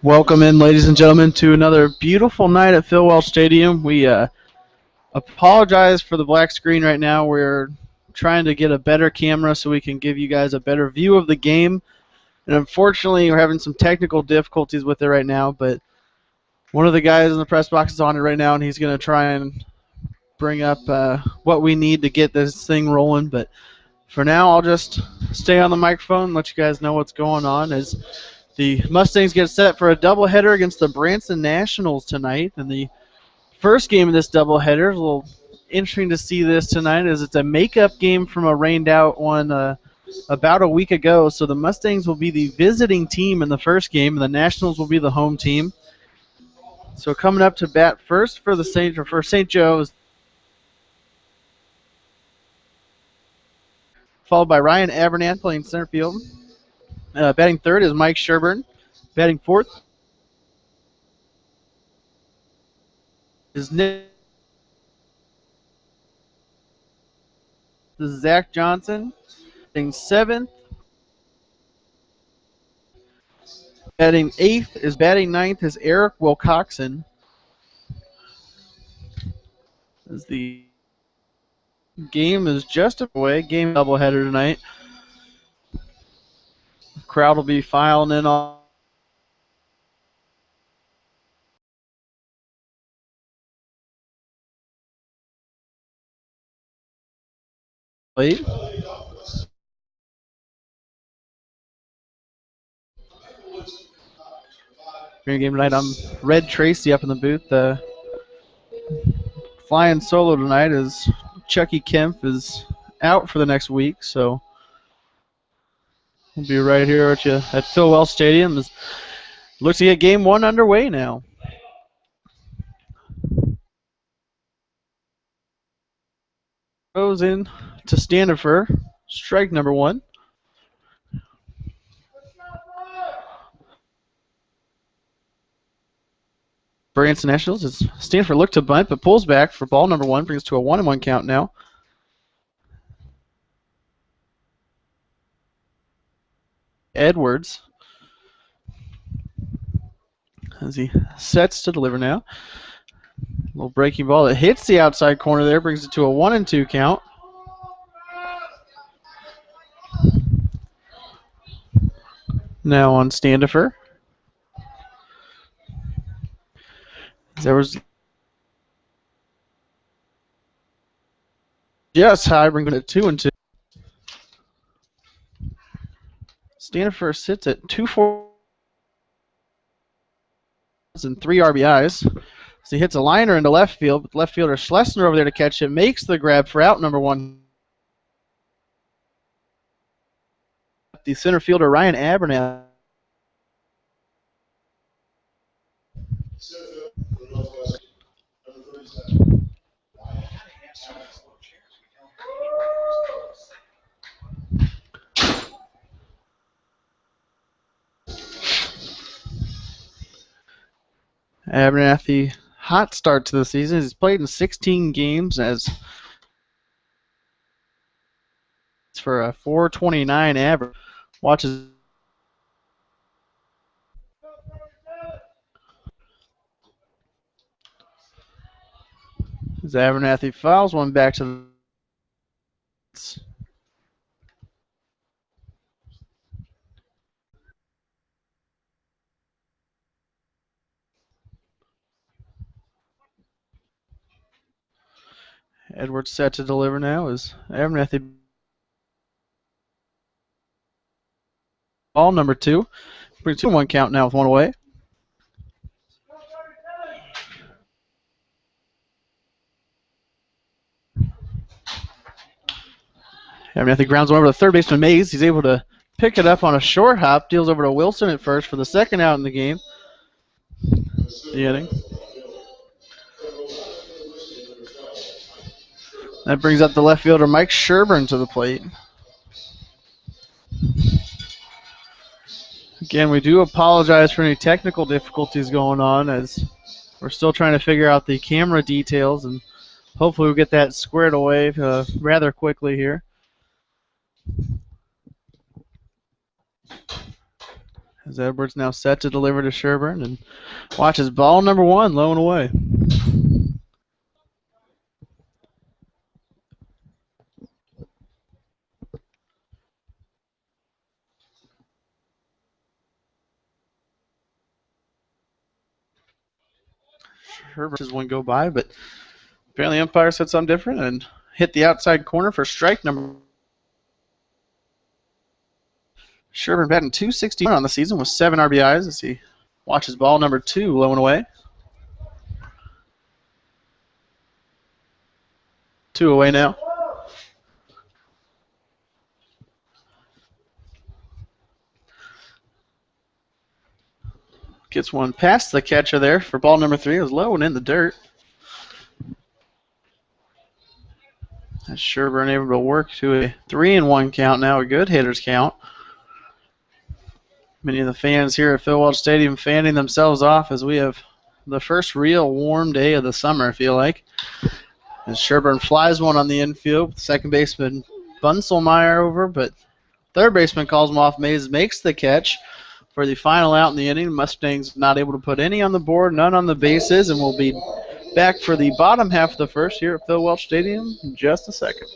Welcome in, ladies and gentlemen, to another beautiful night at Phil Welch Stadium. We apologize for the black screen right now. We're trying to get a better camera so we can give you guys a better view of the game. And unfortunately, we're having some technical difficulties with it right now, but one of the guys in the press box is on it right now, and he's going to try and bring up what we need to get this thing rolling. But for now, I'll just stay on the microphone and let you guys know what's going on as the Mustangs get set for a doubleheader against the Branson Nationals tonight. And the first game of this doubleheader is a little interesting to see this tonight as it's a makeup game from a rained-out one about a week ago. So the Mustangs will be the visiting team in the first game, and the Nationals will be the home team. So coming up to bat first for St. Joe's, followed by Ryan Abernathy playing center field. Batting third is Mike Sherburne. Batting fourth is Nick. This is Zach Johnson. Batting seventh. Batting eighth is batting ninth is Eric Wilcoxon. As the game is just away, game doubleheader tonight. The crowd will be filing in on. Late. Game tonight. I'm Red Tracy up in the booth. Flying solo tonight is Chucky Kemp is out for the next week, so we'll be right here at you at Phil Welch Stadium. Looks to get game one underway now. Goes in to Standifer, strike number one. Branson Nationals as Stanford looked to bunt but pulls back for ball number one, brings it to a 1-1 count now. Edwards as he sets to deliver now. A little breaking ball that hits the outside corner there, brings it to a 1-2 count. Now on Standifer. There was just high, bringing it 2-2. Standifer sits at 2-4 and 3 RBIs. So he hits a liner into left field, but left fielder Schlesinger over there to catch it, makes the grab for out number one. The center fielder Ryan Abernathy. Abernathy, hot start to the season. He's played in 16 games as for a 4.29 average. Watches as Abernathy fouls one back to the Edwards set to deliver now as Abernathy. Ball number two. Brings 2-1 count now with one away. Abernathy grounds one over to third baseman Mays. He's able to pick it up on a short hop. Deals over to Wilson at first for the second out in the game. The inning. That brings up the left fielder Mike Sherburne to the plate. Again, we do apologize for any technical difficulties going on as we're still trying to figure out the camera details, and hopefully we'll get that squared away rather quickly here. As Edwards now set to deliver to Sherburne and watches ball number 1 low and away. Sherburne has one go by, but apparently umpire said something different and hit the outside corner for strike number. Sherburne batting .261 on the season with 7 RBIs as he watches ball number 2 low and away. 2 away now. Gets one past the catcher there for ball number 3. It was low and in the dirt. As Sherburne able to work to a 3-1 count now, a good hitter's count. Many of the fans here at Phil Welch Stadium fanning themselves off as we have the first real warm day of the summer, I feel like. As Sherburne flies one on the infield, second baseman Bunselmeyer over, but third baseman calls him off. Mays makes the catch for the final out in the inning. Mustangs not able to put any on the board, none on the bases, and will be back for the bottom half of the first here at Phil Welch Stadium in just a second.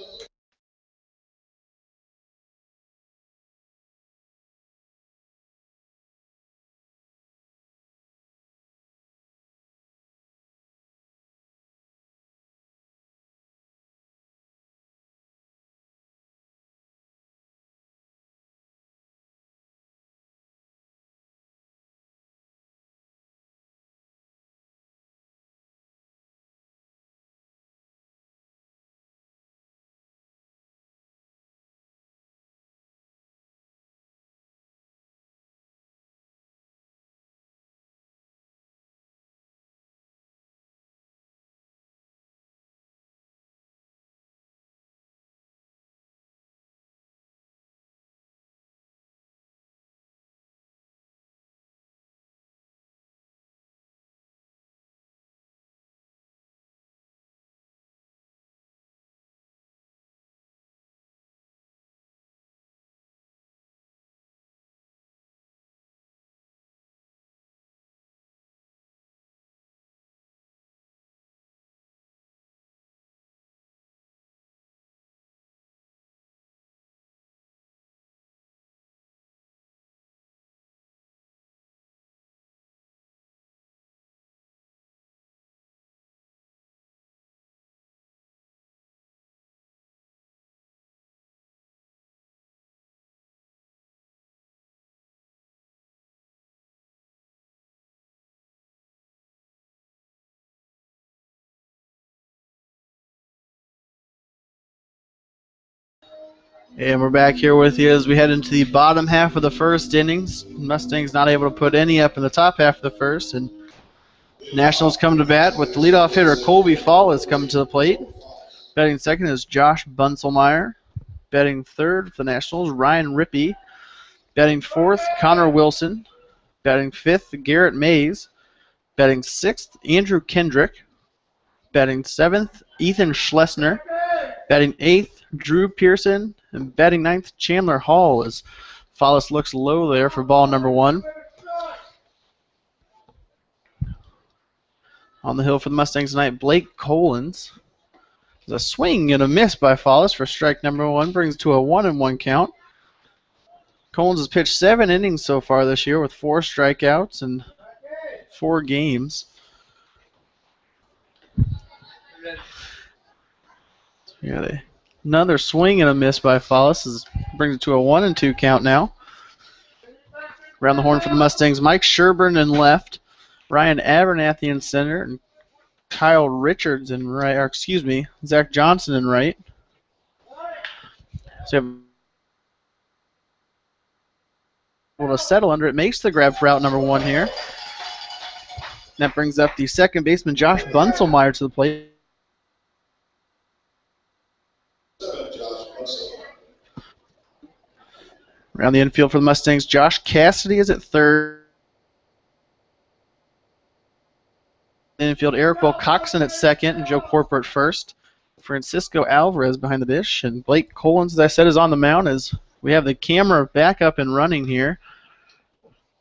And we're back here with you as we head into the bottom half of the first innings. Mustangs not able to put any up in the top half of the first, and Nationals come to bat with the leadoff hitter Colby Fall is coming to the plate. Batting second is Josh Bunselmeyer. Batting third for the Nationals, Ryan Rippey. Batting fourth, Connor Wilson. Batting fifth, Garrett Mays. Batting sixth, Andrew Kendrick. Batting seventh, Ethan Schlesner. Batting eighth, Drew Pearson. And batting ninth, Chandler Hall as Follis looks low there for ball number 1. On the hill for the Mustangs tonight, Blake Collins. There's a swing and a miss by Follis for strike number 1. Brings it to a 1-1 count. Collins has pitched 7 innings so far this year with 4 strikeouts and 4 games. Another swing and a miss by Follis. Brings it to a 1-2 count now. Around the horn for the Mustangs, Mike Sherburne in left, Ryan Abernathy in center, and Kyle Richards in right, or excuse me, Zach Johnson in right. So you have able to settle under it, makes the grab for out number 1 here. That brings up the second baseman, Josh Bunselmeyer, to the plate. Around the infield for the Mustangs, Josh Cassidy is at third. Infield, Eric Wilcoxon at second and Joe Corper at first. Francisco Alvarez behind the dish, and Blake Collins, as I said, is on the mound as we have the camera back up and running here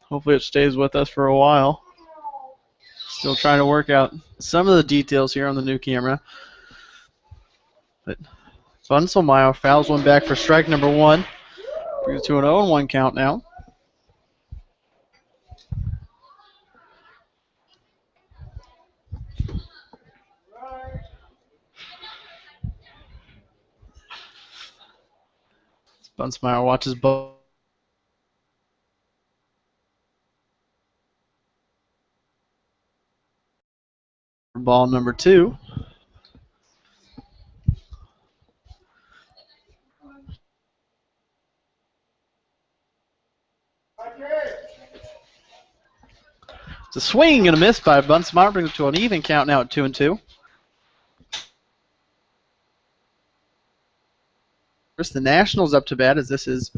Hopefully it stays with us for a while. Still trying to work out some of the details here on the new camera. But Bunselmeyer fouls one back for strike number 1. Brings it to an 0-1 count now. Bunselmeyer watches ball number 2. It's a swing and a miss by Bunselmeyer. Brings it to an even count now at 2-2. First, the Nationals up to bat, as this is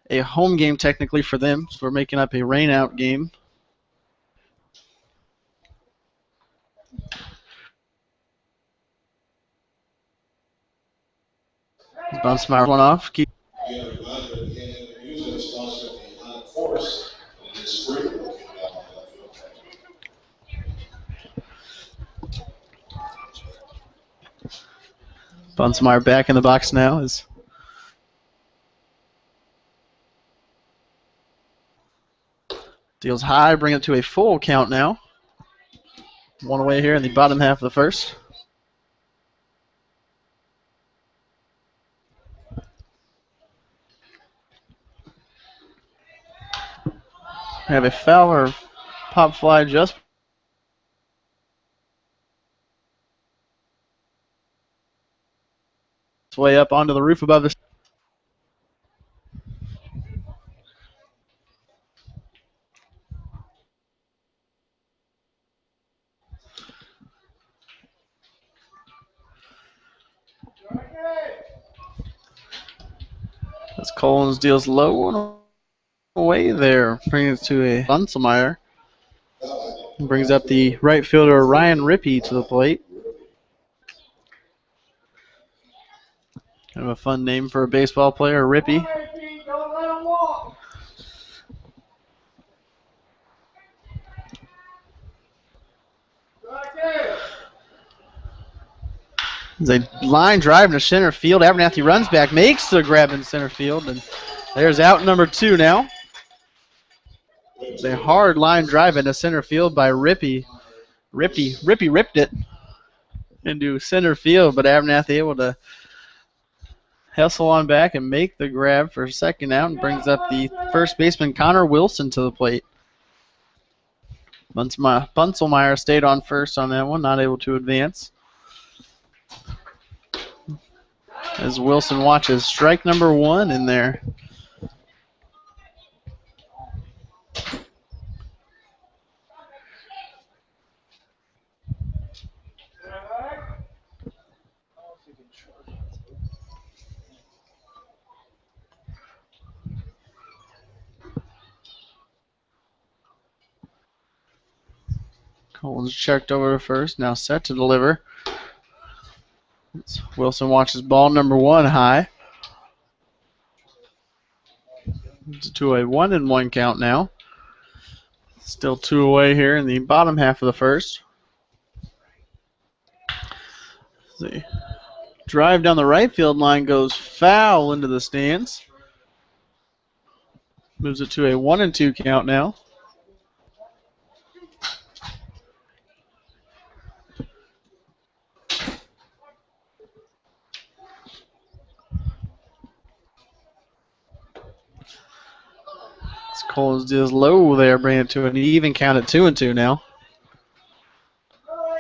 a home game technically for them. So we're making up a rain-out game. Bunselmeyer one off. Bunselmeyer back in the box now. Deals high, bring it to a full count now. One away here in the bottom half of the first. Have a foul or pop fly just way up onto the roof above the. As Collins deals low and away there, bringing it to a Bunselmeyer. Brings up the right fielder Ryan Rippey to the plate. Kind of a fun name for a baseball player, Rippey. There's a line drive to center field. Abernathy runs back, makes the grab in center field, and there's out number 2 now. It's a hard line drive into center field by Rippey. Rippey ripped it into center field, but Abernathy able to hustle on back and make the grab for second out and brings up the first baseman Connor Wilson to the plate. Bunselmeyer stayed on first on that one, not able to advance. As Wilson watches strike number 1 in there. Collins checked over to first, now set to deliver. Wilson watches ball number 1 high. It's to a 1-1 count now. Still 2 away here in the bottom half of the first. The drive down the right field line goes foul into the stands. Moves it to a 1-2 count now. Collins deals low there, bringing it to an even count at 2-2 now.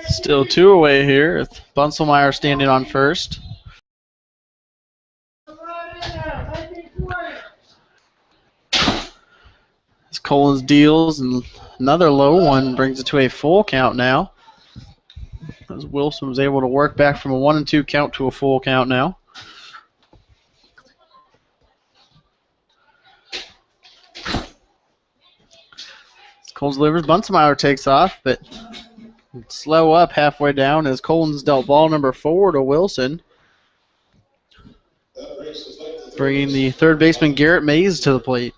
Still 2 away here with Bunselmeyer standing on first. As Collins deals and another low one brings it to a full count now. As Wilson was able to work back from a 1-2 count to a full count now. Collins delivers. Bunselmeyer takes off, but slow up halfway down as Collins dealt ball number 4 to Wilson. Bringing the third baseman Garrett Mays to the plate.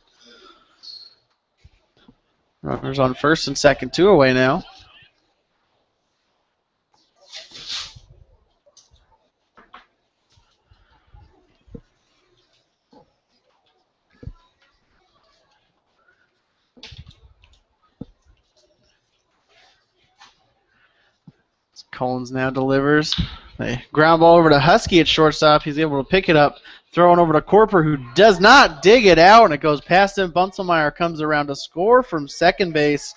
Runners on first and second, 2 away now. Collins now delivers. They ground ball over to Husky at shortstop. He's able to pick it up, throw it over to Corper, who does not dig it out, and it goes past him. Bunselmeyer comes around to score from second base.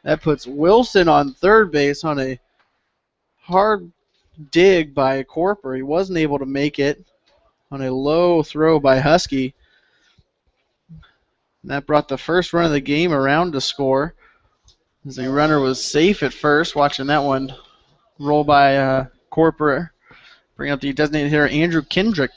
That puts Wilson on third base on a hard dig by Corper. He wasn't able to make it on a low throw by Husky. And that brought the first run of the game around to score. As the runner was safe at first, watching that one roll by Corper. Bring up the designated hitter, Andrew Kendrick.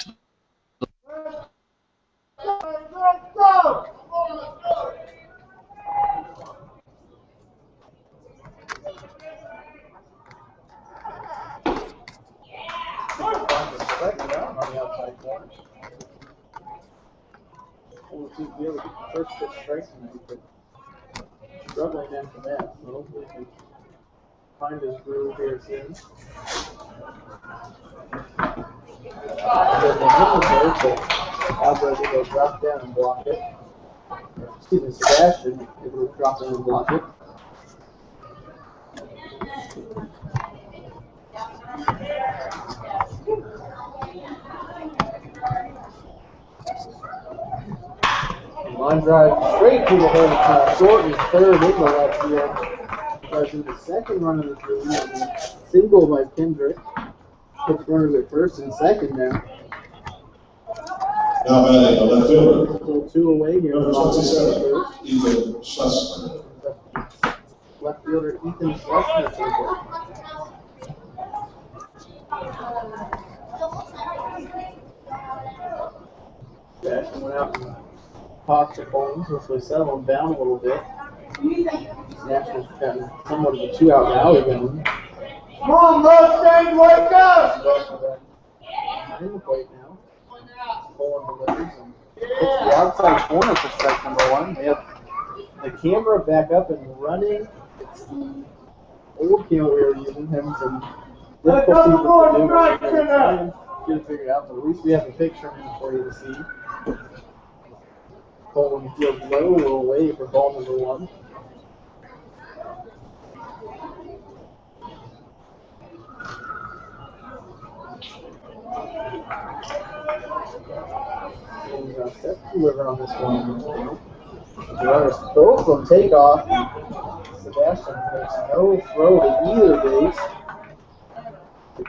First pitch strikes tonight, but struggling after that. So hopefully he can find his groove here soon. Alvarez will drop down and block it. Excuse me, Sebastian able to drop down and block it. Line drive straight to the hole, short and third in the left field. Because in the second run of the game, single by Kendrick. Puts runners at first and second now. Now batting the left fielder. Still 2 away here. Number 27, Ethan Schlesinger. Left fielder Ethan Schlesinger. Sebastian went out and tossed the Collins, which we settled him down a little bit. Nationals gotten somewhat of a 2-out rally going. Come on, Mustangs, wake up! In the plate now. Pulling delivers and hits the outside corner for strike number 1. They have the camera back up and running. It's the old camera we were using, having some difficulty with the new one. Get it figured out, but at least we have a picture in for you to see. Coleman feels low, a little away for ball number 1. Set to deliver on this one. The runners both from takeoff. Sebastian makes no throw to either base.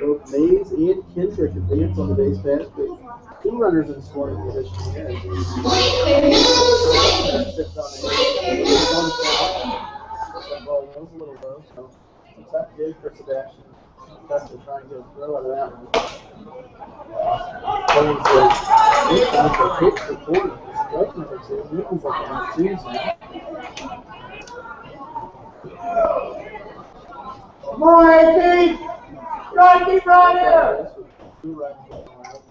Both Mays and Kendrick advance on the base pass, but 2 runners in scoring position here. Sits on it. That ball was a little low, so it's not good for Sebastian. That's to try and get a throw out of that one. Collins says, a pitch for Porter. Strike number 2. Newton's like on 2s now. Come on, AT! Keep right here! 2 runs going around.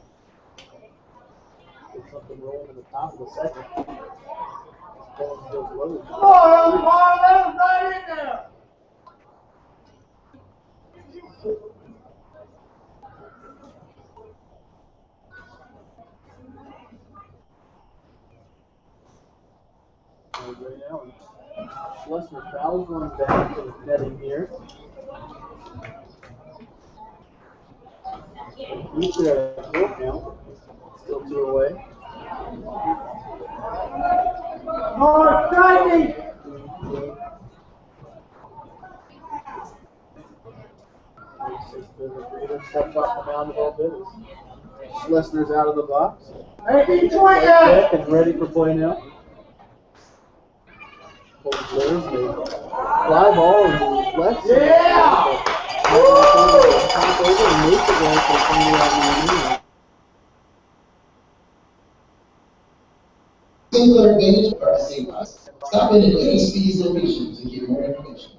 Get something rolling in the top of the second. Collins goes low. Come on, let him right in there! Right now, and Schlesinger fouls one back to the netting here. Keeps it at a 4 count. Still 2 away. More striking! Steps off the mound a little bit. Schlessinger's out of the box. And ready for play now. Fly ball and left. Yeah! Top over and makes it right for finally out Singular advantage for our state bus. Stop in at any speeds location to get more information.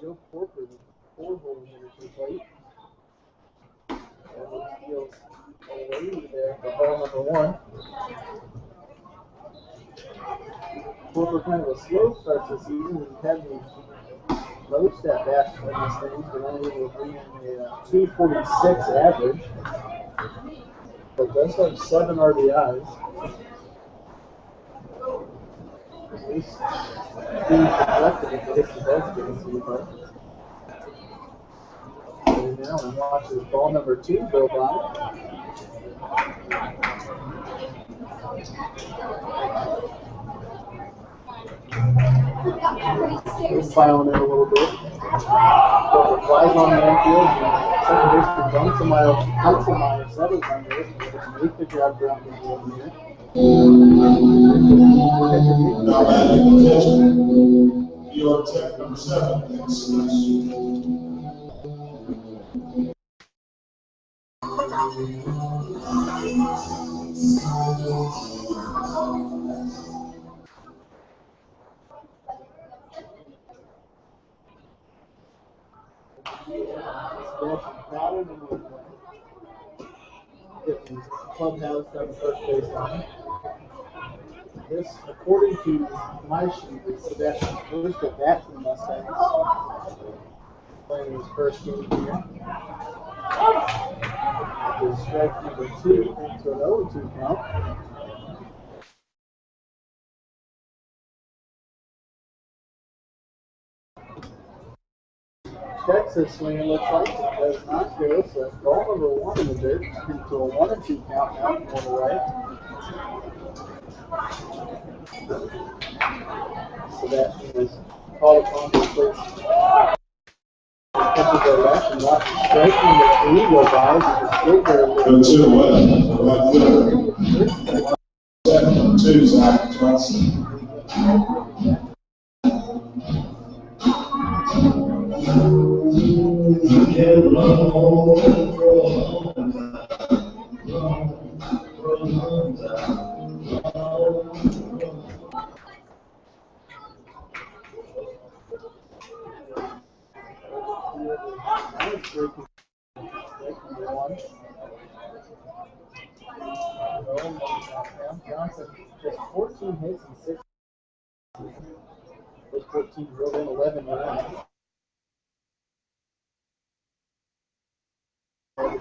Joe Porker, the 4-hole hitter to the plate. Evans feels away there for ball number 1. Porker kind of a slow start to the season. He's had the most at bats in this thing, but only able to bring in a 246 average. But does have 7 RBIs. At least being projected if it hits the best base in the park. And now we watch as ball number 2 go by. He's filing in a little bit. But flies on the infield. Second baseman Dunkelmeyer settles under it. Make the grab ground in the over here. Now batting attention. New York Tech number 7, Nick Smith. Clubhouse on the first base line. This, according to my sheet, is Sebastian's first at bat for the Mustangs. Playing his first game here. After strike number 2 into an 0-2 count. Texas swinging looks like it does not go, so ball number 1 in the dirt into a 1-2 count now on the right. Sebastian is called upon to replace the left and watch strike number 3 go by. He just there. Go 2 away. Second, 2, Zach Branson. You can run home for a long time. Run for a long time. Johnson just 14 hits and 6. Those 14 drove in 11 runs. So the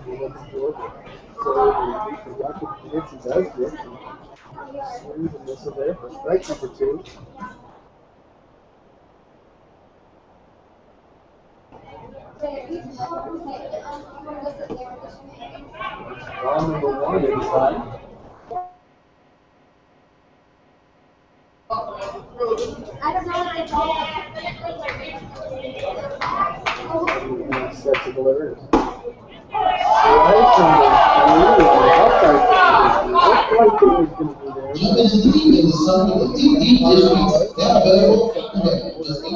productive hits he does get. Swings and misses there for strike number 2. Ball number 1 inside. Set to deliver. Strike number 3. Outside. Looks like it was going to be there. Jump into the deep end of something with deep districts. Now available. Okay, just $8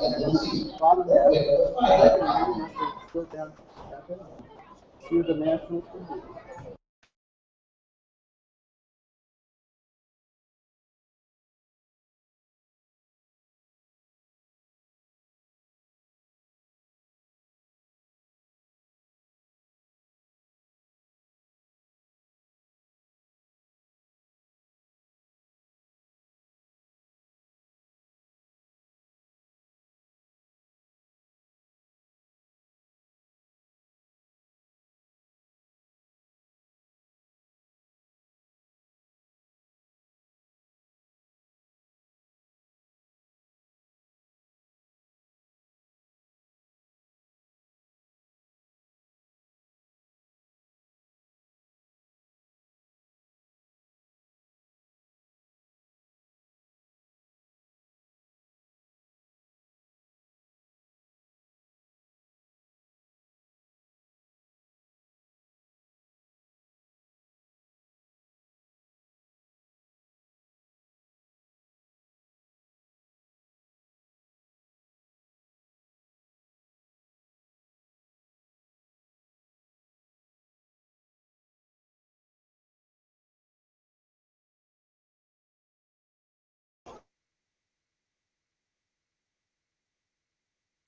and you'll see. Bottom half. Still down. To the Nationals.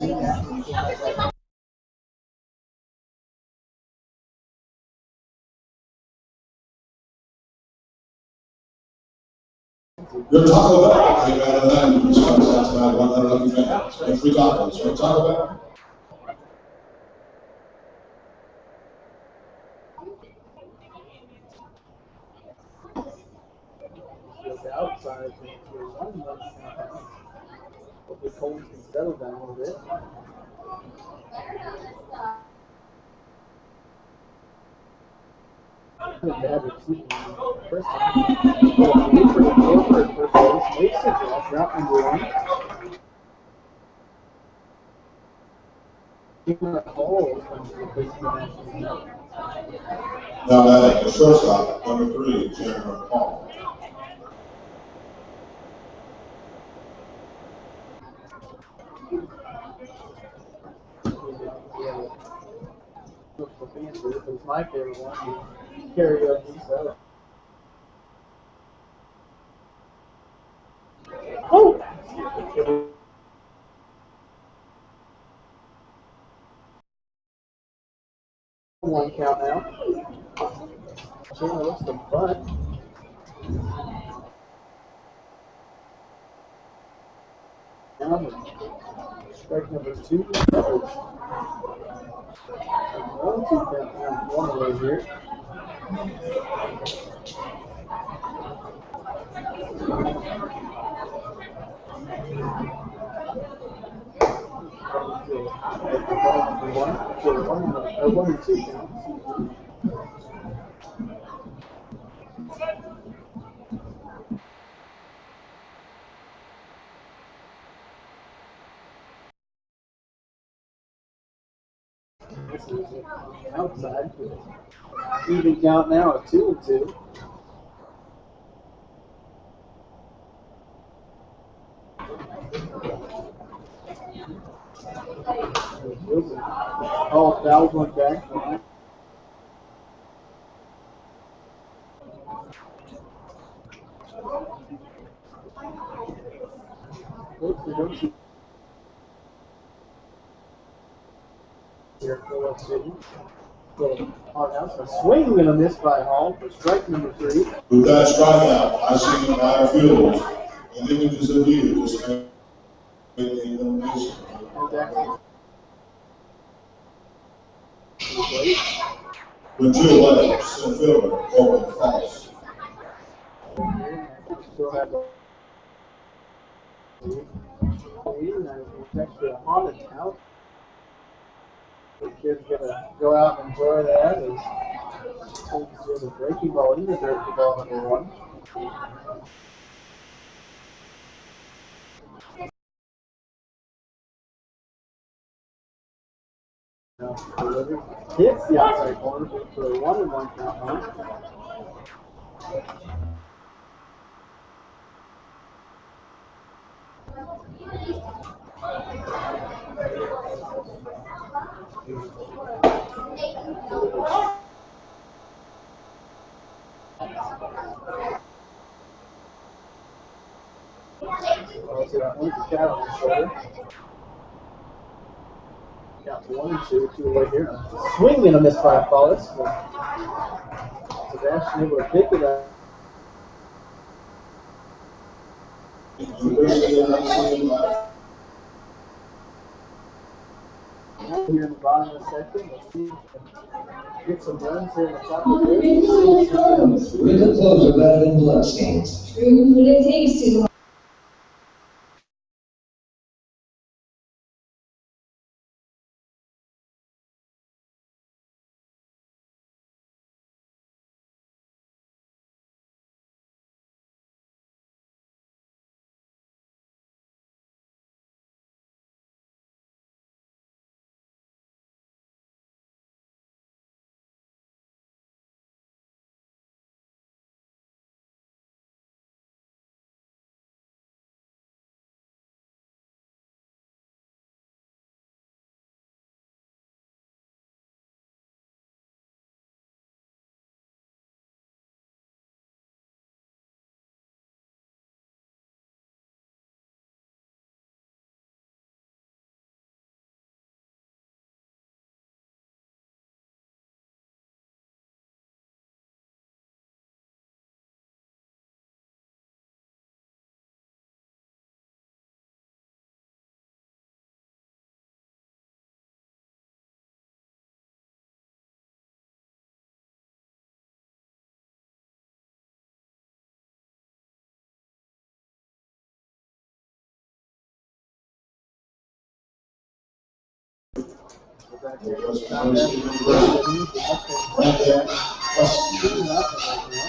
Your Taco Bell came out of that. You just that's about 100 lucky fans. And free tacos. Your Taco Bell. Outside, hopefully Colton can settle down a little bit. Bad receiving first time. First base makes it off route number one. Now batting the shortstop, number 3, Jeremy Paul. It's my favorite one. Karaoke, so. Oh! One count now. Chandler looks the butt. Now, strike number 2. One of those here. One and 2 count. This is outside. Even count now at 2 and 2. Oh, foul going back. Here, Phillips City. Swing and a miss by Hall for strike number 3. With that strikeout, I see Matt Fields, and images of you just made the elimination. With 2 away, center fielder, open false. Still have extra haunted out. The kid's gonna go out and enjoy that. There's a breaking ball in the dirt for ball number 1. Hits the outside corner for a 1 and 1 count now. Count 1 and 2, 2 away here. Swing and a miss by Paulus. Sebastian able to pick it up. Here in the bottom of the second, let's see if we can get some runs here in the top of the fifth. With the closer better than bloodstains. Prove what it takes to Back here, not that easy. The Mustangs are 2-0 right now.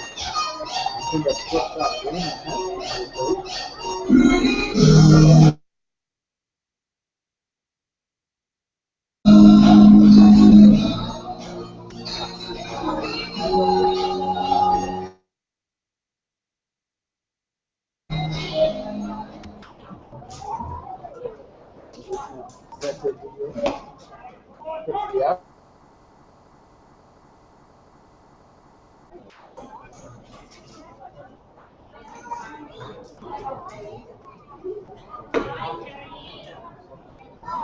I think that's flipped up game and that's it. Yeah.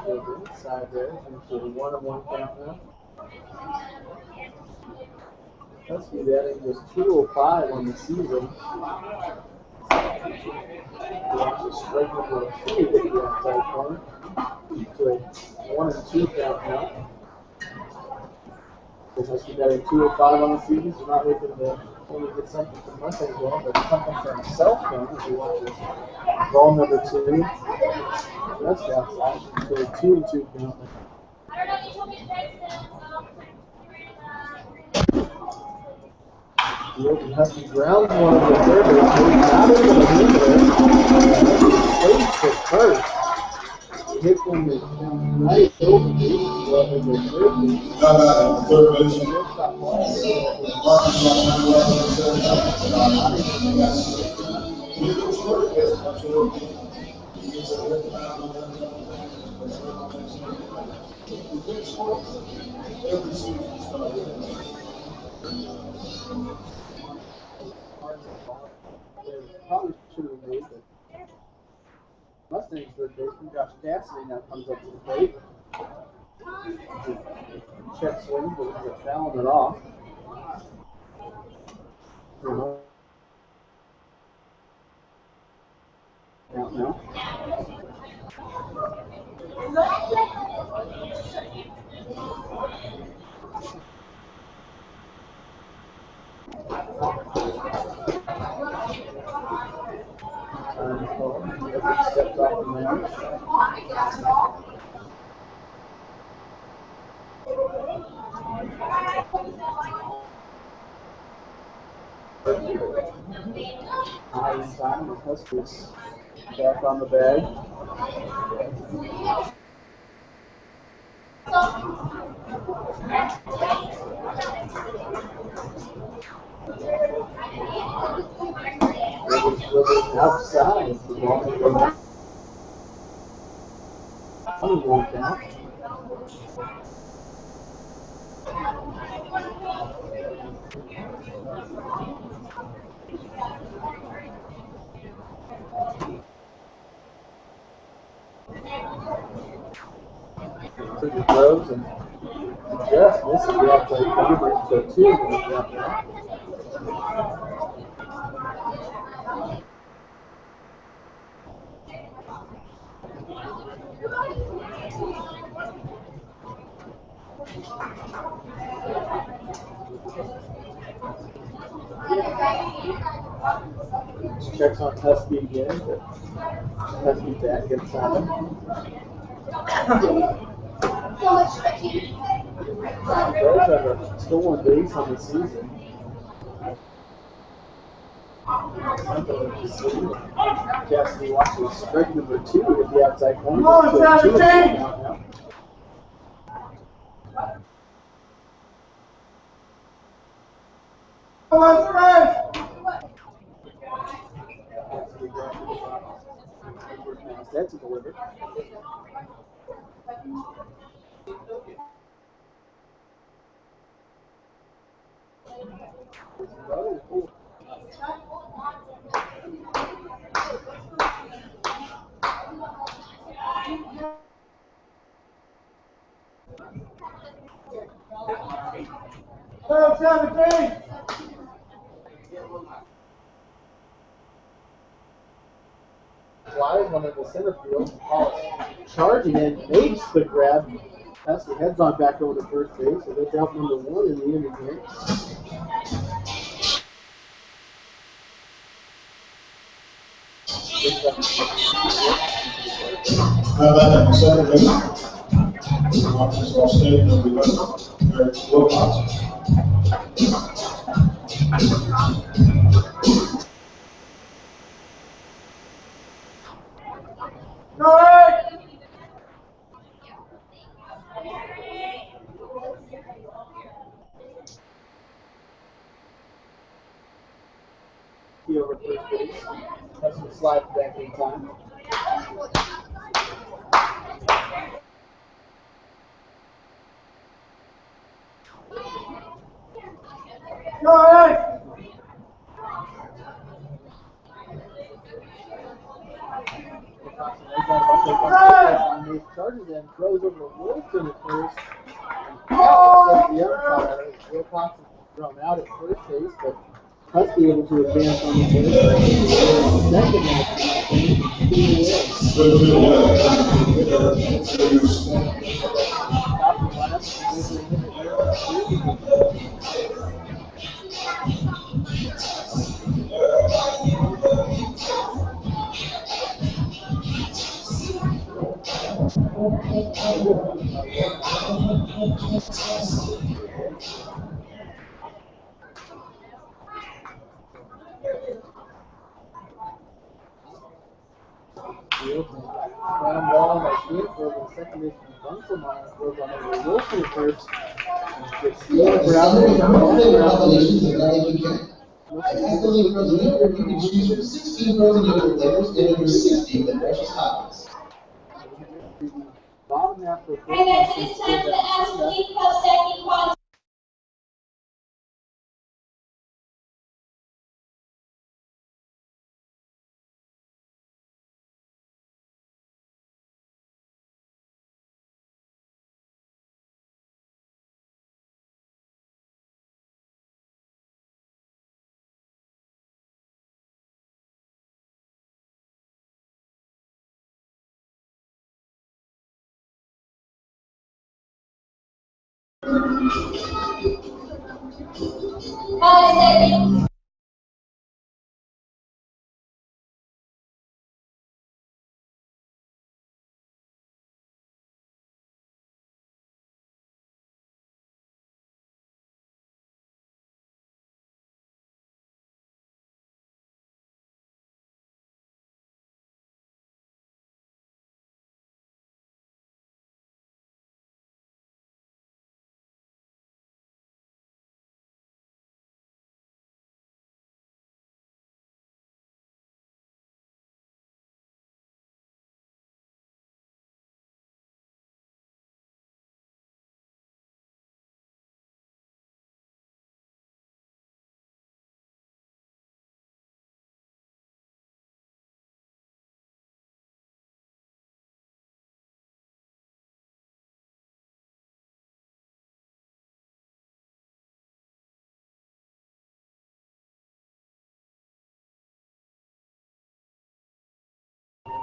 Inside there, into the 1-1 count now. Let's be adding just 205 on the season. We actually strike number 2 with the outside corner to a 1-2 count now. So let's be adding 205 on the season. So not looking to only get something from Mustangs going, but something for himself going as we watch this. Ball number 2. That's outside. So a 2-2 count. The open Husky grounds one of the third base. Not able to move there. Plays to first. Hit one is nice over base. Well, it's a third base. Third base. Shortstop ball. Probably should have made it. Mustangs third baseman Josh Cassidy now comes up to the plate. Check swing, but he's fouling it off. Count now. Steps off the mound. High inside, the Huskies back on the bag. Outside, the ball goes one count. Took the throws and just misses the outside corner, so 2 out there. Checks on Husky again, but Husky back inside him. Does have a stolen base on the season. Cassidy watches strike number 2 with the outside corner. Come on, 17! Come on, Fred! That's a delivery. Oh, 17! Flies one in the center field. Charging in, makes the grab. That's the heads on back over to first base. So that's out number 1 in the inning here. Officers all stated that we must will not. He over first base. Has some slides back in time. Charges and throws over to Wilson at first. The umpire, Will Cox is thrown out at first base, but Husky able to advance on the first. Second ground ball by Schmidt over the second baseman Branson goes on over Wilson at first. Gets Steele ground Calculations of value can. By calculating frozen yogurt, you can choose from 16 frozen yogurt flavors and over 60 with precious toppings. Bottom half of the Hi guys, it's time for the Ask the Lead Cup stacking contest.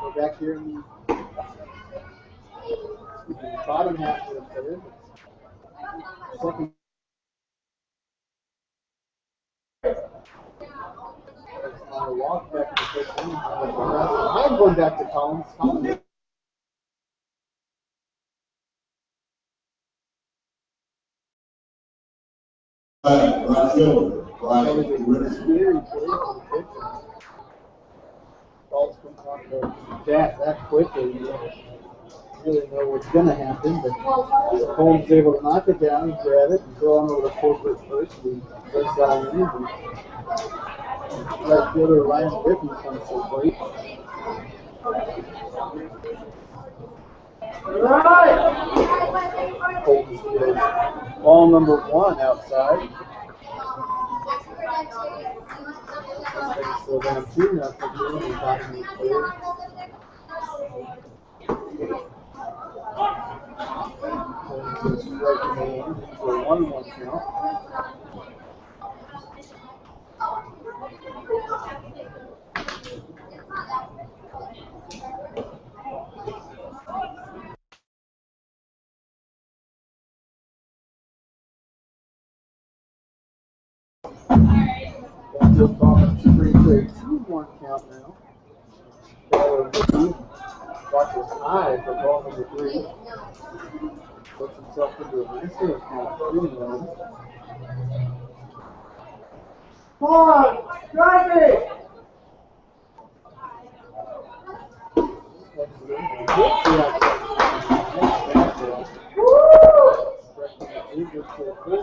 We're back here in the bottom half of the third. Second. Walk back to the first inning. I'm going back to Collins. Collins. Right fielder, Brian Ritter. Ball's coming off the bat that quickly. You don't really know what's going to happen, but Holmes is able to knock it down and grab it and throw on over the corporate first. The first guy in, and right fielder Ryan Griffin comes to the plate. Holmes fields ball number one outside. So down 2-0 in the bottom of the third. Holmes is right in the end for a 1-1 count. That's just off straight to a 2-1 count now. Ball number 2. Watch his eyes for ball number 3. Puts himself into a nice little shooting run. Come on, strike it!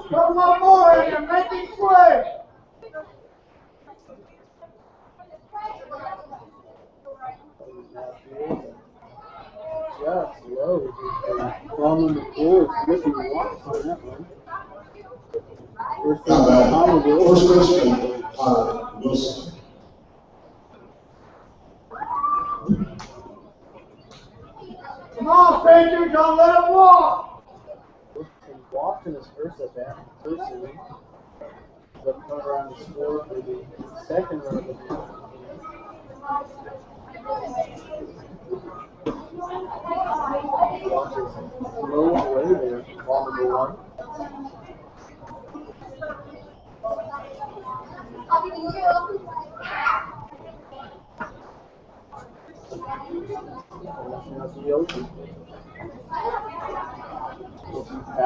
Come on, boy, you're making play! Just low. Ball number 4 is Ricky Watts on that one. First baseman, Wilson. Come on, Painter, don't let him walk! Wilson walked in his first at bat, first inning. The front around the score for the second run of the game. Walker's throw away there, ball number 1.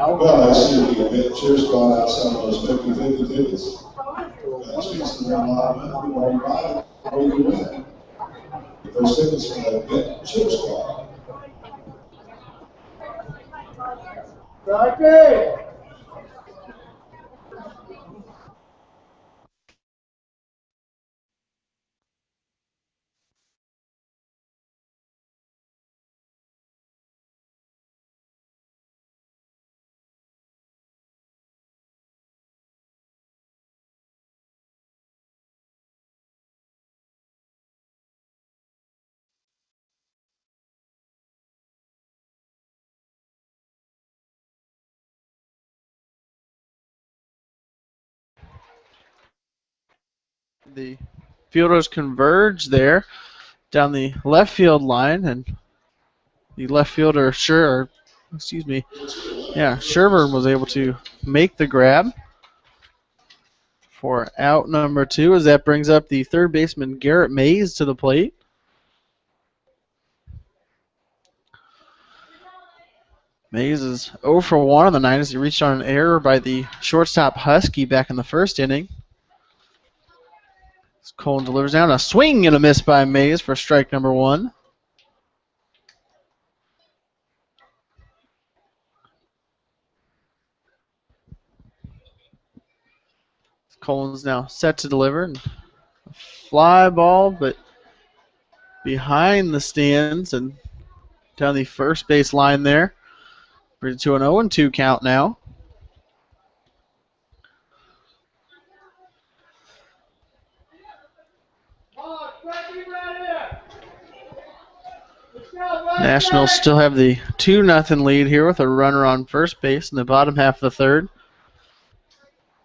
Well, I see we get cheers going out some of those 50-50 tickets. Chasing around a lot of money. We buy it, we do that. Those tickets from that bet cheers going. Strike it! The fielders converge there down the left field line, and the left fielder, Sherburne was able to make the grab for out number 2, as that brings up the third baseman Garrett Mays to the plate. Mays is 0 for 1 on the night as he reached on an error by the shortstop Husky back in the first inning. Colin delivers down a swing and a miss by Mays for strike number 1. Colin's now set to deliver. Fly ball, but behind the stands and down the first base line there. Brings it to an 0-2 count now. Nationals still have the 2-0 lead here with a runner on first base in the bottom half of the third.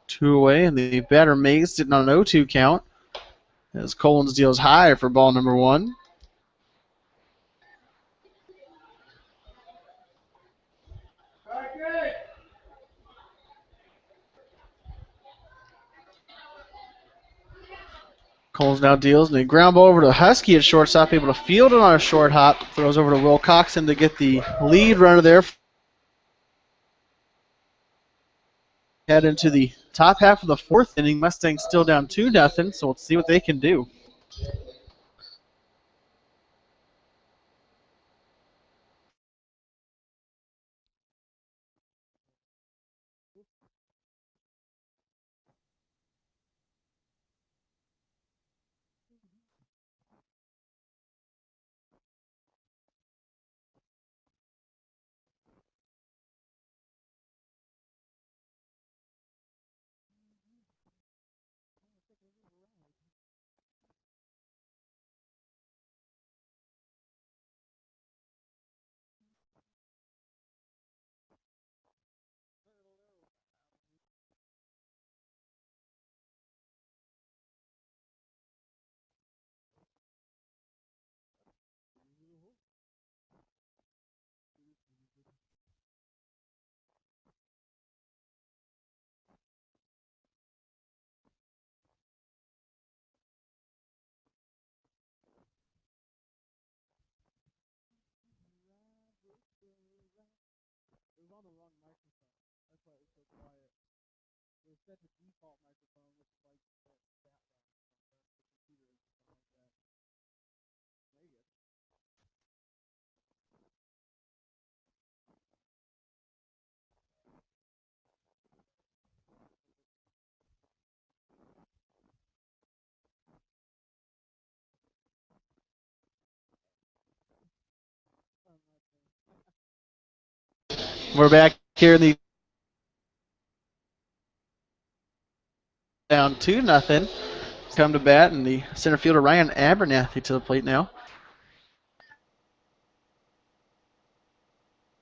2 away, and the batter Mays sitting on an 0-2 count as Collins deals high for ball number 1. Collins now deals, and a ground ball over to Husky at shortstop, able to field it on a short hop. Throws over to Will Coxon to get the lead runner there. Head into the top half of the fourth inning. Mustangs still down 2-0, so let's see what they can do. We're back here in the down 2-0. Come to bat, and the center fielder Ryan Abernathy to the plate now.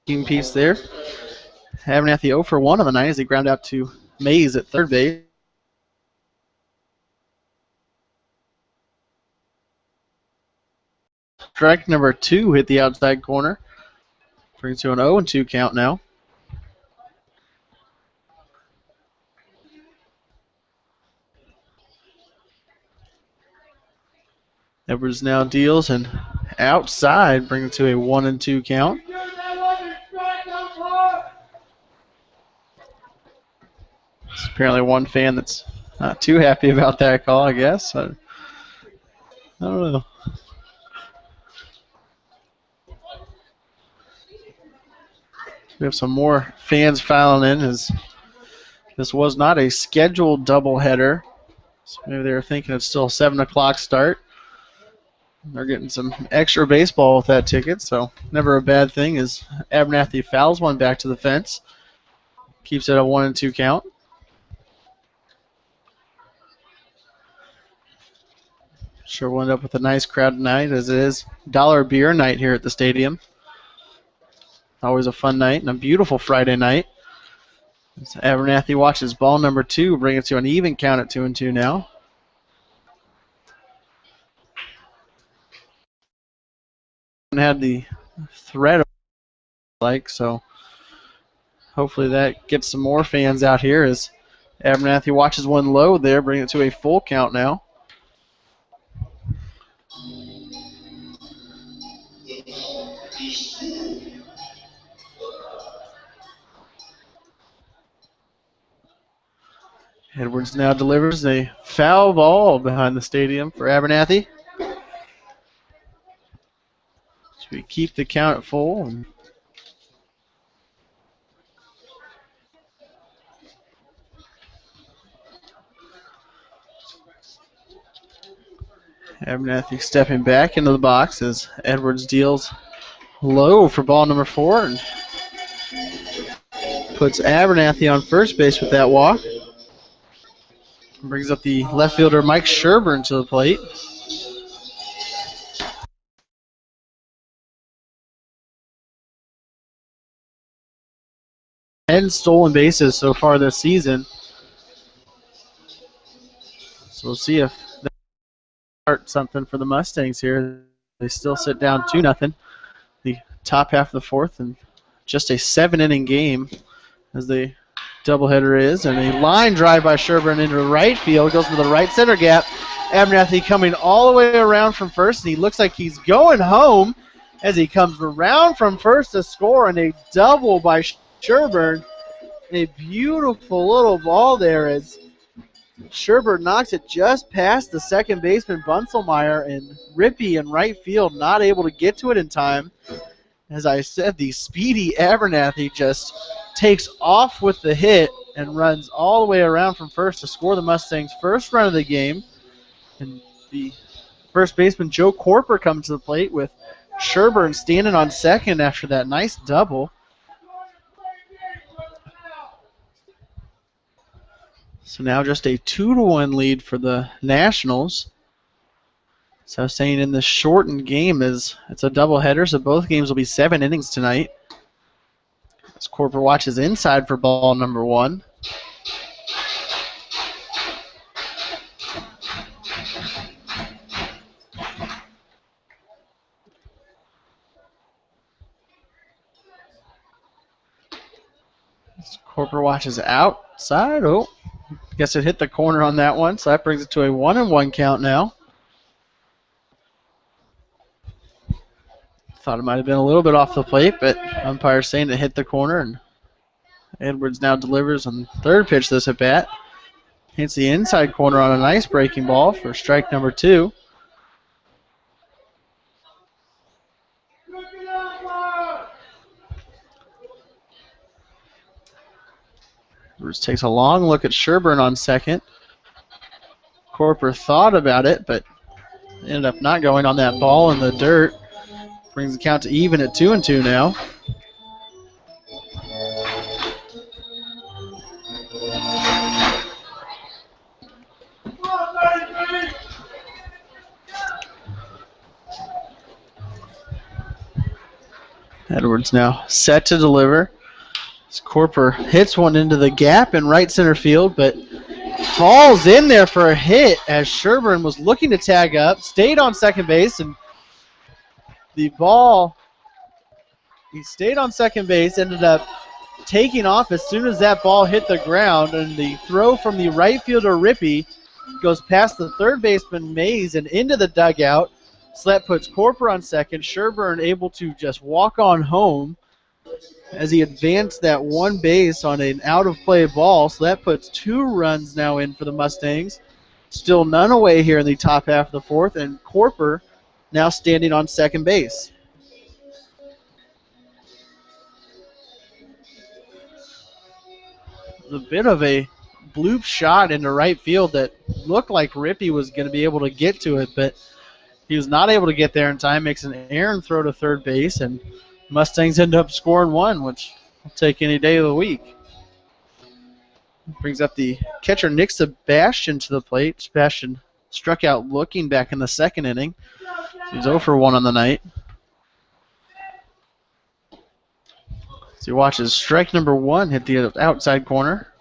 Team piece there. Abernathy 0 for 1 on the night as he ground out to Mays at third base. Strike number 2 hit the outside corner. Brings to an 0-2 count now. Edwards now deals and outside, brings it to a 1-2 count. There's apparently one fan that's not too happy about that call, I guess. I don't know. We have some more fans filing in as this was not a scheduled doubleheader. So maybe they were thinking it's still a 7 o'clock start. They're getting some extra baseball with that ticket, so never a bad thing as Abernathy fouls one back to the fence. Keeps it a 1-2 count. Sure we'll end up with a nice crowd tonight as it is dollar beer night here at the stadium. Always a fun night and a beautiful Friday night. As Abernathy watches ball number 2, bring it to an even count at 2-2 now. Had the threat so hopefully that gets some more fans out here as Abernathy watches one low there, bring it to a full count now. Edwards now delivers a foul ball behind the stadium for Abernathy. So we keep the count at full. Abernathy stepping back into the box as Edwards deals low for ball number 4 and puts Abernathy on first base with that walk. Brings up the left fielder Mike Sherburne to the plate. And stolen bases so far this season. So we'll see if they start something for the Mustangs here. They still sit down 2-0. The top half of the 4th, and just a 7-inning game as the doubleheader is. And a line drive by Sherburne into right field. Goes to the right center gap. Abernathy coming all the way around from first, and he looks like he's going home as he comes around from first to score, and a double by Sherburne. A beautiful little ball there as Sherburne knocks it just past the second baseman Bunselmeyer, and Rippey in right field not able to get to it in time. As I said, the speedy Abernathy just takes off with the hit and runs all the way around from first to score the Mustangs' first run of the game. And the first baseman Joe Corper comes to the plate with Sherburne standing on second after that nice double. So now just a 2-1 lead for the Nationals. So I was saying in the shortened game it's a doubleheader, so both games will be 7 innings tonight. As Corper watches inside for ball number 1. As Corper watches outside. Oh, guess it hit the corner on that one, so that brings it to a 1-1 count now. Thought it might have been a little bit off the plate, but umpire saying it hit the corner, and Edwards now delivers on third pitch this at bat. Hits the inside corner on a nice breaking ball for strike number 2. Edwards takes a long look at Sherburne on second. Corper thought about it, but ended up not going on that ball in the dirt. Brings the count to even at 2-2 now. Edwards now set to deliver. Corper hits one into the gap in right center field, but falls in there for a hit as Sherburne was looking to tag up, stayed on second base, and the ball, he stayed on second base, ended up taking off as soon as that ball hit the ground, and the throw from the right fielder Rippey goes past the third baseman Mays and into the dugout. So that puts Corper on second. Sherburne able to just walk on home as he advanced that one base on an out-of-play ball. So that puts 2 runs now in for the Mustangs. Still none away here in the top half of the fourth, and Corper now standing on second base. A bit of a bloop shot into right field that looked like Rippey was going to be able to get to it, but he was not able to get there in time. Makes an errant throw to third base, and Mustangs end up scoring 1, which I'll take any day of the week. Brings up the catcher Nick Sebastian to the plate. Sebastian struck out looking back in the second inning. He's 0 for 1 on the night. So he watches strike number 1 hit the outside corner.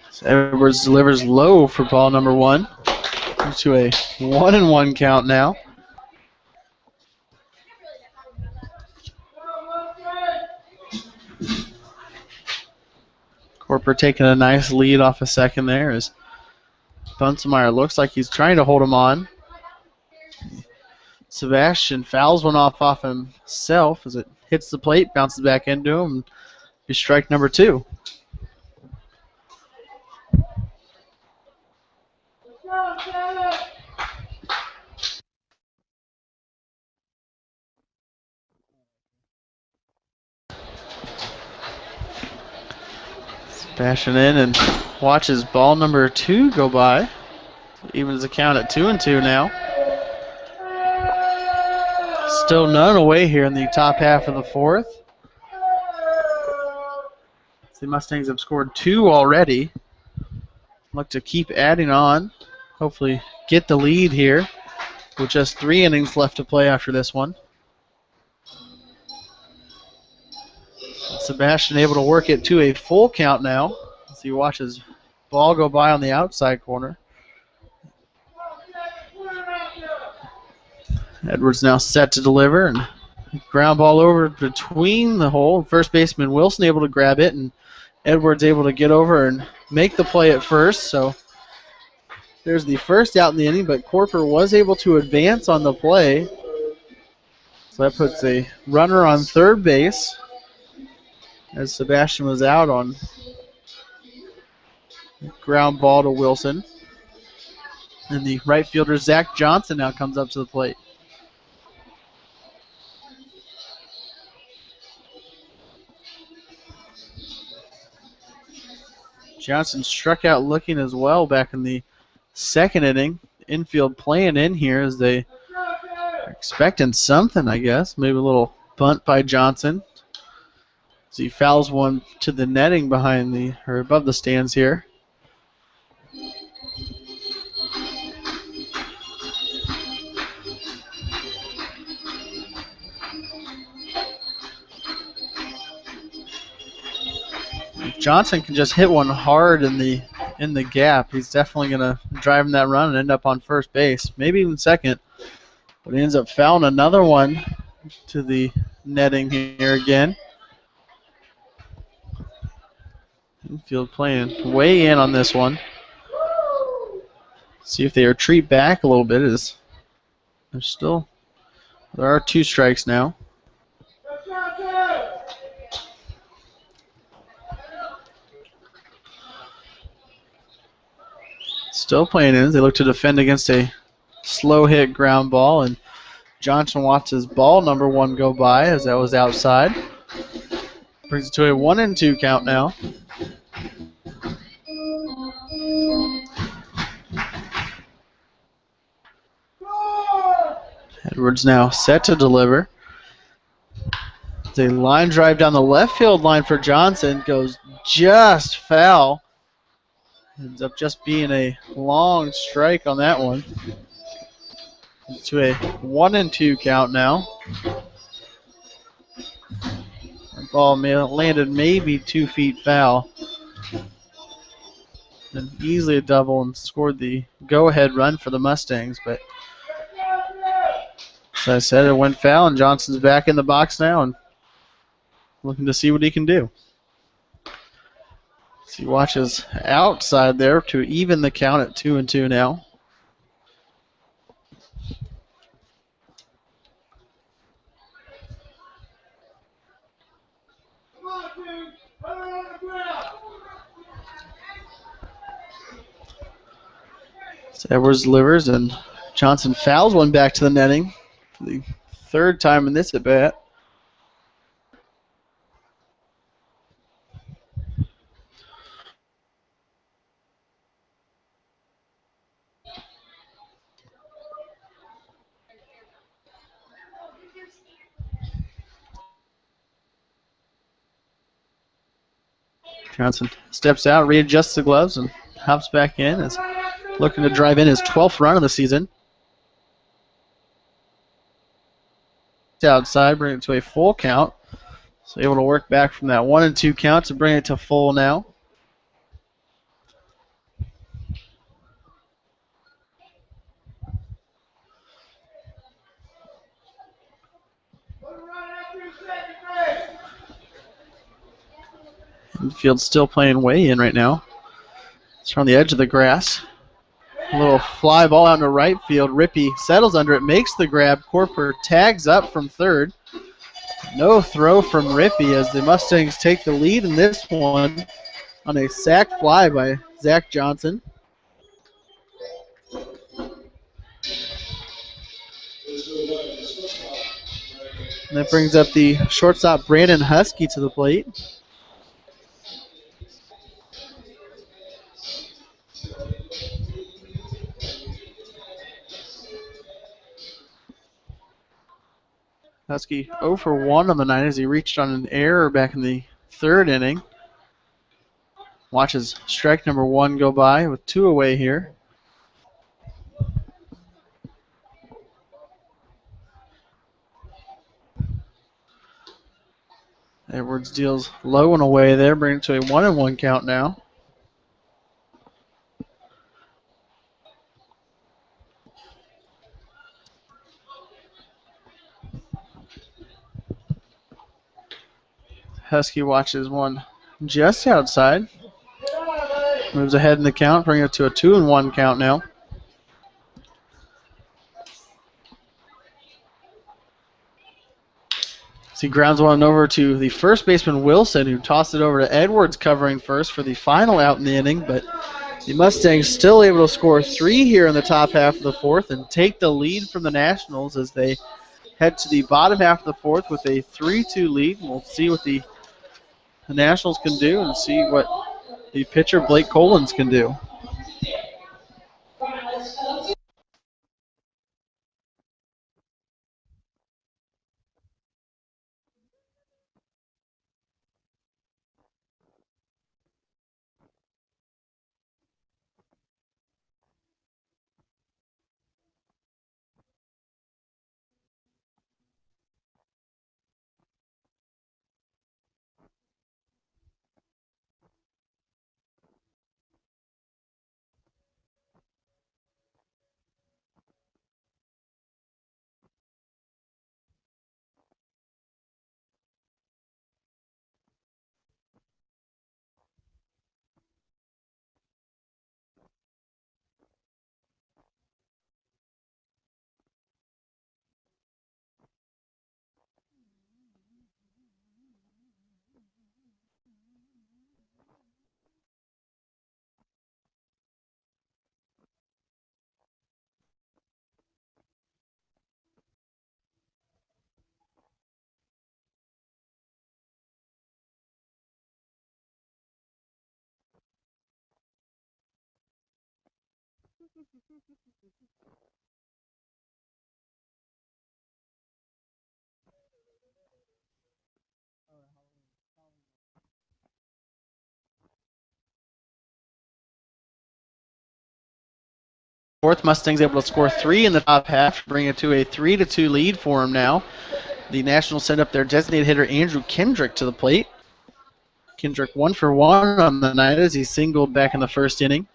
So Edwards delivers low for ball number 1. To a 1-1 count now. Corper taking a nice lead off a second there as Bunsemeyer looks like he's trying to hold him on. Sebastian fouls one off himself as it hits the plate, bounces back into him, and be strike number 2. Sebastian in and watches ball number 2 go by. Evens the count at 2-2 now. Still none away here in the top half of the fourth. The Mustangs have scored 2 already. Look to keep adding on. Hopefully get the lead here with just 3 innings left to play after this one. Sebastian able to work it to a full count now as he watches ball go by on the outside corner. Edwards now set to deliver, and ground ball over between the hole. First baseman Wilson able to grab it, and Edwards able to get over and make the play at first. So there's the first out in the inning, but Corper was able to advance on the play. So that puts a runner on third base as Sebastian was out on ground ball to Wilson. And the right fielder Zach Johnson now comes up to the plate. Johnson struck out looking as well back in the second inning. Infield playing in here as they are expecting something, I guess. Maybe a little bunt by Johnson. So he fouls one to the netting behind the, or above the stands here. If Johnson can just hit one hard in the gap, he's definitely going to drive in that run and end up on first base, maybe even second. But he ends up fouling another one to the netting here again. Infield playing way in on this one. See if they retreat back a little bit. There are 2 strikes now. Still playing in. They look to defend against a slow hit ground ball, and Johnson watches ball number 1 go by as that was outside. Brings it to a 1-2 count now. Edwards now set to deliver. The line drive down the left field line for Johnson goes just foul. Ends up just being a long strike on that one. To a 1-2 count now. The ball landed maybe 2 feet foul. And easily a double and scored the go-ahead run for the Mustangs. But as I said, it went foul, and Johnson's back in the box now and looking to see what he can do. So he watches outside there to even the count at 2-2 now. So Edwards delivers, and Johnson fouls one back to the netting for the 3rd time in this at bat. Johnson steps out, readjusts the gloves, and hops back in. Is looking to drive in his 12th run of the season. Outside, bring it to a full count. So able to work back from that 1-2 count to bring it to full now. Infield's still playing way in right now. It's on the edge of the grass. A little fly ball out into right field. Rippey settles under it, makes the grab. Corper tags up from third. No throw from Rippey as the Mustangs take the lead in this one on a sac fly by Zach Johnson. And that brings up the shortstop Brandon Husky to the plate. Husky 0 for 1 on the night as he reached on an error back in the 3rd inning. Watches strike number 1 go by with 2 away here. Edwards deals low and away there, bringing it to a 1-1 count now. Husky watches one just outside. Moves ahead in the count, bringing it to a 2-1 count now. So he grounds one over to the first baseman Wilson, who tossed it over to Edwards covering first for the final out in the inning. But the Mustangs still able to score 3 here in the top half of the 4th and take the lead from the Nationals as they head to the bottom half of the 4th with a 3-2 lead. We'll see what the Nationals can do and see what the pitcher Blake Collins can do. Fourth, Mustangs able to score 3 in the top half, bring it to a 3-2 lead for them now. The Nationals send up their designated hitter Andrew Kendrick to the plate. Kendrick 1 for 1 on the night as he singled back in the first inning.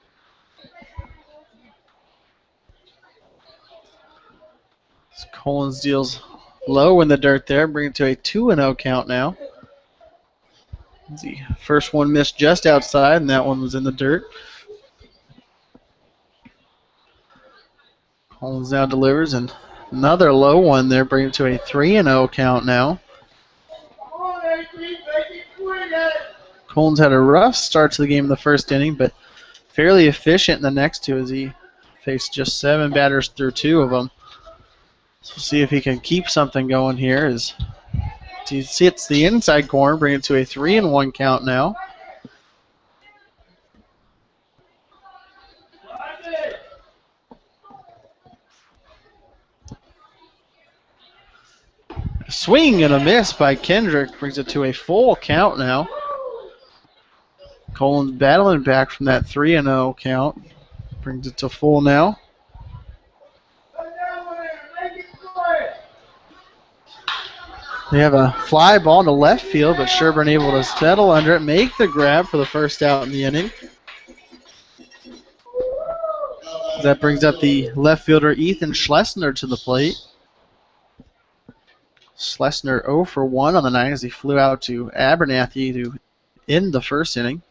Collins deals low in the dirt there, bring it to a 2-0 count now. The first one missed just outside, and that one was in the dirt. Collins now delivers, and another low one there, bring it to a 3-0 count now. Collins had a rough start to the game in the first inning, but fairly efficient in the next two as he faced just 7 batters through 2 of them. So we'll see if he can keep something going here as he hits the inside corner, bring it to a 3-1 count now. A swing and a miss by Kendrick brings it to a full count now. Collins battling back from that 3-0 count, brings it to full now. They have a fly ball to left field, but Sherburne able to settle under it, make the grab for the first out in the inning. That brings up the left fielder Ethan Schlesinger to the plate. Schlesinger 0 for 1 on the night as he flew out to Abernathy to end the first inning.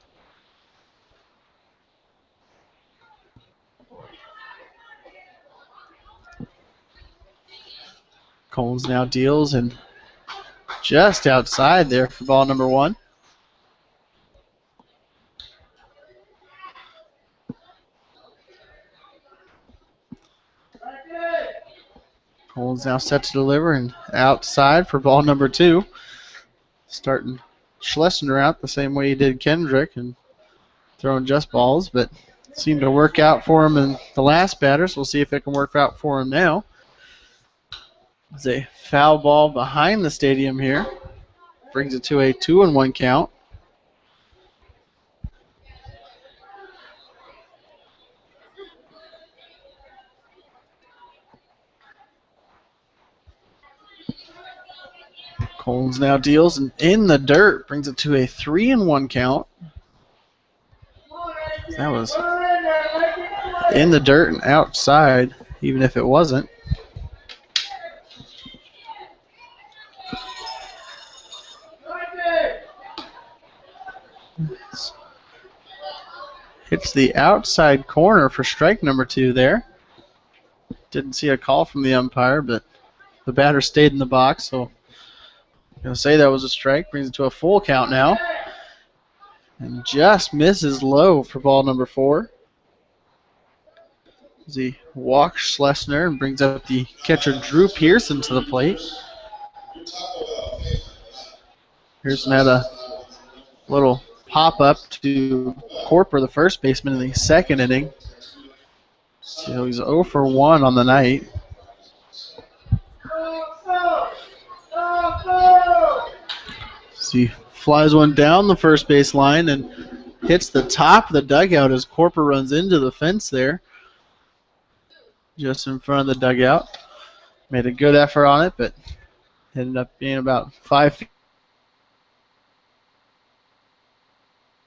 Collins now deals and just outside there for ball number 1. Collins now set to deliver and outside for ball number 2. Starting Schlesinger out the same way he did Kendrick and throwing just balls, but seemed to work out for him in the last batters. We'll see if it can work out for him now. It's a foul ball behind the stadium here. Brings it to a 2-1 count. Collins now deals and in the dirt, brings it to a 3-1 count. That was in the dirt and outside, even if it wasn't. Hits the outside corner for strike number 2 there. Didn't see a call from the umpire, but the batter stayed in the box, so I'm going to say that was a strike. Brings it to a full count now. And just misses low for ball number 4. As he walks Schlesinger and brings up the catcher Drew Pearson to the plate. Pearson had a little pop-up to Corper, the first baseman, in the second inning. So he's 0 for 1 on the night. So he flies one down the first base line and hits the top of the dugout as Corper runs into the fence there. Just in front of the dugout. Made a good effort on it, but ended up being about 5 feet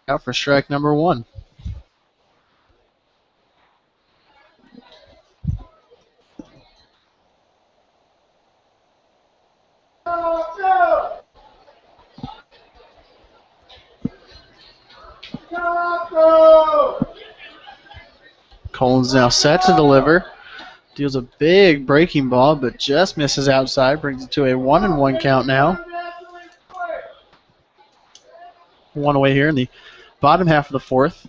out for strike number 1. Collins now set to deliver. Deals a big breaking ball, but just misses outside. Brings it to a 1-1 count now. 1 away here in the bottom half of the 4th.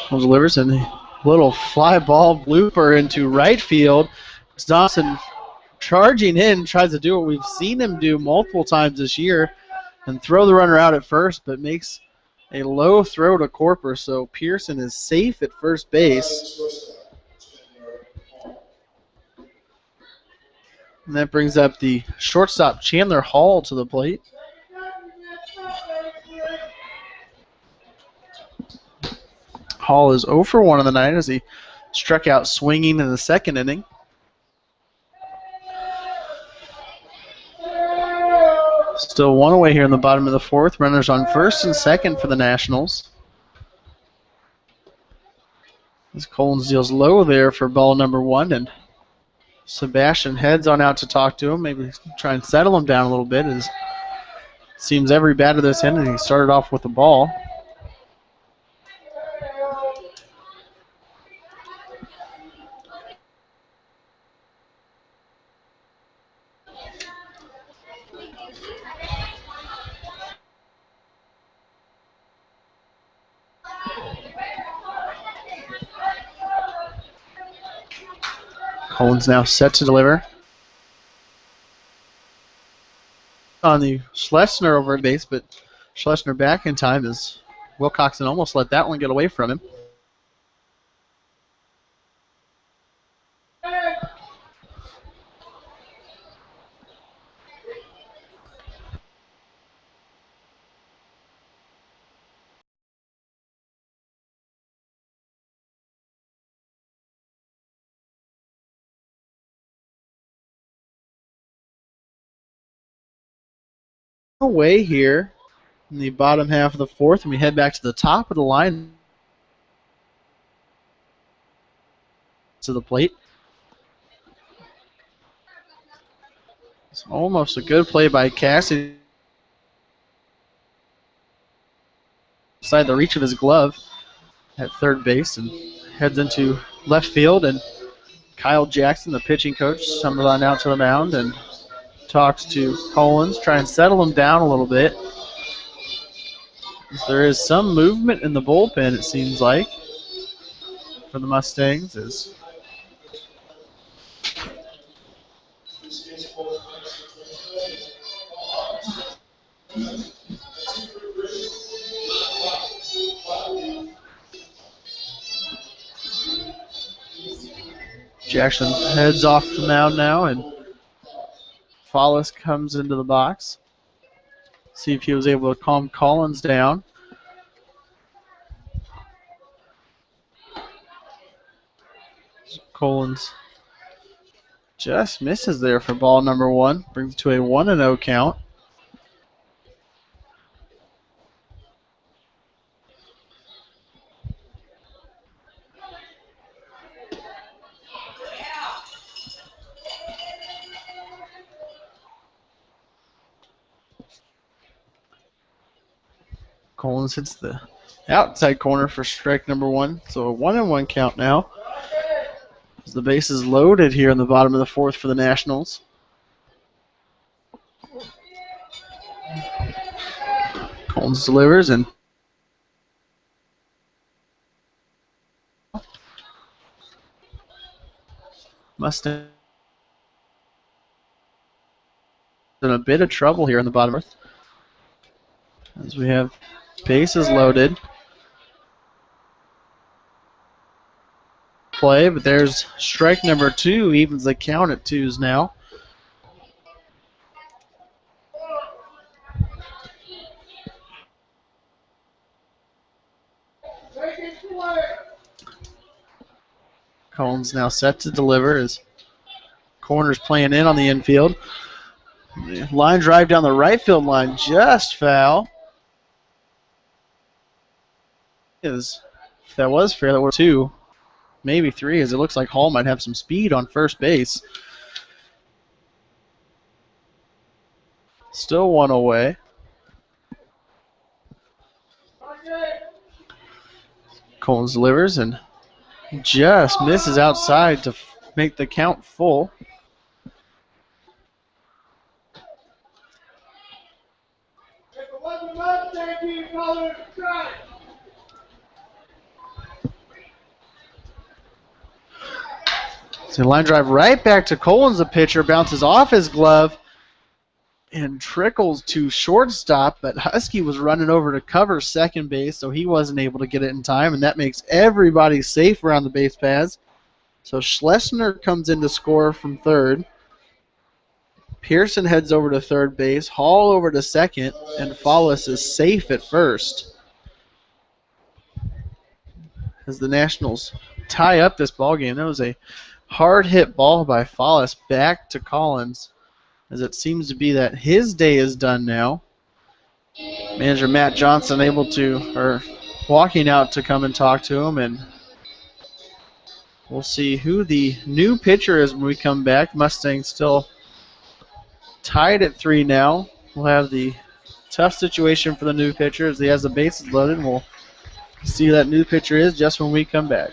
Collins delivers and a little fly ball blooper into right field. Dawson charging in, tries to do what we've seen him do multiple times this year, and throw the runner out at first, but makes a low throw to Corper, so Pearson is safe at first base. And that brings up the shortstop Chandler Hall to the plate. Hall is 0 for 1 in the night as he struck out swinging in the second inning. Still one away here in the bottom of the fourth. Runners on first and second for the Nationals. As Collins deals low there for ball number 1, and Sebastian heads on out to talk to him, maybe try and settle him down a little bit. As seems every batter this inning, he started off with the ball. Collins now set to deliver. On the Schlesinger over at base, but Schlesinger back in time as Wilcoxon almost let that one get away from him. Away here in the bottom half of the fourth, and we head back to the top of the line to the plate. It's almost a good play by Cassidy. Inside the reach of his glove at third base and heads into left field, and Kyle Jackson, the pitching coach, comes on out to the mound and talks to Collins, try and settle him down a little bit. There is some movement in the bullpen, it seems like, for the Mustangs. As Jackson heads off the mound now, and Follis comes into the box. See if he was able to calm Collins down. Collins just misses there for ball number 1. Brings it to a 1-0 count. Collins hits the outside corner for strike number 1. So a 1-1 count now. As the base is loaded here in the bottom of the fourth for the Nationals. Collins delivers, and Mustang in a bit of trouble here in the bottom of the fourth. As we have bases loaded. Play, but there's strike number 2, evens the count at 2s now. Collins now set to deliver as corner's playing in on the infield. The line drive down the right field line, just foul. If that was fair, that were 2. Maybe 3, as it looks like Hall might have some speed on first base. Still 1 away. Collins delivers and just misses outside to make the count full. So line drive right back to Collins, the pitcher, bounces off his glove. and trickles to shortstop, but Husky was running over to cover second base, so he wasn't able to get it in time, and that makes everybody safe around the base paths. So Schlesinger comes in to score from third. Pearson heads over to third base, Hall over to second, and Follis is safe at first as the Nationals tie up this ball game. That was a hard hit ball by Follis back to Collins, as it seems to be that his day is done now. Manager Matt Johnson walking out to come and talk to him, and we'll see who the new pitcher is when we come back. Mustangs still tied at 3 now. We'll have the tough situation for the new pitcher as he has the bases loaded, and we'll see who that new pitcher is just when we come back.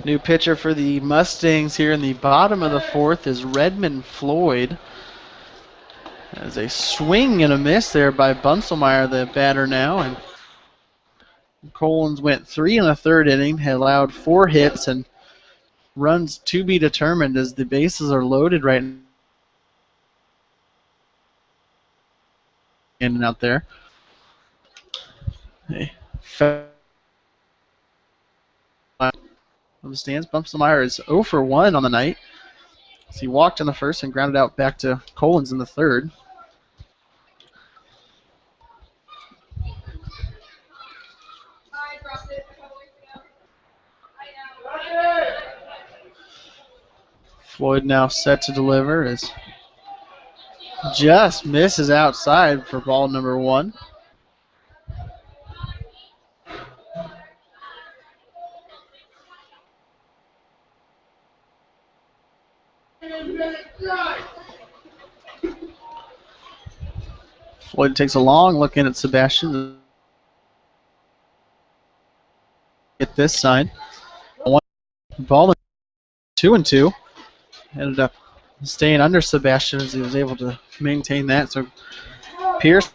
New pitcher for the Mustangs here in the bottom of the fourth is Redmond Floyd. There's a swing and a miss there by Bunselmeyer, the batter now, and Collins went 3 in the third inning, had allowed 4 hits and runs to be determined as the bases are loaded right now. In and out there. Hey. On the stands, Bunselmeyer is 0 for 1 on the night. So he walked in the first and grounded out back to Collins in the third. Floyd now set to deliver as just misses outside for ball number 1. Floyd takes a long look in at Sebastian. Get this side. Ball 2-2. Ended up staying under Sebastian as he was able to maintain that. So Pierce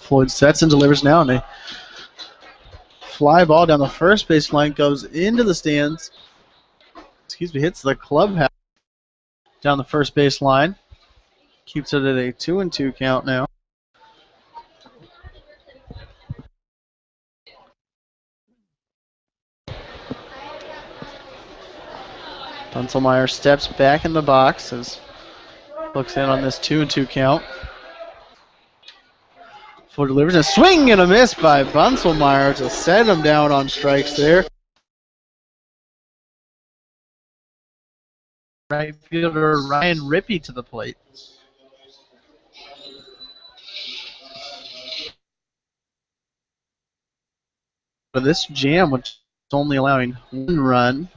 Floyd sets and delivers now, and a fly ball down the first base line goes into the stands. Hits the clubhouse down the first base line. Keeps it at a 2-2 count now. Bunselmeyer steps back in the box as Looks in on this 2-2 count. Full delivers a swing and a miss by Bunselmeyer to set him down on strikes there. Right fielder Ryan Rippey to the plate. But this jam, which is only allowing one run.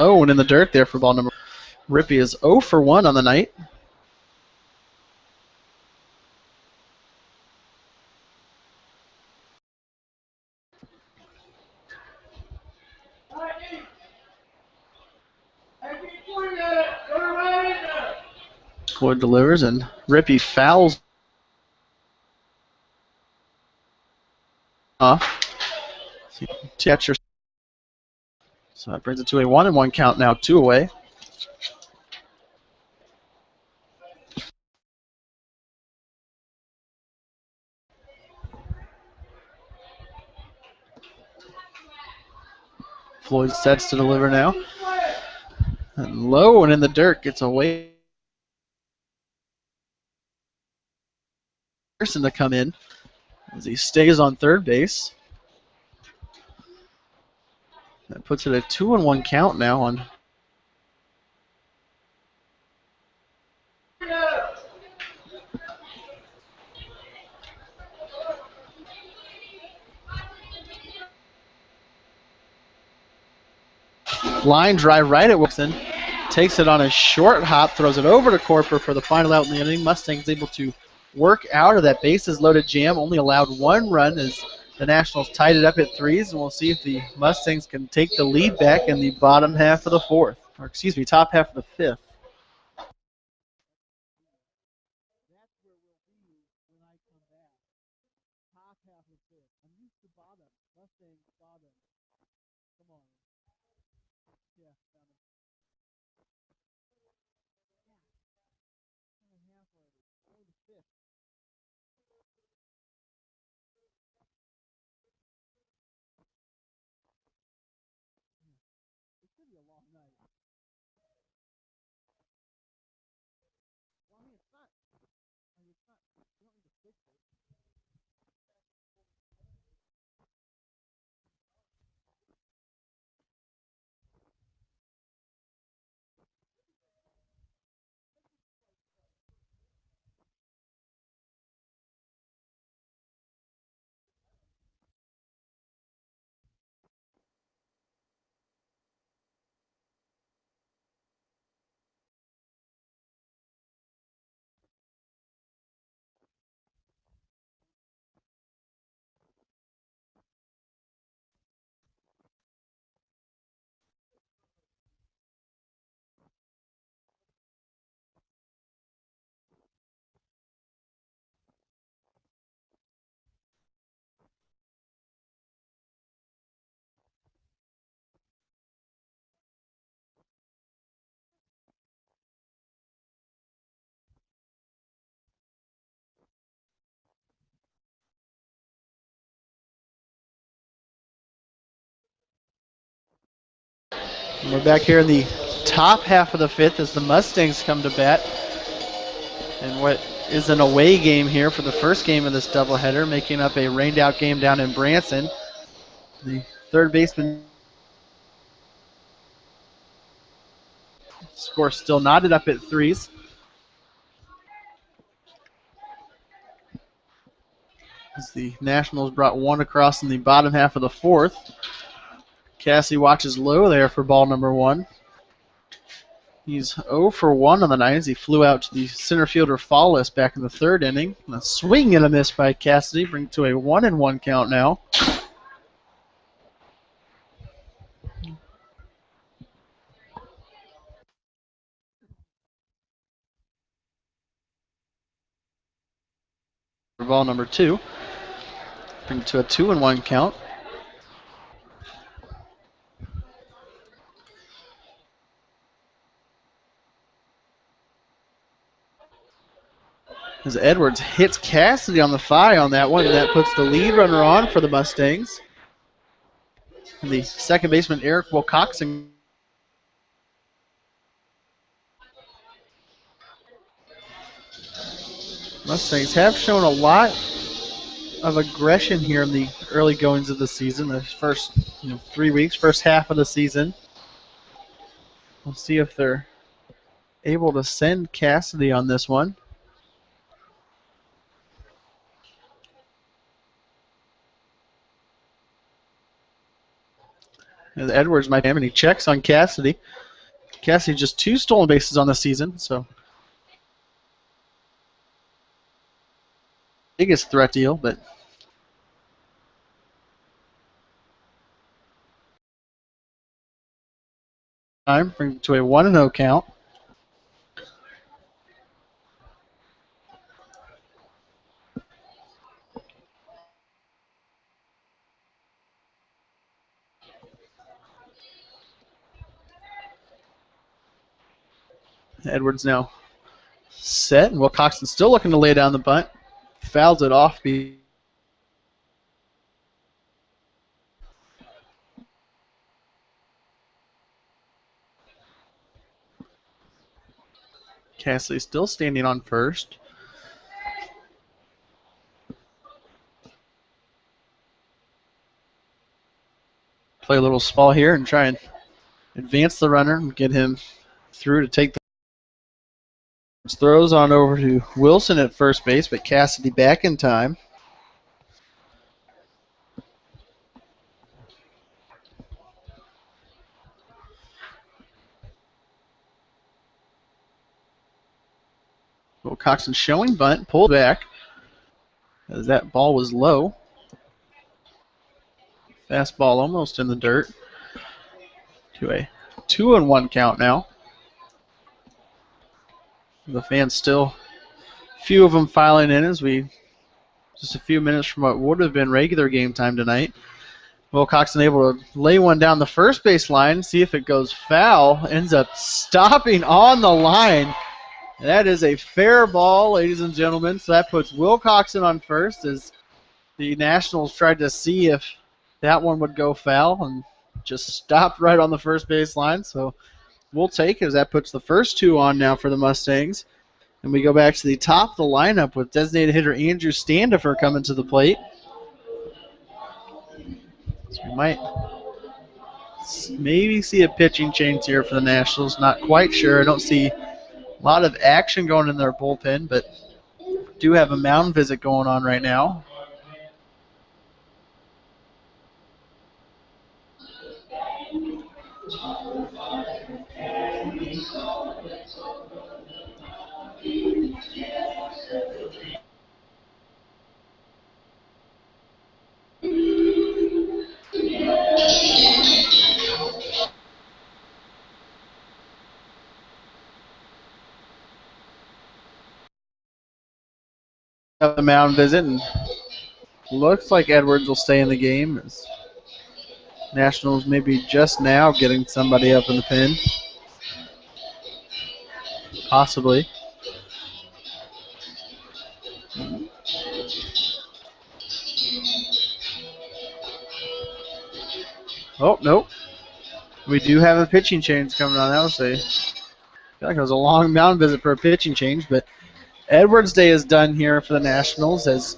Oh, and in the dirt there for ball number. Rippey is 0 for 1 on the night. Wood delivers and Rippey fouls off. Catcher. So that brings it to a 1-1 count now, 2 away. Floyd sets to deliver now. And low and in the dirt gets away. Person to come in as he stays on third base. That puts it at 2-1 count now on. Line drive right at Wilson. Takes it on a short hop, throws it over to Corper for the final out in the inning. Mustangs able to work out of that bases loaded jam. Only allowed one run as the Nationals tied it up at 3s, and we'll see if the Mustangs can take the lead back in the bottom half of the fourth, or excuse me, top half of the fifth. And we're back here in the top half of the fifth as the Mustangs come to bat. And what is an away game here for the first game of this doubleheader, making up a rained-out game down in Branson. The third baseman score still knotted up at 3s. As the Nationals brought one across in the bottom half of the fourth. Cassie watches low there for ball number 1. He's 0 for 1 on the night as he flew out to the center fielder Fallis back in the third inning. A swing and a miss by Cassidy, bring it to a 1-1 count now. For ball number 2, bring it to a 2-1 count. As Edwards hits Cassidy on the thigh on that one, and that puts the lead runner on for the Mustangs. And the second baseman, Eric Wilcoxon. Mustangs have shown a lot of aggression here in the early goings of the season, the first 3 weeks, first half of the season. We'll see if they're able to send Cassidy on this one. And Edwards might have any checks on Cassidy. Cassidy just 2 stolen bases on the season, so biggest threat deal, but time brings it to a 1-0 count. Edwards now set, and Wilcoxon's still looking to lay down the bunt. Fouls it off. Cassidy still standing on first. Play a little small here and try and advance the runner and get him through to take the throws on over to Wilson at first base, but Cassidy back in time. Wilcoxon showing bunt, pulled back as that ball was low. Fastball almost in the dirt. To a 2-1 count now. The fans still, few of them filing in as we just a few minutes from what would have been regular game time tonight. Wilcoxon able to lay one down the first base line, see if it goes foul. Ends up stopping on the line. That is a fair ball, ladies and gentlemen. So that puts Wilcoxon on first as the Nationals tried to see if that one would go foul and just stopped right on the first base line. So we'll take it as that puts the first 2 on now for the Mustangs. And we go back to the top of the lineup with designated hitter Andrew Standifer coming to the plate. So we might maybe see a pitching change here for the Nationals. Not quite sure. I don't see a lot of action going in their bullpen, but do have a mound visit going on right now. The mound visit, and looks like Edwards will stay in the game. As Nationals maybe just now getting somebody up in the pen. Possibly. Oh, nope. We do have a pitching change coming on. That was I feel like it was a long mound visit for a pitching change, but Edwards' day is done here for the Nationals as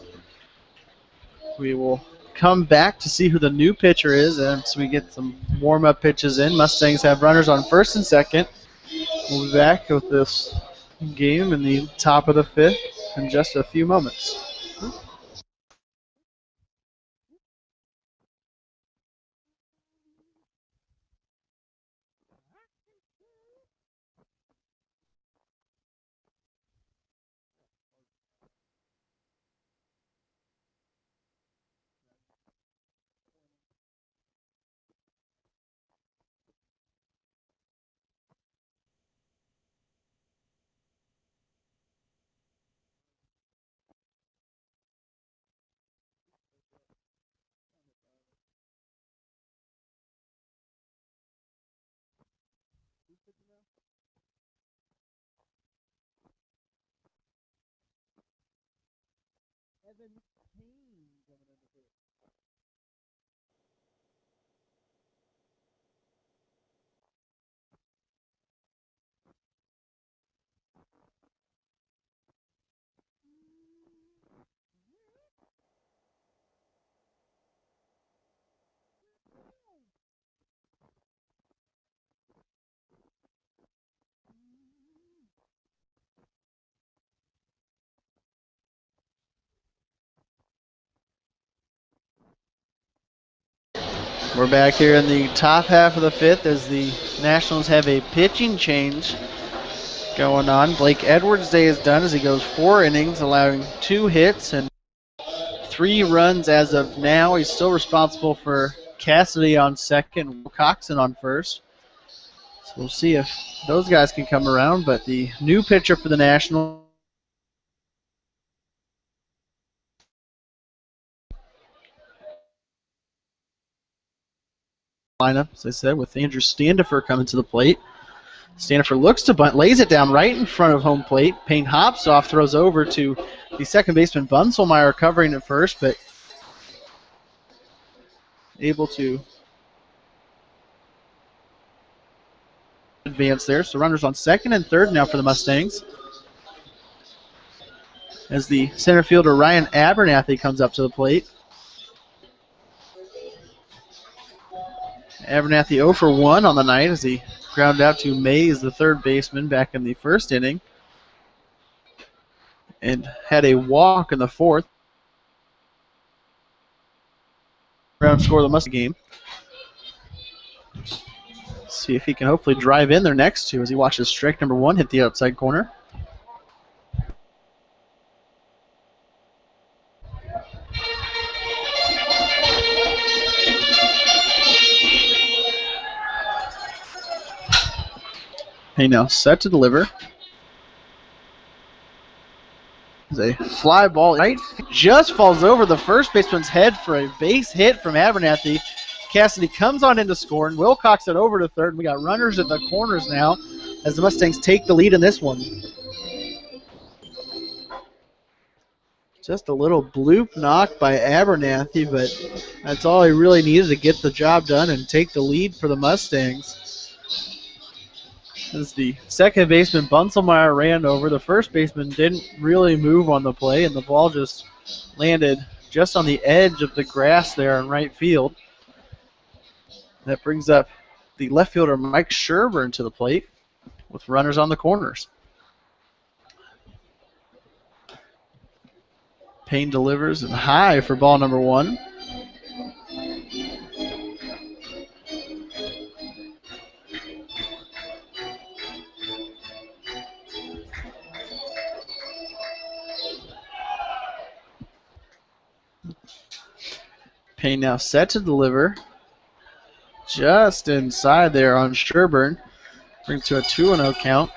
we will come back to see who the new pitcher is as we get some warm-up pitches in. Mustangs have runners on first and second. We'll be back with this game in the top of the 5th in just a few moments. We're back here in the top half of the fifth as the Nationals have a pitching change going on. Blake Edwards' day is done as he goes 4 innings, allowing 2 hits and 3 runs as of now. He's still responsible for Cassidy on second, Will Coxon on first. So we'll see if those guys can come around. But the new pitcher for the Nationals, lineup, as I said, with Andrew Standifer coming to the plate. Standifer looks to bunt, lays it down right in front of home plate. Payne hops off, throws over to the second baseman Bunselmeyer covering at first, but able to advance there. So runners on second and third now for the Mustangs, as the center fielder Ryan Abernathy comes up to the plate. Abernathy 0 for 1 on the night as he grounded out to Mays, the third baseman, back in the first inning, and had a walk in the fourth. Ground score of the Mustang game. See if he can hopefully drive in there next to as he watches strike number 1 hit the outside corner. He now set to deliver. A fly ball right just falls over the first baseman's head for a base hit from Abernathy. Cassidy comes on in to score, and Wilcox it over to third. We got runners at the corners now as the Mustangs take the lead in this one. Just a little bloop knock by Abernathy, but that's all he really needed to get the job done and take the lead for the Mustangs. As the second baseman Bunselmeyer ran over, the first baseman didn't really move on the play, and the ball just landed just on the edge of the grass there in right field. That brings up the left fielder Mike Sherburne to the plate with runners on the corners. Payne delivers and high for ball number 1. Payne now set to deliver. Just inside there on Sherburne. Brings to a 2-0 count.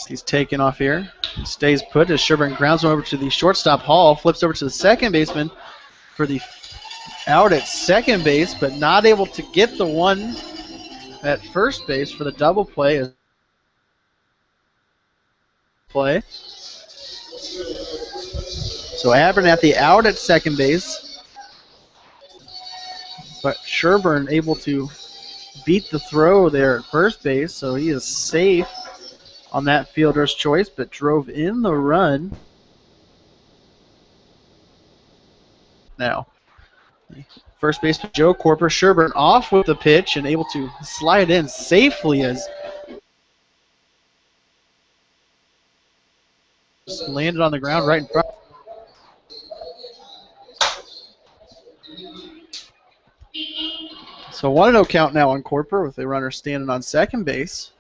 He's taken off here. He stays put as Sherburne grounds him over to the shortstop Hall. Flips over to the second baseman for the out at second base, but not able to get the one at first base for the double play. So Abernathy out at second base, but Sherburne able to beat the throw there at first base, so he is safe on that fielder's choice, but drove in the run. Now, first baseman Joe Corper, Sherburne off with the pitch and able to slide in safely as landed on the ground right in front. So 1-0 count now on Corper with a runner standing on second base.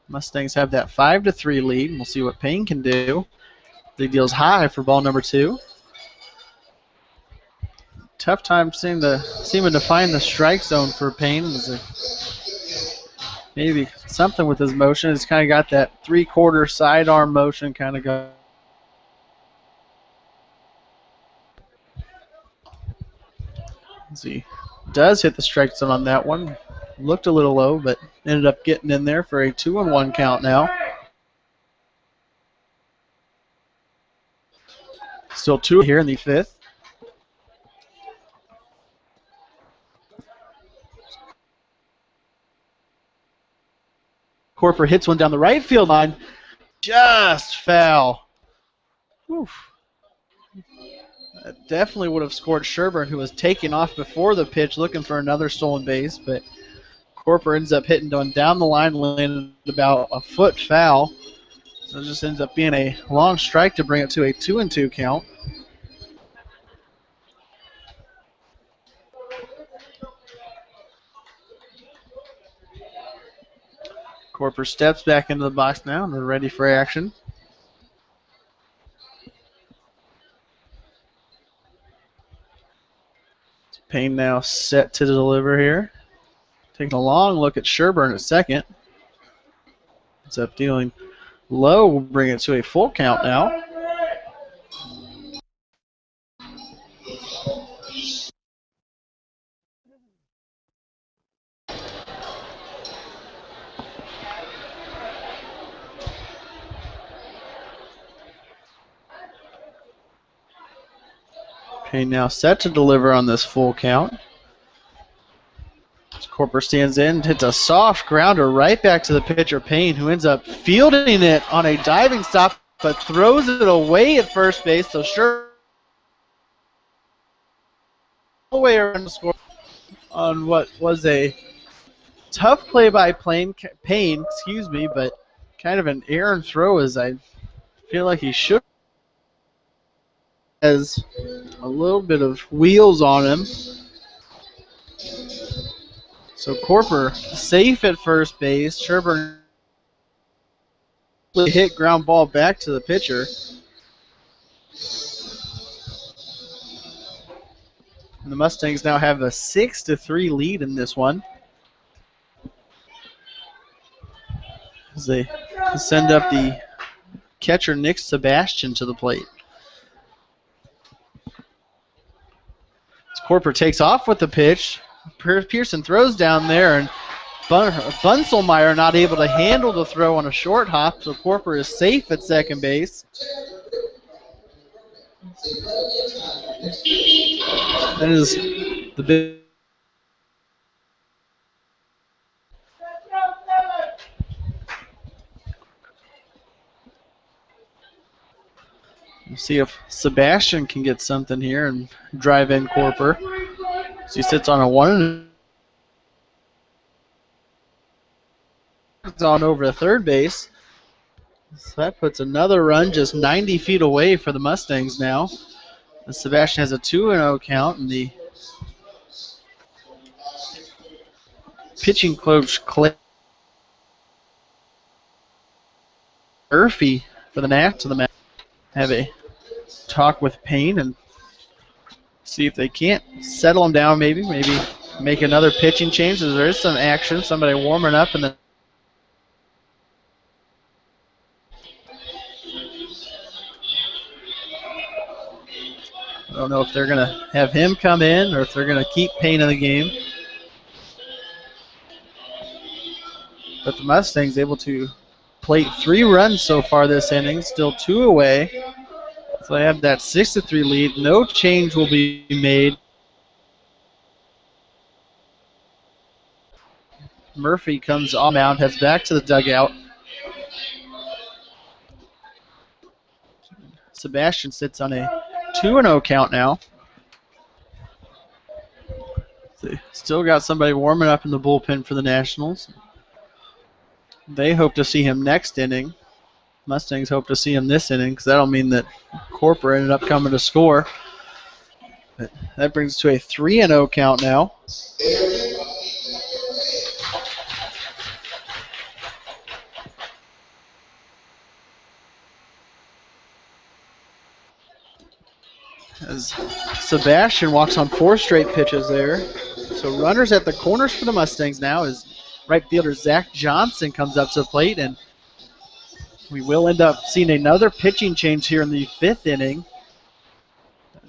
Mustangs have that 5-3 lead, and we'll see what Payne can do. He deals high for ball number 2. Tough time seeming to find the strike zone for Payne. Maybe something with his motion. He's kind of got that 3/4 sidearm motion kind of going. As he does hit the strike zone on that one. Looked a little low, but ended up getting in there for a 2-1 count now. Still 2 here in the 5th. Corper hits one down the right field line. Just foul. Oof. That definitely would have scored Sherburne, who was taking off before the pitch looking for another stolen base, but Corper ends up hitting one down the line, landed about a foot foul. So it just ends up being a long strike to bring it to a 2-2 count. Corper steps back into the box now and we're ready for action. Payne now set to deliver here. Taking a long look at Sherburne at second. Ends up dealing low. We'll bring it to a full count now. Payne now set to deliver on this full count. Corper stands in, hits a soft grounder right back to the pitcher, Payne, who ends up fielding it on a diving stop, but throws it away at first base. So sure, way around the score on what was a tough play by Payne, but kind of an errant throw, as I feel like he should. Has a little bit of wheels on him. So Corper safe at first base. Sherburne hit ground ball back to the pitcher. And the Mustangs now have a 6-3 lead in this one, as they send up the catcher Nick Sebastian to the plate. As Corper takes off with the pitch, Pearson throws down there, and Bunselmeyer not able to handle the throw on a short hop, so Corper is safe at second base. That is the big. We'll see if Sebastian can get something here and drive in Corper. So he sits on a 1. It's on over to third base. So that puts another run just 90 feet away for the Mustangs now. And Sebastian has a 2-0 count, and the pitching coach Clay Murphy for the Nats to the mat have a talk with Payne and see if they can't settle him down, maybe make another pitching change. There is some action, somebody warming up, and then I don't know if they're going to have him come in or if they're going to keep Payne in the game. But the Mustangs able to plate 3 runs so far this inning, still 2 away. So they have that 6-3 lead. No change will be made. Murphy comes on mound, heads back to the dugout. Sebastian sits on a 2-0 count now. Still got somebody warming up in the bullpen for the Nationals. They hope to see him next inning. Mustangs hope to see him this inning, because that'll mean that Corper ended up coming to score. But that brings us to a 3-0 count now. As Sebastian walks on 4 straight pitches there. So runners at the corners for the Mustangs now as right fielder Zach Johnson comes up to the plate, and we will end up seeing another pitching change here in the 5th inning.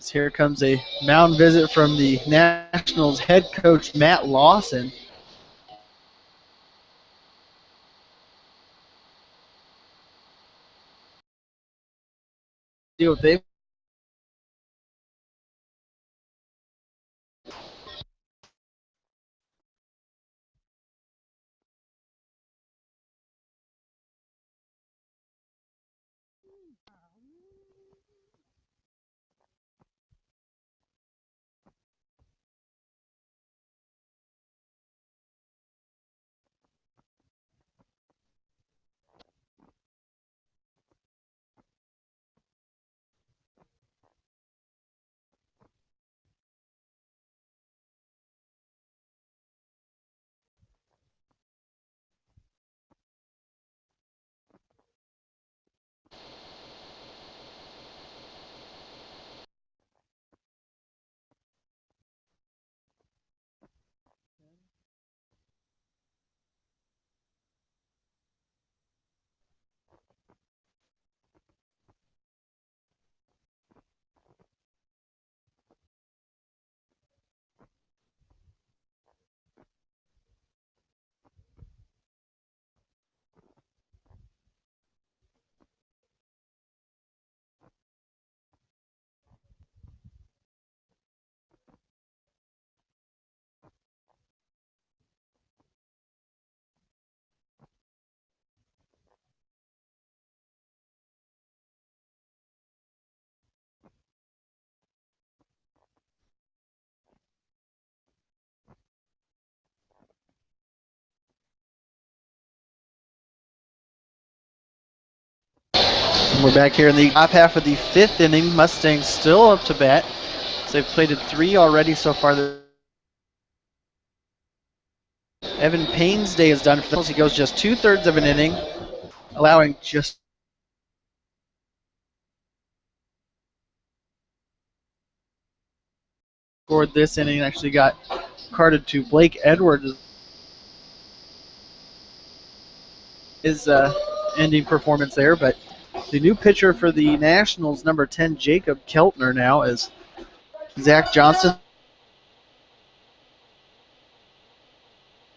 Here comes a mound visit from the Nationals head coach, Matt Lawson. See what they've We're back here in the top half of the 5th inning. Mustangs still up to bat. So they've plated 3 already so far. Evan Payne's day is done for them. He goes just 2/3 of an inning, allowing just scored this inning and actually got carded to Blake Edwards. His ending performance there, but the new pitcher for the Nationals, number 10, Jacob Keltner, now is Zach Johnson.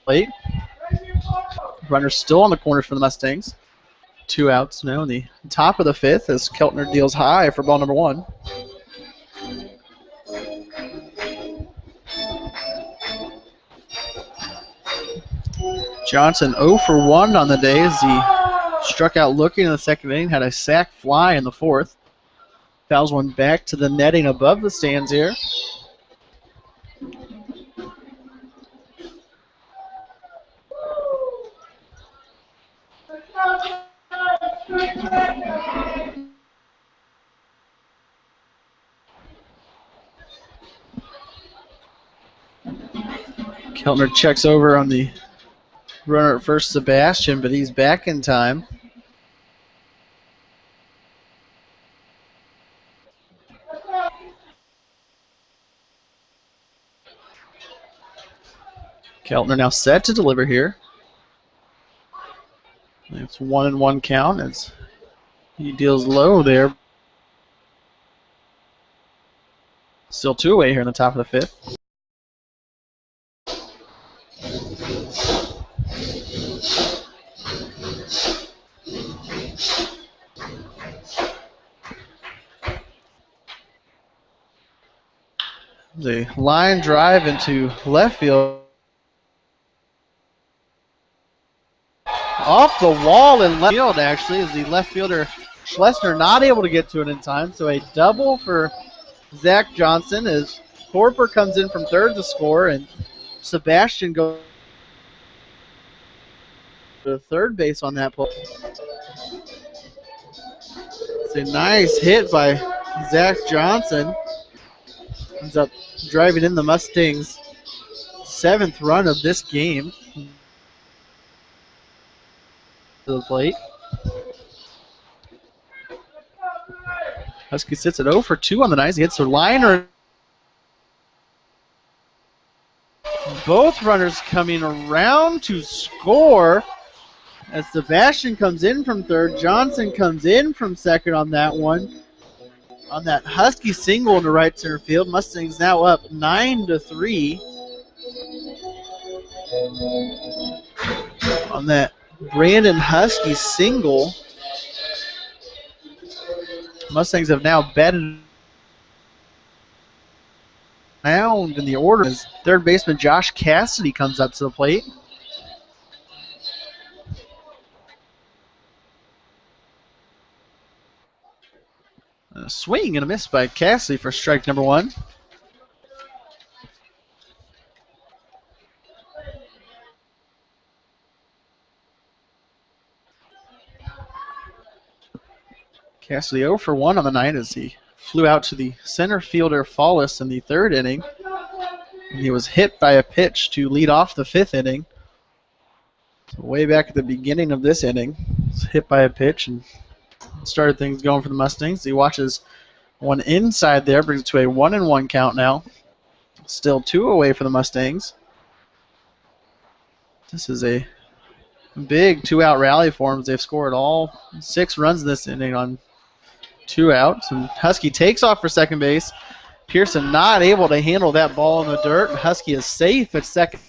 Late. Runner still on the corners for the Mustangs. 2 outs now in the top of the 5th as Keltner deals high for ball number 1. Johnson 0 for 1 on the day as he struck out looking in the 2nd inning, had a sac fly in the 4th. Fouls one back to the netting above the stands here. Keltner checks over on the runner at first, Sebastian, but he's back in time. Keltner now set to deliver here. It's 1-1 count as he deals low there. Still 2 away here in the top of the 5th. The line drive into left field. Off the wall in left field, actually, is the left fielder Schlesner not able to get to it in time. So a double for Zach Johnson as Corper comes in from 3rd to score, and Sebastian goes to 3rd base on that play. It's a nice hit by Zach Johnson. Ends up driving in the Mustangs' 7th run of this game to the plate. Husky sits at 0 for 2 on the night. He hits a liner. Both runners coming around to score as Sebastian comes in from 3rd. Johnson comes in from 2nd on that one. on that Husky single in the right center field. Mustangs now up 9-3 on that Brandon Husky single. Mustangs have now batted around in the order as third baseman Josh Cassidy comes up to the plate. A swing and a miss by Cassidy for strike number one. Cassidy 0 for 1 on the night as he flew out to the center fielder Fallis in the third inning. And he was hit by a pitch to lead off the fifth inning. So way back at the beginning of this inning, was hit by a pitch and started things going for the Mustangs. He watches one inside there, brings it to a 1-1 count now. Still 2 away for the Mustangs. This is a big 2-out rally for them. They've scored all 6 runs in this inning on 2 outs. And Husky takes off for second base. Pearson not able to handle that ball in the dirt. Husky is safe at second.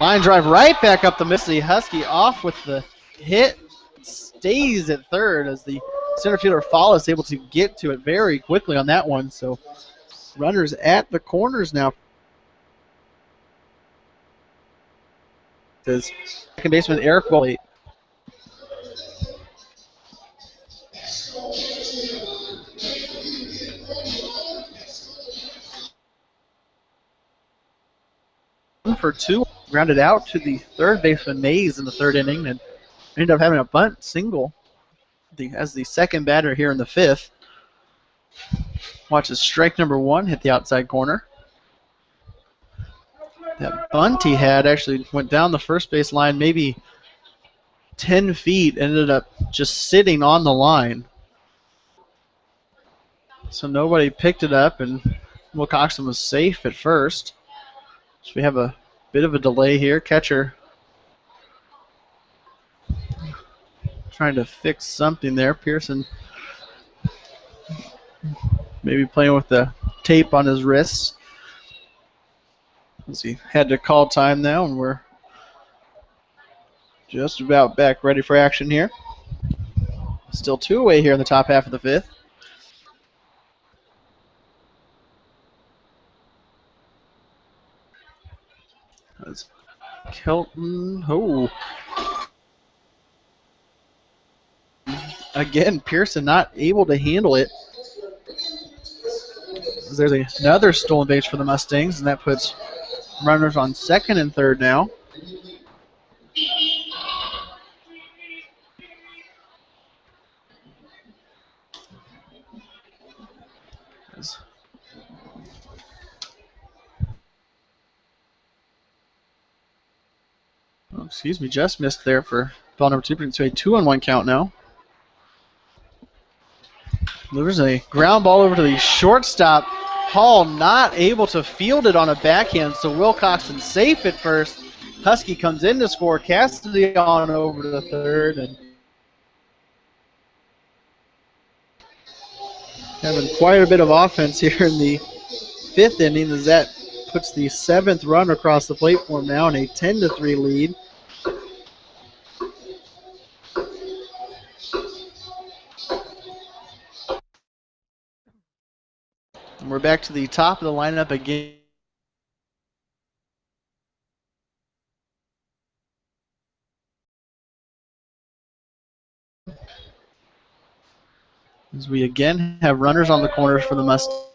Line drive right back up the Mississippi. Husky off with the hit. Stays at third as the center fielder Fall is able to get to it very quickly on that one. So runners at the corners now. As second baseman Eric Wally. For 2, grounded out to the third baseman Mays in the third inning, and ended up having a bunt single as the second batter here in the fifth. Watches strike number 1 hit the outside corner. That bunt he had actually went down the first base line maybe 10 feet, ended up just sitting on the line. So nobody picked it up, and Wilcoxon was safe at first. So we have a bit of a delay here. Catcher trying to fix something there. Pearson maybe playing with the tape on his wrists. As he had to call time now, and we're just about back ready for action here. Still 2 away here in the top half of the fifth. As Kelton, again, Pearson not able to handle it. There's another stolen base for the Mustangs, and that puts runners on second and third now. Oh, excuse me, just missed there for ball number 2, brings it to a 2-1 count now. There's a ground ball over to the shortstop. Hall not able to field it on a backhand, so Wilcoxon safe at first. Husky comes in to score. Cassidy on over to the third, and having quite a bit of offense here in the fifth inning as that puts the 7th run across the plate for him now in a 10-3 lead. And we're back to the top of the lineup again. As we again have runners on the corners for the Mustangs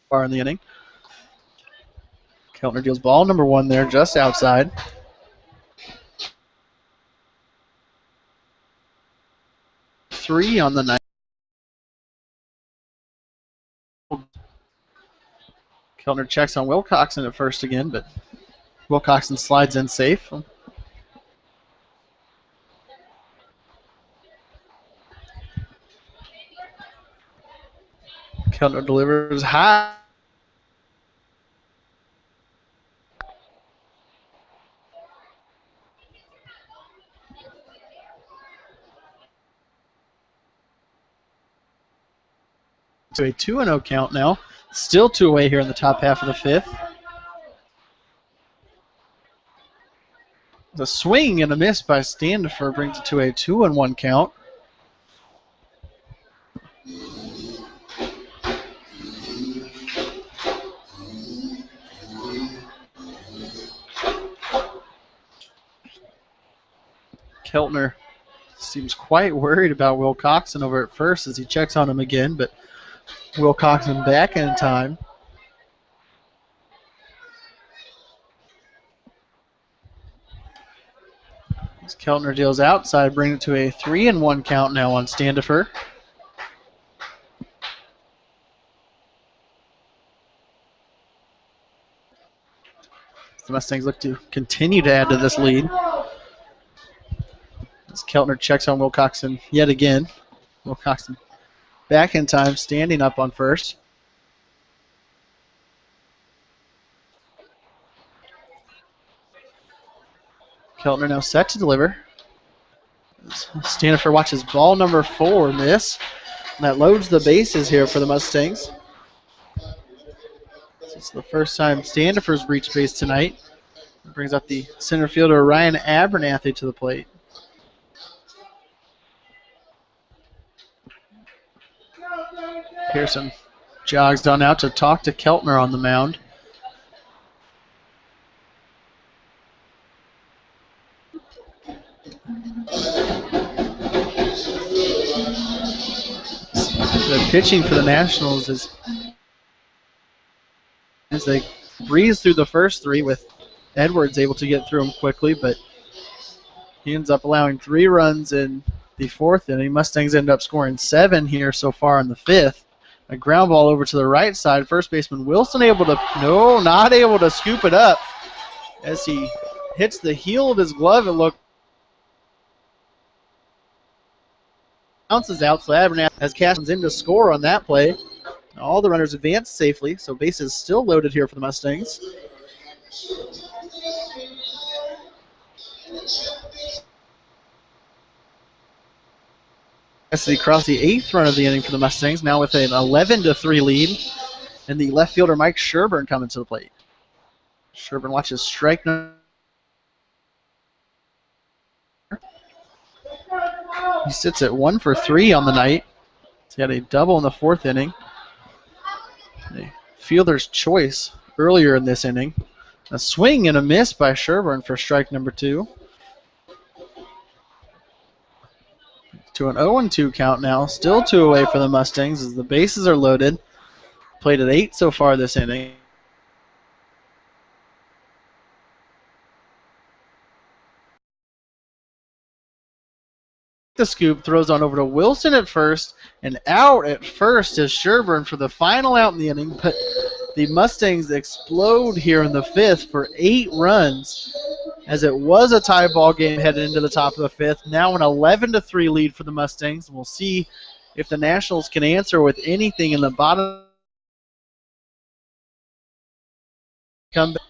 far in the inning. Keltner deals ball number 1 there, just outside. Three on the night. Keltner checks on Wilcoxon at first again, but Wilcoxon slides in safe. Keltner delivers high. To a 2-0 count now. Still 2 away here in the top half of the fifth. The swing and a miss by Standifer brings it to a 2-1 count. Keltner seems quite worried about Wilcoxon over at first as he checks on him again, but Wilcoxon back in time. As Keltner deals outside, bringing it to a 3-1 count now on Standifer. The Mustangs look to continue to add to this lead. As Keltner checks on Wilcoxon yet again. Wilcoxon back in time, standing up on first. Keltner now set to deliver. Standifer watches ball number 4 miss. And that loads the bases here for the Mustangs. This is the first time Standifer's reached base tonight. It brings up the center fielder Ryan Abernathy to the plate. Pearson jogs down out to talk to Keltner on the mound. The pitching for the Nationals is as they breeze through the first 3 with Edwards able to get through them quickly, but he ends up allowing 3 runs in the 4th inning. Mustangs end up scoring 7 here so far in the 5th. A ground ball over to the right side. First baseman Wilson not able to scoop it up as he hits the heel of his glove. It looked bounces out, so Abernathy has Cashman's in to score on that play. All the runners advance safely, so bases still loaded here for the Mustangs. As he crossed the 8th run of the inning for the Mustangs, now with an 11-3 lead, and the left fielder Mike Sherburne coming to the plate. Sherburne watches strike number. He sits at 1 for 3 on the night. He had a double in the 4th inning. A fielder's choice earlier in this inning. A swing and a miss by Sherburne for strike number 2. To an 0-2 count now. Still 2 away for the Mustangs as the bases are loaded. Played at 8 so far this inning. The scoop throws on over to Wilson at first, and out at first is Sherburne for the final out in the inning, but the Mustangs explode here in the 5th for 8 runs as it was a tie ball game headed into the top of the 5th. Now an 11-3 lead for the Mustangs. We'll see if the Nationals can answer with anything in the bottom. Come back.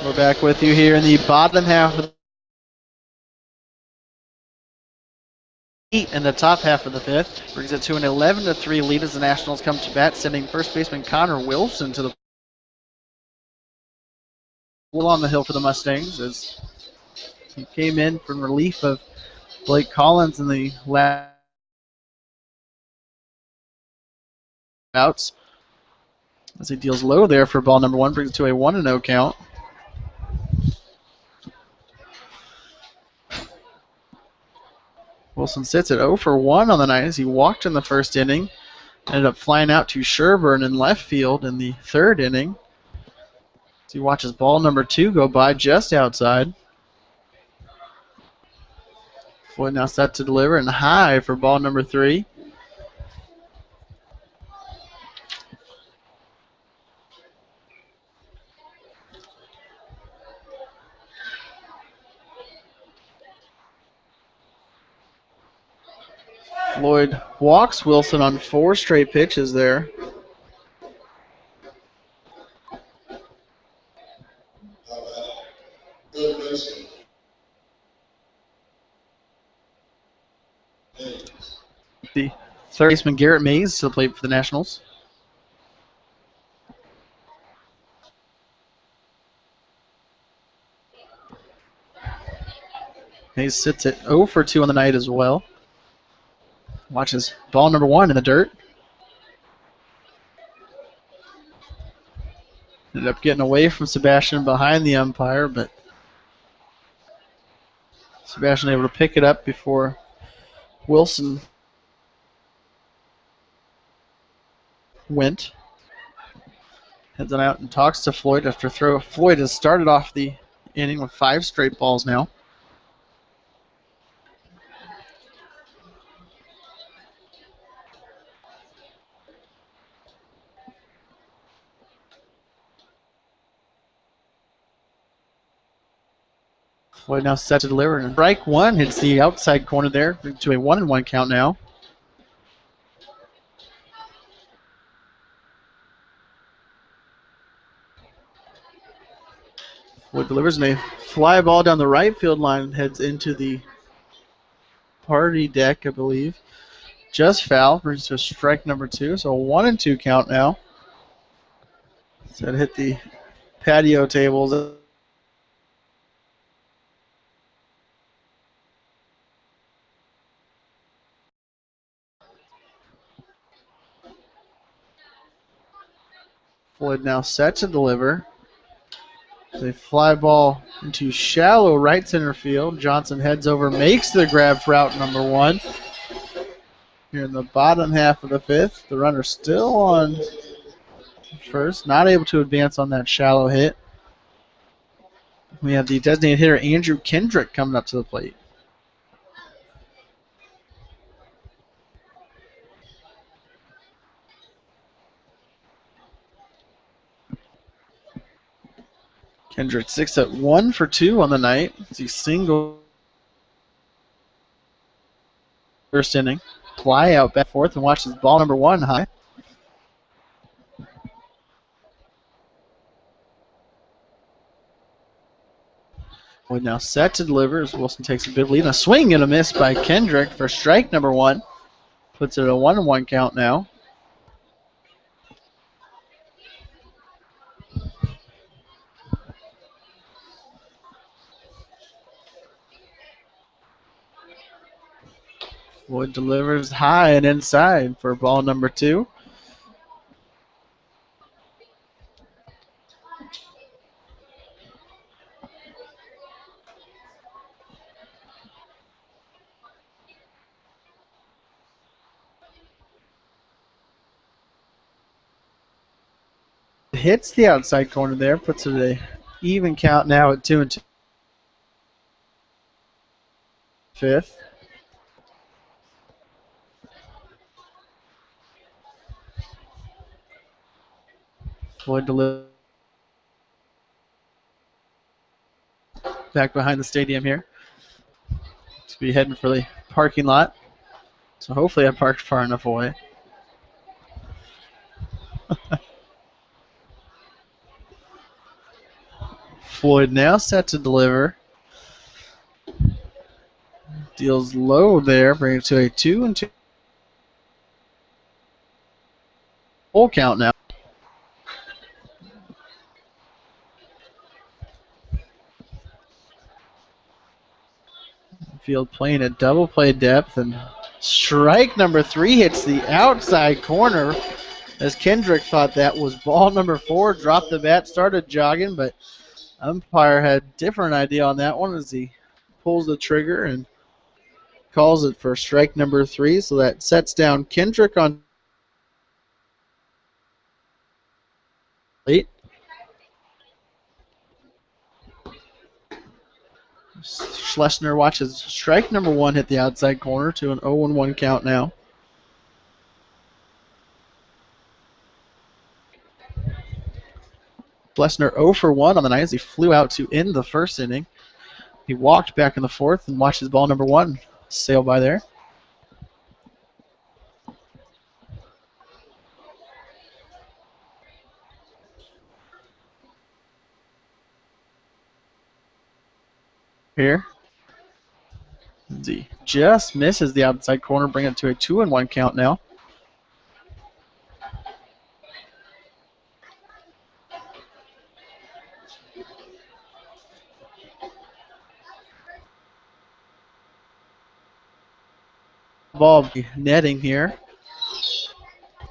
We're back with you here in the bottom half of the in the top half of the fifth. Brings it to an 11-3 lead as the Nationals come to bat, sending first baseman Connor Wilson to the on the hill for the Mustangs as he came in from relief of Blake Collins in the last outs. As he deals low there for ball number one, brings it to a 1-0 count. Wilson sits at 0 for 1 on the night as he walked in the first inning. Ended up flying out to Sherburne in left field in the third inning. As he watches ball number 2 go by just outside. Floyd now set to deliver and high for ball number 3. Floyd walks Wilson on 4 straight pitches there. The third baseman Garrett Mays to the plate for the Nationals. Mays sits at 0 for 2 on the night as well. Watches ball number 1 in the dirt. Ended up getting away from Sebastian behind the umpire, but Sebastian able to pick it up before Wilson went. Heads on out and talks to Floyd after throw. Floyd has started off the inning with 5 straight balls now. Floyd now set to deliver, and strike 1 hits the outside corner there to a 1-1 count now. Floyd delivers, and a fly ball down the right field line heads into the party deck, I believe. Just foul, brings to strike number 2, so a 1-2 count now. So it hit the patio tables. Floyd now set to deliver. A fly ball into shallow right center field. Johnson heads over, makes the grab for out number 1. Here in the bottom half of the fifth, the runner still on first, not able to advance on that shallow hit. We have the designated hitter Andrew Kendrick coming up to the plate. Kendrick 6 at 1 for 2 on the night. He single first inning. Fly out back forth and watches ball number 1 high. Wood now set to deliver as Wilson takes a big lead. A swing and a miss by Kendrick for strike number 1. Puts it at a 1-1 count now. Wood delivers high and inside for ball number 2. Hits the outside corner there, puts it at a even count now at 2-2. Fifth. Floyd delivers back behind the stadium here. To be heading for the parking lot. So hopefully I parked far enough away. Floyd now set to deliver. Deals low there, bringing it to a 2-2. Full count now. Field playing at double play depth, and strike number 3 hits the outside corner as Kendrick thought that was ball number 4. Dropped the bat, started jogging, but umpire had a different idea on that one as he pulls the trigger and calls it for strike number 3. So that sets down Kendrick on plate. Schlesinger watches strike number 1 hit the outside corner to an 0-1 count now. Schlesinger 0 for 1 on the night as he flew out to end the first inning. He walked back in the 4th and watches ball number 1 sail by there. Here. Z just misses the outside corner, bringing it to a 2-1 count now. Ball netting here.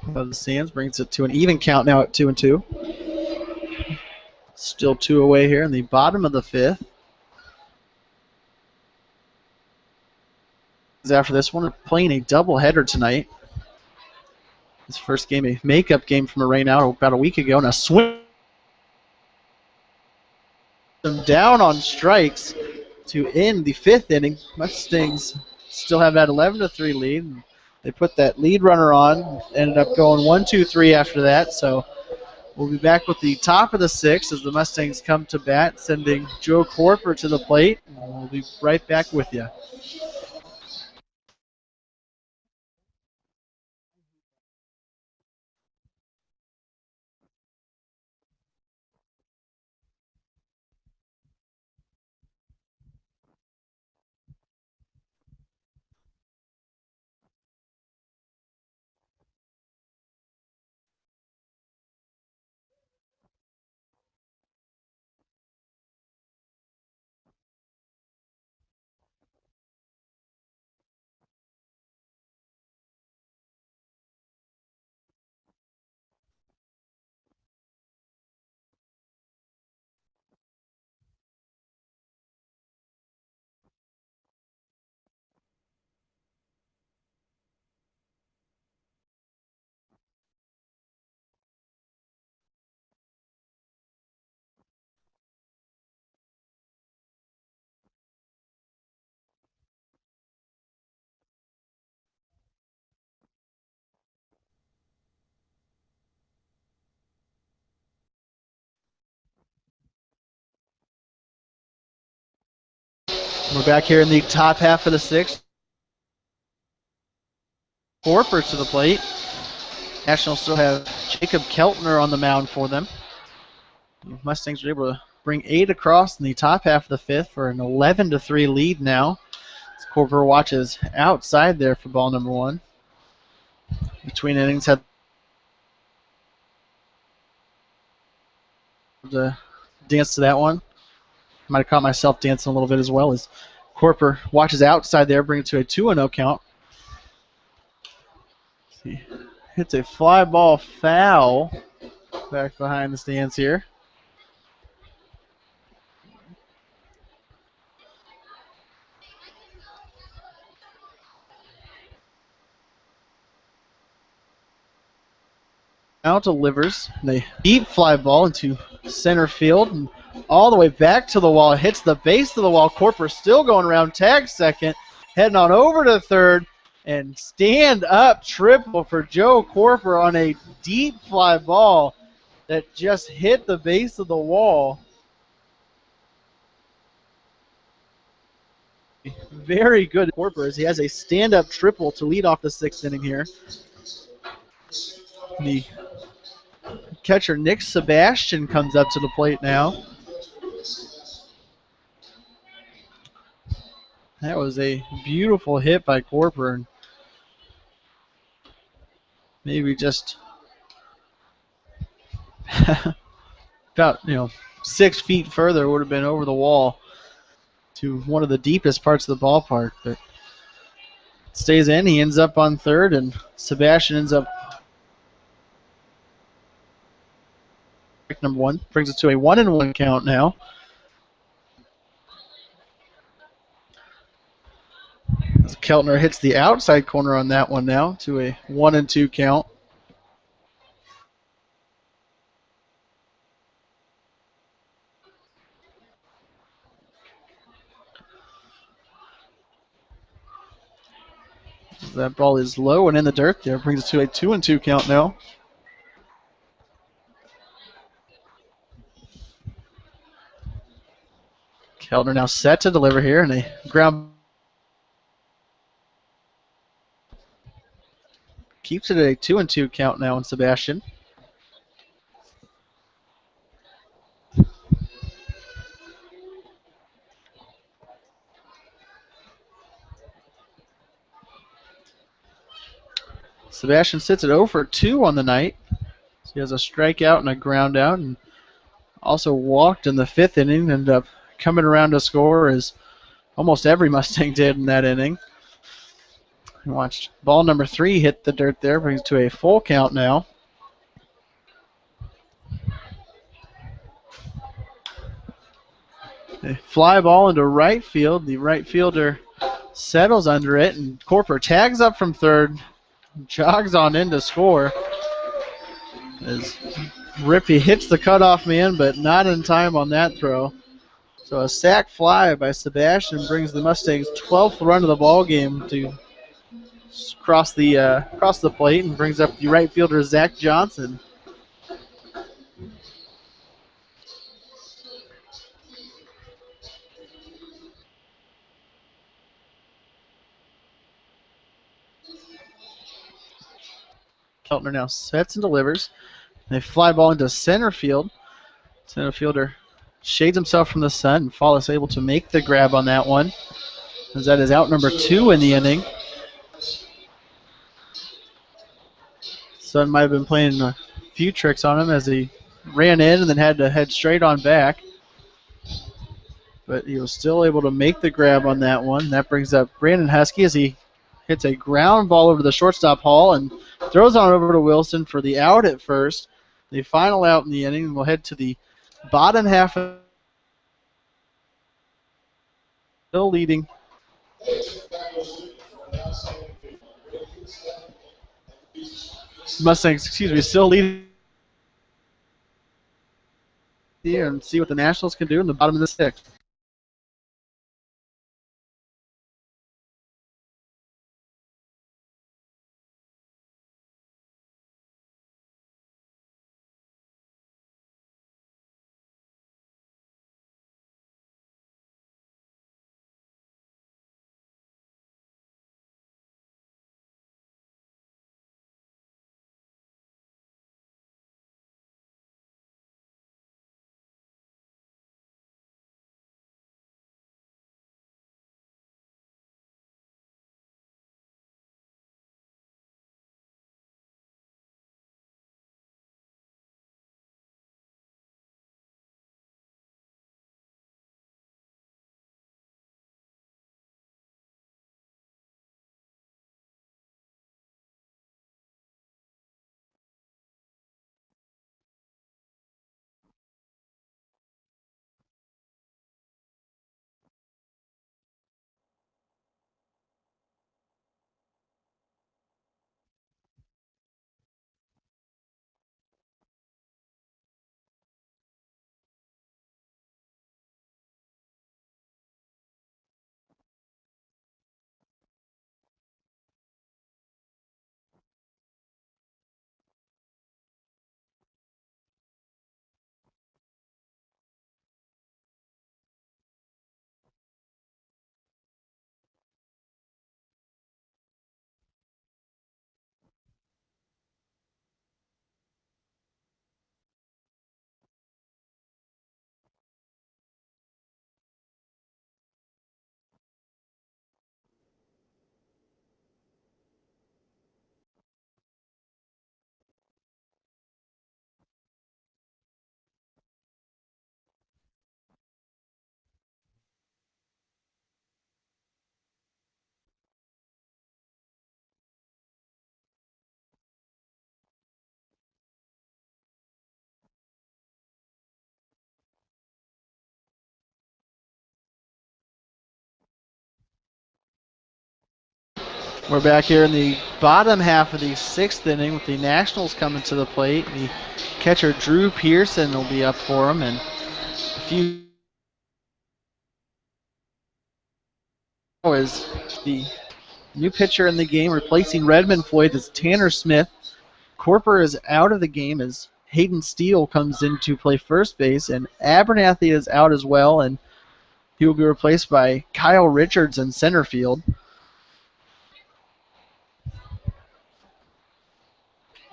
Above the stands brings it to an even count now at 2-2. Still 2 away here in the bottom of the 5th. After this one, playing a doubleheader tonight. His first game, a makeup game from a rain out about a week ago, and a swing down on strikes to end the 5th inning. Mustangs still have that 11-3 lead. They put that lead runner on, ended up going 1-2-3 after that. So we'll be back with the top of the 6th as the Mustangs come to bat, sending Joe Corper to the plate. And we'll be right back with you. We're back here in the top half of the 6th. Corper to the plate. Nationals still have Jacob Keltner on the mound for them. The Mustangs were able to bring 8 across in the top half of the 5th for an 11-3 lead now. As Corper watches outside there for ball number 1. Between innings, had to dance to that one. Might have caught myself dancing a little bit as well as Corper watches outside there, bring it to a 2-0 count. He hits a fly ball foul back behind the stands here. Now delivers a deep fly ball into center field and all the way back to the wall. It hits the base of the wall. Corper still going around tag second, heading on over to third, and stand up triple for Joe Corper on a deep fly ball that just hit the base of the wall. Very good Corper as he has a stand-up triple to lead off the 6th inning here. The catcher Nick Sebastian comes up to the plate now. That was a beautiful hit by Corper. And maybe just about 6 feet further would have been over the wall to one of the deepest parts of the ballpark, but stays in. He ends up on third, and Sebastian ends up number one. Brings it to a 1-1 count now. As Keltner hits the outside corner on that one now to a 1-2 count. That ball is low and in the dirt there. Brings it to a 2-2 count now. Keltner now set to deliver here, and a ground keeps it at a 2-2 count now on Sebastian. Sebastian sits at 0 for 2 on the night. So he has a strikeout and a ground out, and also walked in the 5th inning. Ended up coming around to score as almost every Mustang did in that inning. We watched ball number 3 hit the dirt there, brings it to a full count now. A fly ball into right field. The right fielder settles under it, and Corper tags up from third, jogs on in to score. As Rippey hits the cutoff man, but not in time on that throw. So a sac fly by Sebastian brings the Mustangs' 12th run of the ball game to cross the plate, and brings up the right fielder Zach Johnson. Keltner now sets and delivers. They fly ball into center field. Center fielder shades himself from the sun, and Fall is able to make the grab on that one, as that is out number 2 in the inning. Sun might have been playing a few tricks on him as he ran in and then had to head straight on back. But he was still able to make the grab on that one. That brings up Brandon Husky as he hits a ground ball over the shortstop Hall and throws on over to Wilson for the out at first. The final out in the inning. We'll head to the bottom half of still leading. Mustangs, still leading here, and see what the Nationals can do in the bottom of the 6th. We're back here in the bottom half of the 6th inning with the Nationals coming to the plate. The catcher Drew Pearson will be up for him, and a few is the new pitcher in the game replacing Redmond Floyd is Tanner Smith. Corper is out of the game as Hayden Steele comes in to play first base, and Abernathy is out as well, and he will be replaced by Kyle Richards in center field.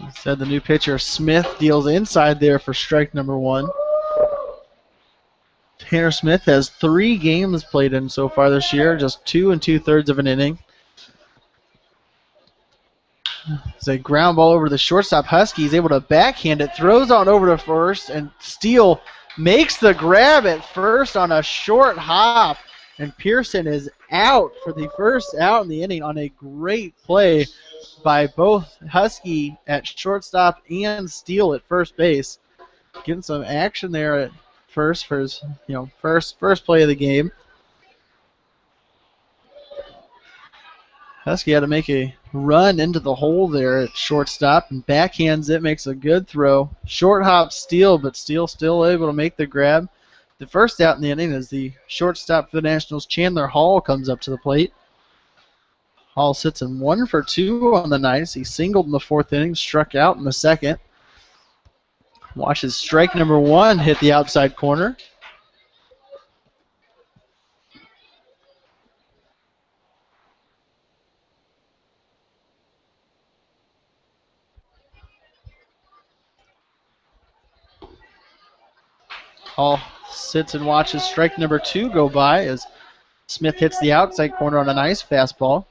Instead, the new pitcher Smith deals inside there for strike number 1. Tanner Smith has 3 games played in so far this year, just 2 2/3 of an inning. It's a ground ball over the shortstop. Husky is able to backhand it, throws on over to first, and Steele makes the grab at first on a short hop. And Pearson is out for the first out in the inning on a great play by both Husky at shortstop and Steele at first base. Getting some action there at first for his first play of the game. Husky had to make a run into the hole there at shortstop and backhands it, makes a good throw. Short hop Steele, but Steele still able to make the grab. The first out in the inning is the shortstop for the Nationals, Chandler Hall, comes up to the plate. Hall sits in 1 for 2 on the night. He singled in the 4th inning, struck out in the 2nd. Watches strike number 1 hit the outside corner. Hall sits and watches strike number 2 go by as Smith hits the outside corner on a nice fastball.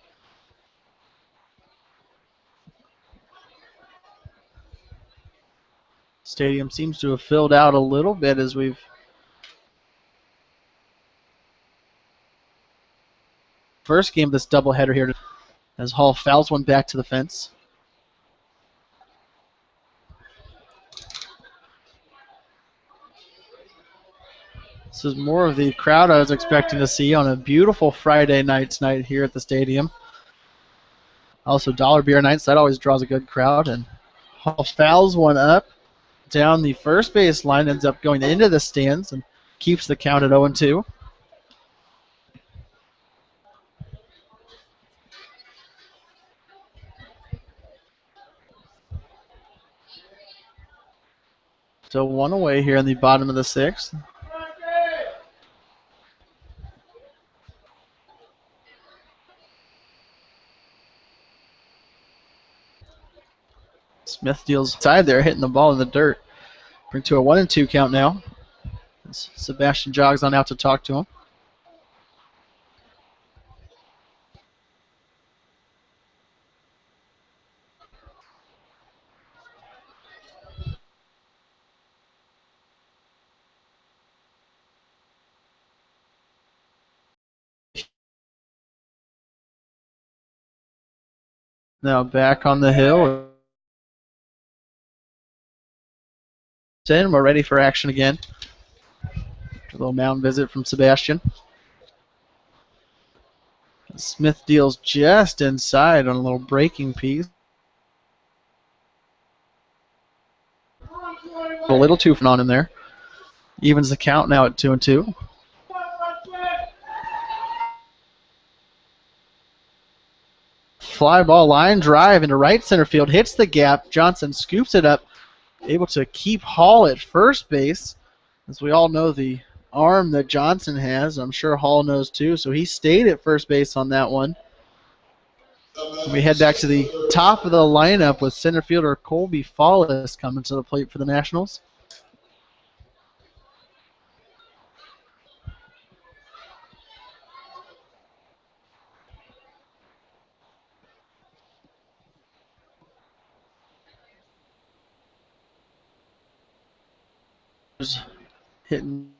Stadium seems to have filled out a little bit as we've first game of this doubleheader here as Hall fouls one back to the fence. This is more of the crowd I was expecting to see on a beautiful Friday night tonight here at the stadium. Also dollar beer nights, that always draws a good crowd. And Hall fouls one up down the first base line, ends up going into the stands and keeps the count at 0-2. Still 1 away here in the bottom of the 6th. Smith deals inside there, hitting the ball in the dirt. Bring to a 1-2 count now. As Sebastian jogs on out to talk to him. Now back on the hill. We're ready for action again. A little mound visit from Sebastian. Smith deals just inside on a little breaking piece. A little too on him there. Evens the count now at 2-2. Fly ball line drive into right center field. Hits the gap. Johnson scoops it up. Able to keep Hall at first base. As we all know the arm that Johnson has. I'm sure Hall knows too. So he stayed at first base on that one. We head back to the top of the lineup with center fielder Colby Follis coming to the plate for the Nationals. Hitting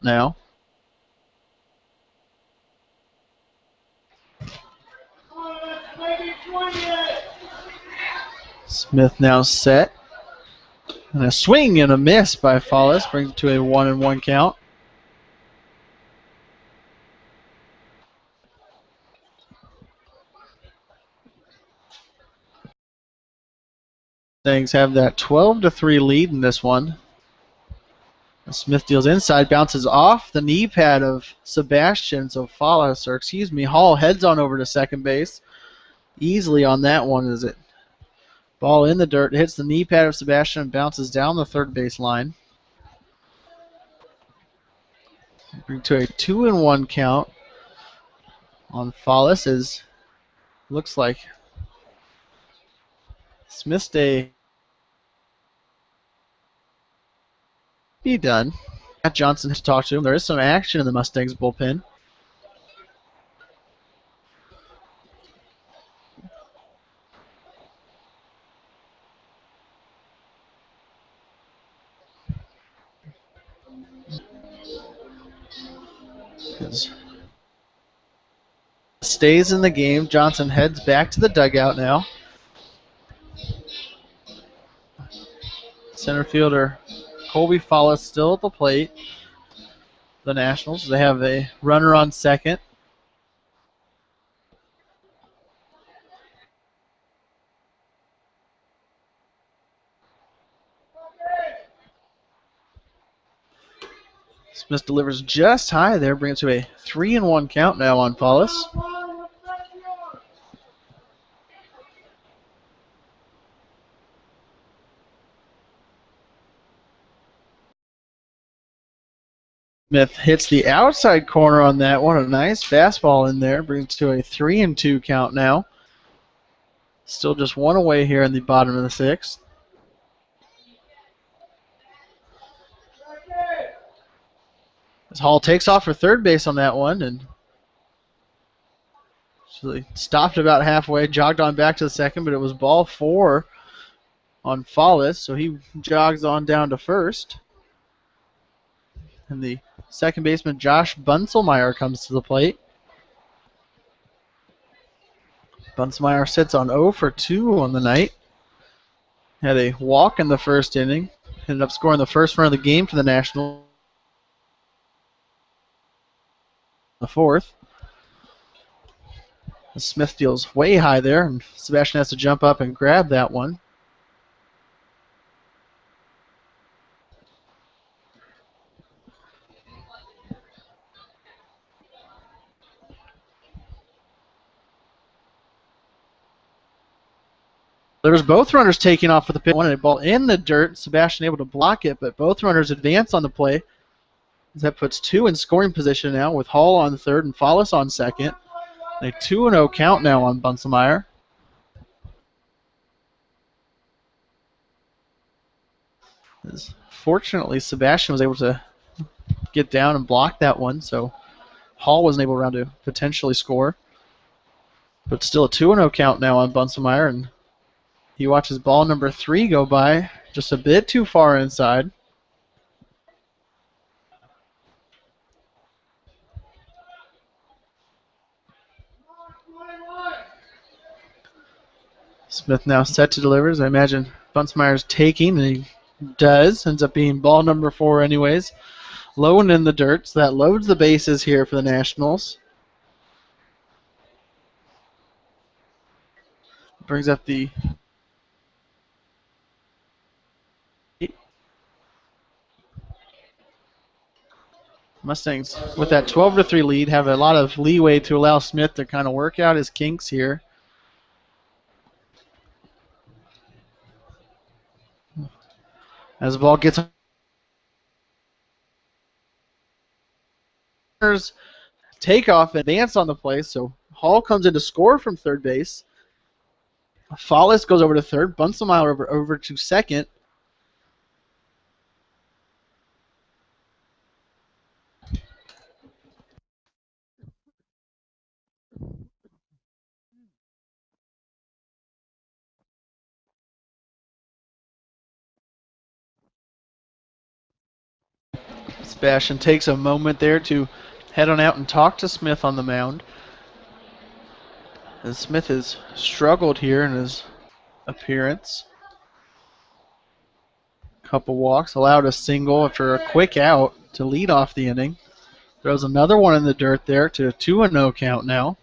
now. Smith now set. And a swing and a miss by Follis brings it to a 1-1 count. Mustangs have that 12-3 lead in this one. Smith deals inside, bounces off the knee pad of Sebastian, so Hall heads on over to second base. Easily on that one is it. Ball in the dirt, hits the knee pad of Sebastian and bounces down the third base line. Bring to a 2-1 count on Follis as looks like Smith's day be done. Matt Johnson has to talk to him. There is some action in the Mustangs bullpen. Stays in the game. Johnson heads back to the dugout now. Center fielder Colby Follis still at the plate. The Nationals, they have a runner on second. Smith delivers just high there, brings it to a 3-1 count now on Follis. Smith hits the outside corner on that one. A nice fastball in there, brings it to a 3-2 count now. Still just one away here in the bottom of the sixth. As Hall takes off for third base on that one and actually stopped about halfway, jogged on back to the second, but it was ball 4 on Follis, so he jogs on down to first. And the second baseman, Josh Bunselmeyer, comes to the plate. Bunselmeyer sits on 0 for 2 on the night. Had a walk in the first inning. Ended up scoring the first run of the game for the Nationals. The fourth. Smith deals way high there, and Sebastian has to jump up and grab that one. There was both runners taking off for the pitch. One and a ball in the dirt. Sebastian able to block it, but both runners advance on the play. That puts 2 in scoring position now with Hall on third and Follis on second. A 2-0 count now on Bunselmeyer. Fortunately, Sebastian was able to get down and block that one, so Hall wasn't able around to potentially score. But still a 2-0 count now on Bunselmeyer, and he watches ball number 3 go by just a bit too far inside. Smith now set to deliver. As I imagine Bunselmeyer's taking, and he does. Ends up being ball number 4 anyways. Low and in the dirt, so that loads the bases here for the Nationals. Brings up the Mustangs with that 12-3 lead have a lot of leeway to allow Smith to kind of work out his kinks here. As the ball gets takeoff and advance on the play, so Hall comes in to score from third base. Follis goes over to third, Bunselmeyer over to second. Sebastian takes a moment there to head on out and talk to Smith on the mound. As Smith has struggled here in his appearance. Couple walks, allowed a single after a quick out to lead off the inning. Throws another one in the dirt there to a 2-0 count now.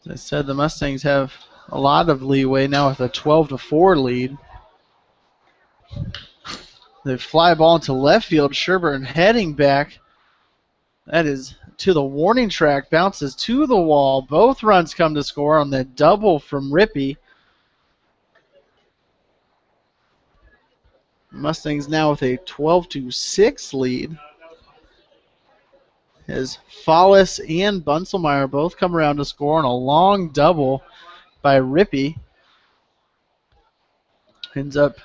As I said, the Mustangs have a lot of leeway now with a 12-4 lead. They fly ball into left field. Sherburne heading back. That is to the warning track. Bounces to the wall. Both runs come to score on the double from Rippey. Mustangs now with a 12-6 lead. As Follis and Bunselmeyer both come around to score on a long double by Rippey. Ends up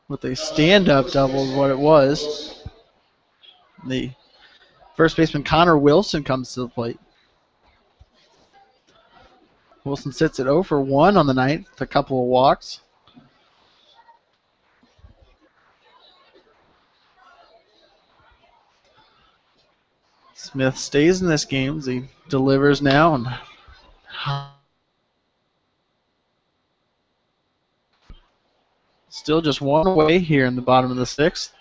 with a stand-up double is what it was. The first baseman Connor Wilson comes to the plate. Wilson sits at 0 for 1 on the night with a couple of walks. Smith stays in this game as he delivers now. And still just one away here in the bottom of the sixth.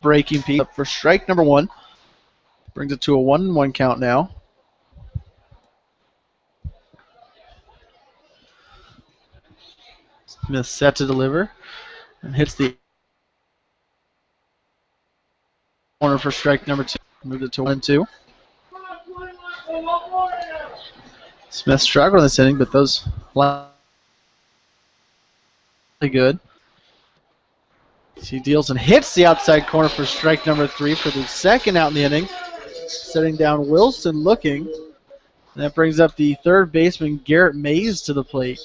Breaking piece up for strike number 1. Brings it to a 1-1 count now. Smith set to deliver and hits the corner for strike number 2. Moved it to 1-2. Smith struggled in this inning, but those really good. He deals and hits the outside corner for strike number 3 for the second out in the inning. Setting down Wilson looking. And that brings up the third baseman Garrett Mays to the plate.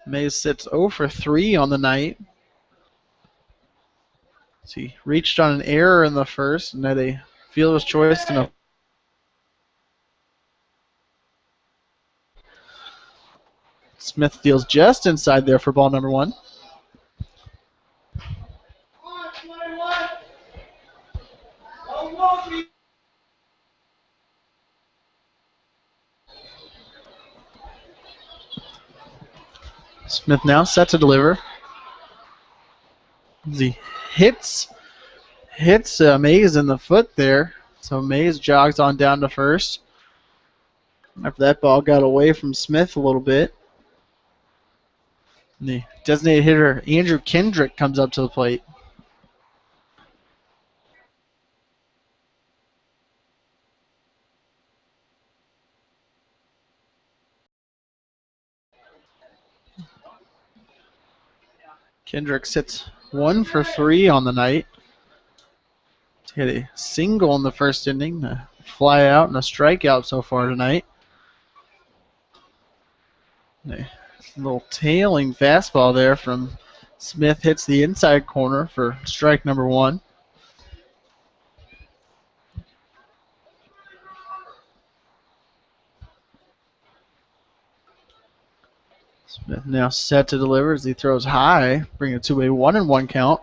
Mays sits 0 for 3 on the night. So he reached on an error in the first and had a fielder's choice and a Smith deals just inside there for ball number 1. Smith now set to deliver. He hits Mays in the foot there. So Mays jogs on down to first. After that ball got away from Smith a little bit. And the designated hitter Andrew Kendrick comes up to the plate. Kendrick sits 1 for 3 on the night. He hit a single in the first inning, a fly out and a strikeout so far tonight. A little tailing fastball there from Smith hits the inside corner for strike number 1. Smith now set to deliver as he throws high, bringing it to a 1-1 count.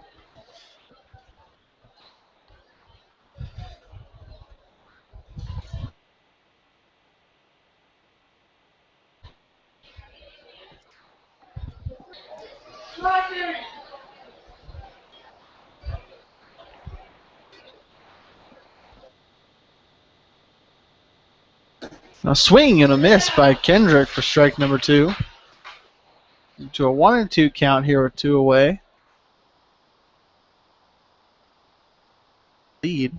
A swing and a miss by Kendrick for strike number 2. To a 1-2 count here with 2 away. Lead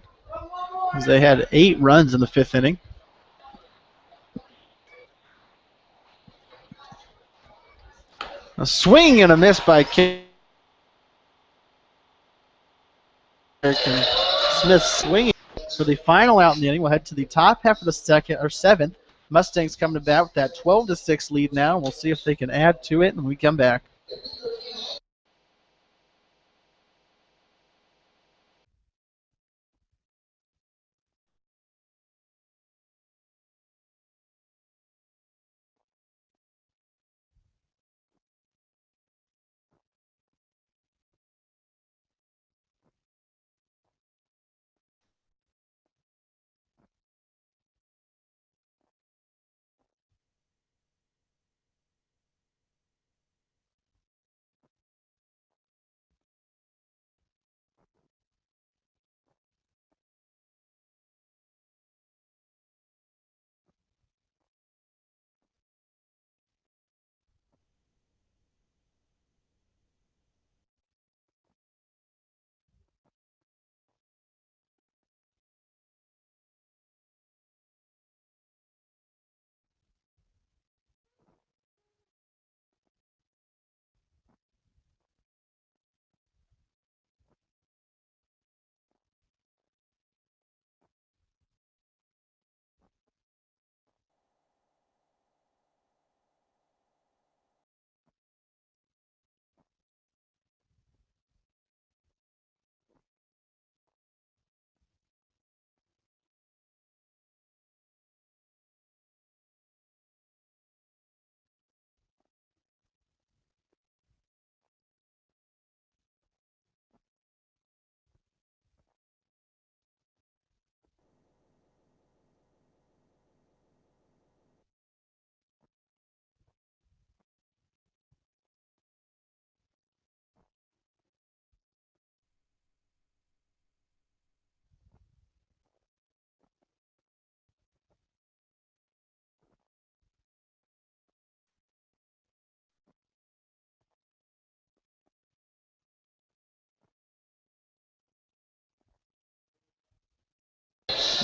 as they had 8 runs in the 5th inning. A swing and a miss by Kendrick. And Smith swinging for the final out in the inning. We'll head to the top half of the 7th. Mustangs coming to bat with that 12-6 lead now. We'll see if they can add to it when we come back.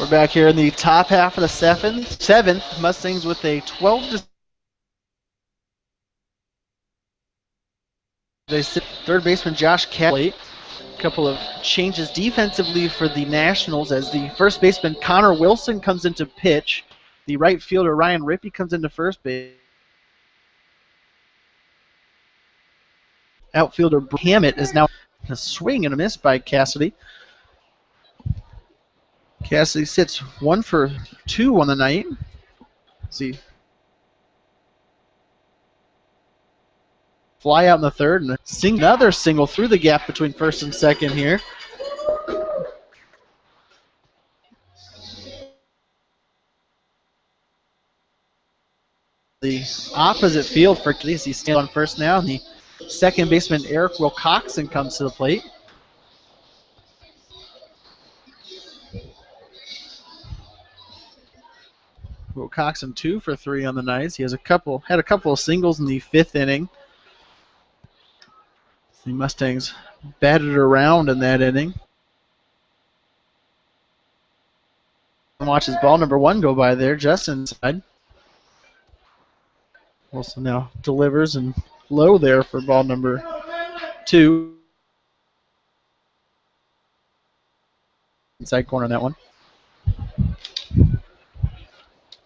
We're back here in the top half of the seventh. Mustangs with a 12 to third baseman Josh Catley. A couple of changes defensively for the Nationals as the first baseman Connor Wilson comes into pitch. The right fielder Ryan Rippey comes into first base. Outfielder Hammett is now a swing and a miss by Cassidy. Cassidy sits 1 for 2 on the night. See, fly out in the third and another single through the gap between first and second here. The opposite field for Casey stands on first now, and the second baseman Eric Wilcoxon comes to the plate. Wilcoxon 2 for 3 on the night. He had a couple of singles in the 5th inning. The Mustangs batted around in that inning. Watches ball number 1 go by there, just inside. Wilson now delivers and low there for ball number 2. Inside corner on that one.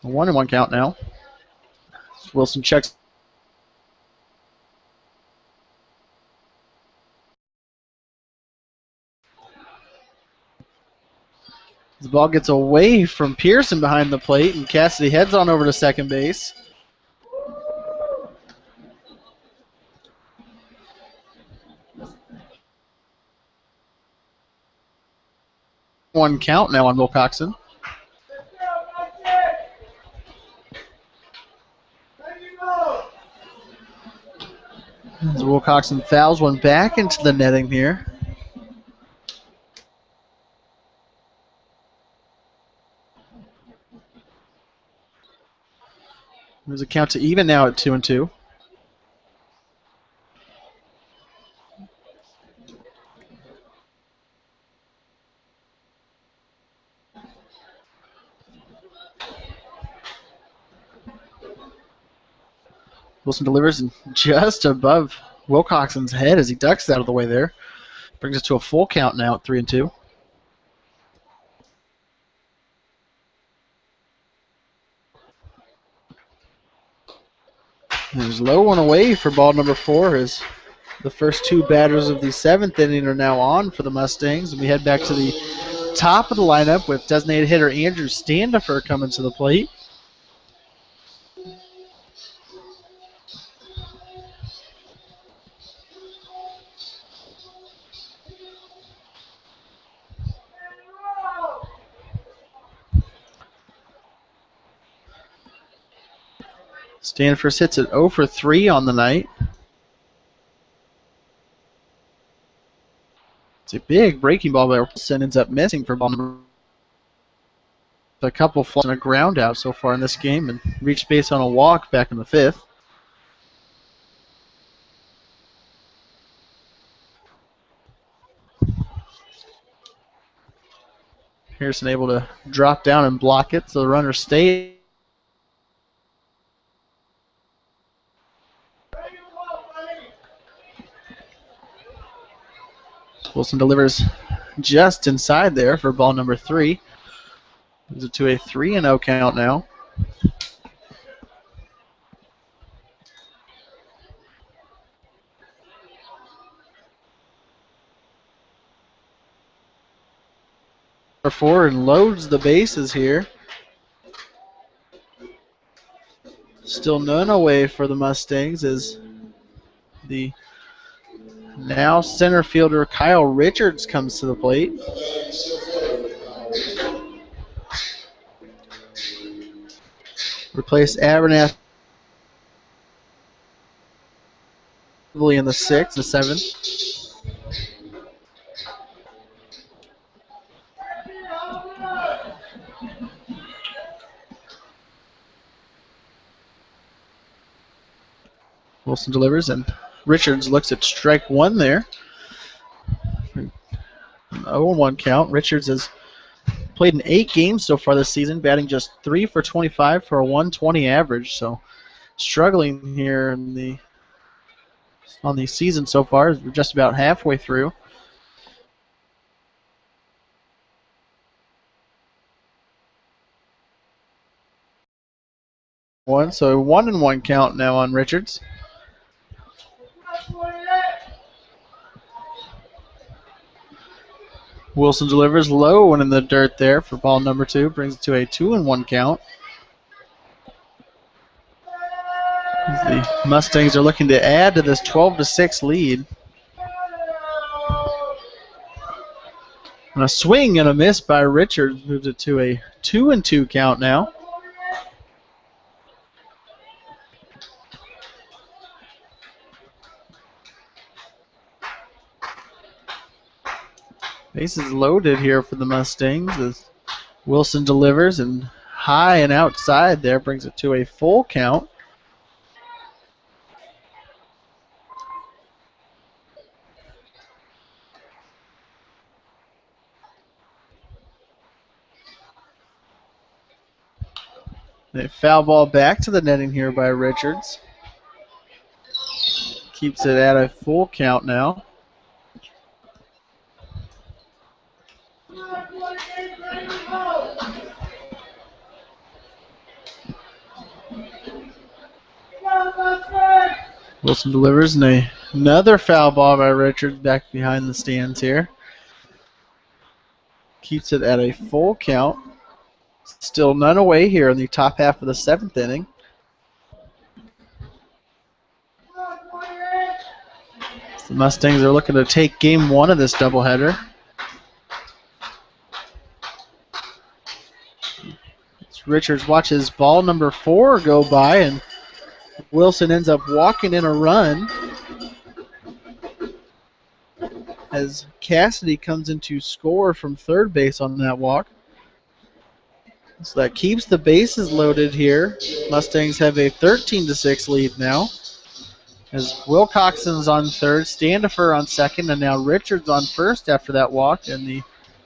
A 1-1 count now. Wilson checks. The ball gets away from Pearson behind the plate, and Cassidy heads on over to second base. One count now on Wilcoxon. As Wilcoxon fouls one back into the netting here. There's a count to even now at 2-2. Wilson delivers just above Wilcoxon's head as he ducks out of the way there. Brings us to a full count now at 3-2. There's low one away for ball number 4 as the first 2 batters of the 7th inning are now on for the Mustangs. And we head back to the top of the lineup with designated hitter Andrew Standifer coming to the plate. Standifer sits at 0 for 3 on the night. It's a big breaking ball, but Wilson ends up missing for ball number. A couple flies and a ground out so far in this game, and reached base on a walk back in the 5th. Pearson able to drop down and block it, so the runner stays. Wilson delivers just inside there for ball number 3. Moves it to a 3-0 count now. Number 4 and loads the bases here. Still none away for the Mustangs as the now center fielder Kyle Richards comes to the plate. Replaced Abernathy in the 6th, the 7th. Wilson delivers, and Richards looks at strike 1 there. An 0-1 count. Richards has played played in 8 games so far this season, batting just 3 for 25 for a 120 average. So struggling here on the season so far. We're just about halfway through. So a 1-1 count now on Richards. Wilson delivers low and in the dirt there for ball number 2. Brings it to a 2-1 count. The Mustangs are looking to add to this 12-6 lead. And a swing and a miss by Richards moves it to a 2-2 count now. Bases loaded here for the Mustangs as Wilson delivers and high and outside there brings it to a full count. A foul ball back to the netting here by Richards. Keeps it at a full count now. Wilson delivers and another foul ball by Richards back behind the stands here. Keeps it at a full count. Still none away here in the top half of the 7th inning. The Mustangs are looking to take game 1 of this doubleheader. Richards watches ball number 4 go by, and Wilson ends up walking in a run as Cassidy comes in to score from third base on that walk. So that keeps the bases loaded here. Mustangs have a 13-6 lead now. As Wilcoxon's on third, Standifer on second, and now Richards on first after that walk, and the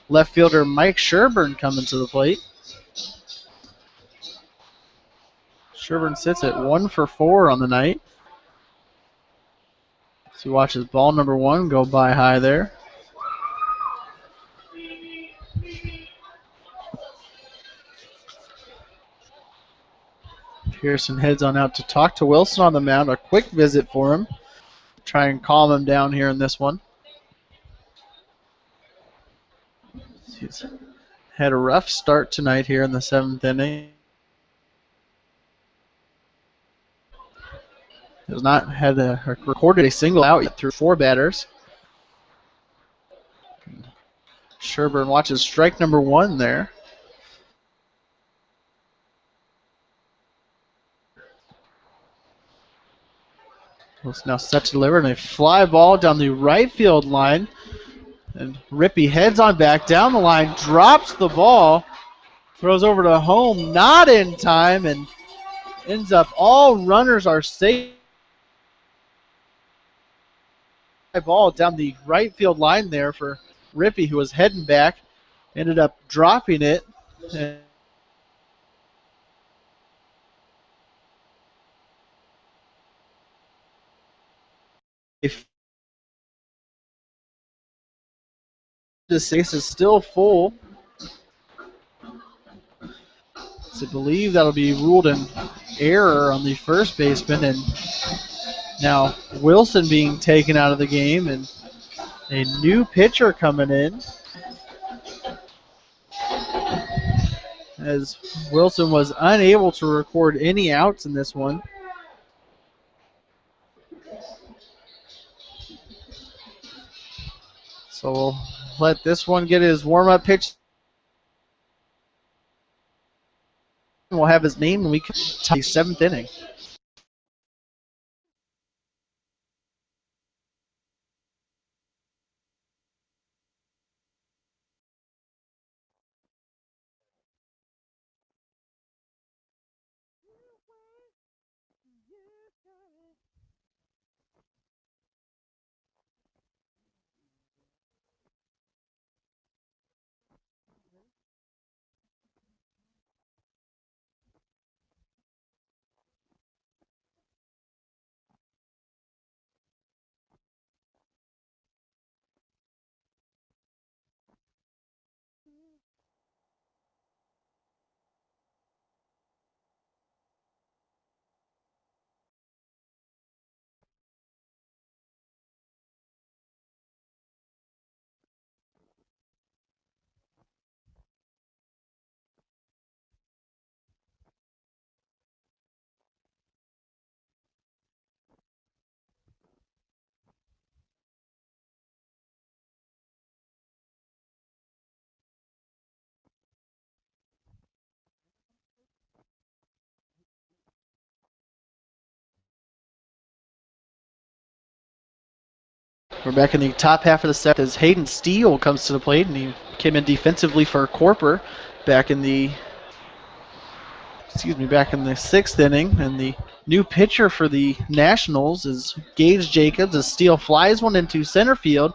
left fielder Mike Sherburne coming to the plate. Sherburne sits at 1 for 4 on the night. So he watches ball number 1 go by high there. Pearson heads on out to talk to Wilson on the mound. A quick visit for him. Try and calm him down here in this one. He's had a rough start tonight here in the 7th inning. Has not had recorded a single out yet through 4 batters. Sherburne watches strike number 1 there. It's now set to deliver, and a fly ball down the right field line. And Rippey heads on back down the line, drops the ball, throws over to home, not in time, and ends up all runners are safe. Ball down the right field line there for Rippey, who was heading back, ended up dropping it. And the base is still full. So I believe that'll be ruled an error on the first baseman, and now Wilson being taken out of the game and a new pitcher coming in, as Wilson was unable to record any outs in this one. So we'll let this one get his warm-up pitch. We'll have his name when we come to the 7th inning. We're back in the top half of the set as Hayden Steele comes to the plate, and he came in defensively for Corper back in the sixth inning. And the new pitcher for the Nationals is Gage Jacobs as Steele flies one into center field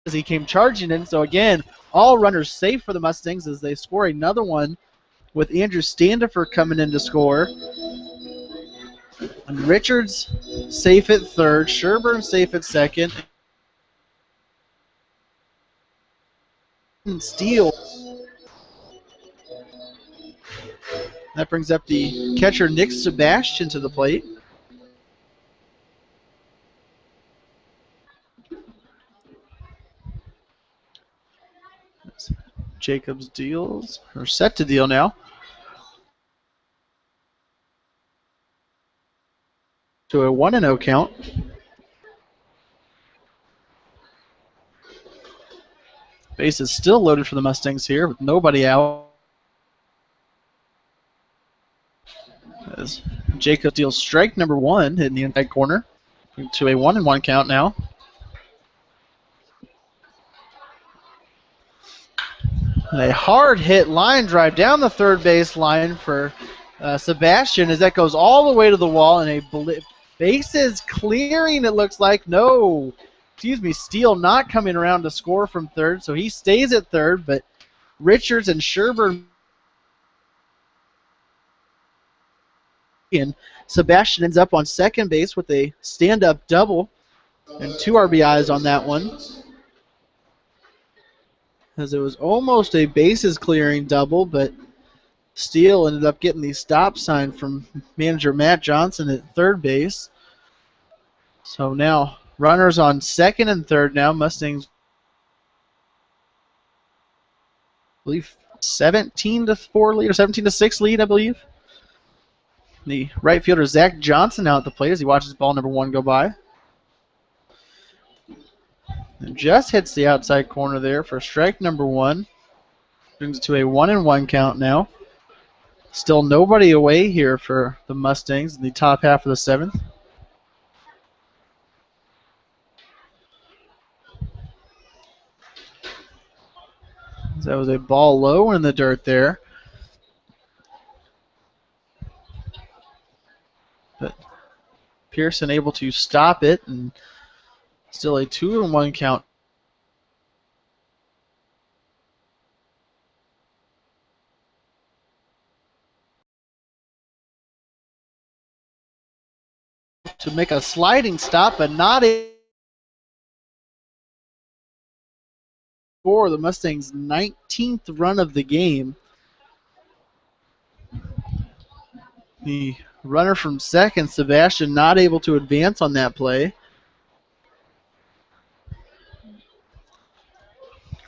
as he came charging in. So again, all runners safe for the Mustangs as they score another one with Andrew Standifer coming in to score. And Richards safe at third, Sherburne safe at second, and Steele. That brings up the catcher Nick Sebastian to the plate. Jacobs deals, or set to deal now. To a 1-0 count. Base is still loaded for the Mustangs here with nobody out. As Jacob deals strike number one, hitting the inside corner. To a 1-1 count now. And a hard hit line drive down the third base line for Sebastian as that goes all the way to the wall, and a bases clearing, it looks like. No, Steele not coming around to score from third, so he stays at third, but Richards and Sherburne. And Sebastian ends up on second base with a stand-up double and 2 RBIs on that one, as it was almost a bases clearing double, but Steele ended up getting the stop sign from manager Matt Johnson at third base. So now runners on second and third now. Mustangs, I believe, 17-4 lead or 17-6 lead, I believe. The right fielder Zach Johnson out at the plate as he watches ball number one go by. And just hits the outside corner there for strike number one. Brings it to a 1-1 count now. Still nobody away here for the Mustangs in the top half of the seventh. That was a ball low in the dirt there. But Pearson able to stop it, and still a 2-1 count. To make a sliding stop, but not a score. The Mustangs' 19th run of the game. The runner from second, Sebastian, not able to advance on that play.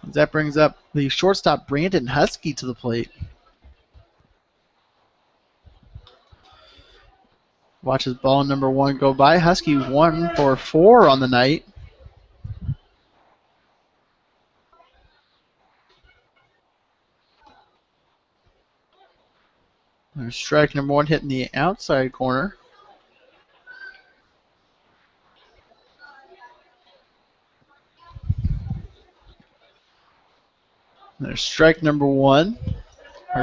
That brings up the shortstop Brandon Husky to the plate. Watches ball number one go by. Husky 1 for 4 on the night. There's strike number one hitting the outside corner. There's strike number one,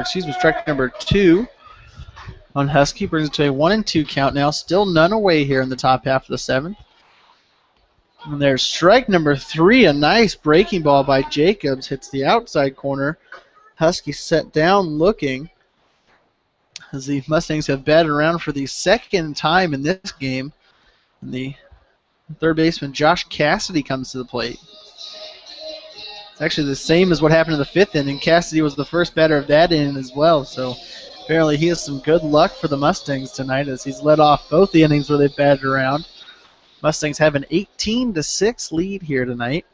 strike number two on Husky. Brings it to a 1-2 count now. Still none away here in the top half of the seventh. And there's strike number three. A nice breaking ball by Jacobs. Hits the outside corner. Husky set down looking as the Mustangs have batted around for the second time in this game. And the third baseman Josh Cassidy comes to the plate. It's actually the same as what happened in the fifth inning. Cassidy was the first batter of that inning as well, so apparently he has some good luck for the Mustangs tonight as he's led off both the innings where they've batted around. Mustangs have an 18-6 lead here tonight.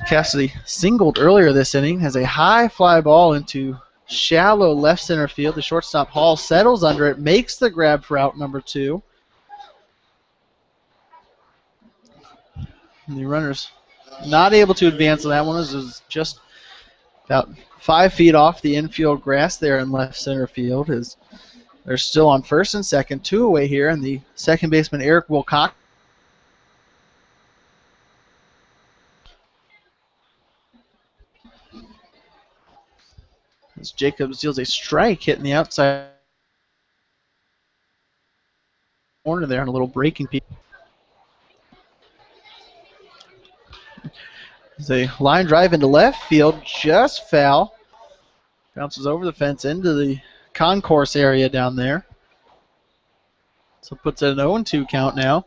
Cassidy singled earlier this inning, has a high fly ball into shallow left center field. The shortstop Hall settles under it, makes the grab for out number two. And the runners not able to advance on that one. It was just about 5 feet off the infield grass there in left center field. As They're still on first and second, 2 away here, and the second baseman Eric Wilcox. As Jacobs deals a strike hitting the outside corner there on a little breaking piece. There's a line drive into left field, just foul. Bounces over the fence into the concourse area down there. So puts it an 0-2 count now.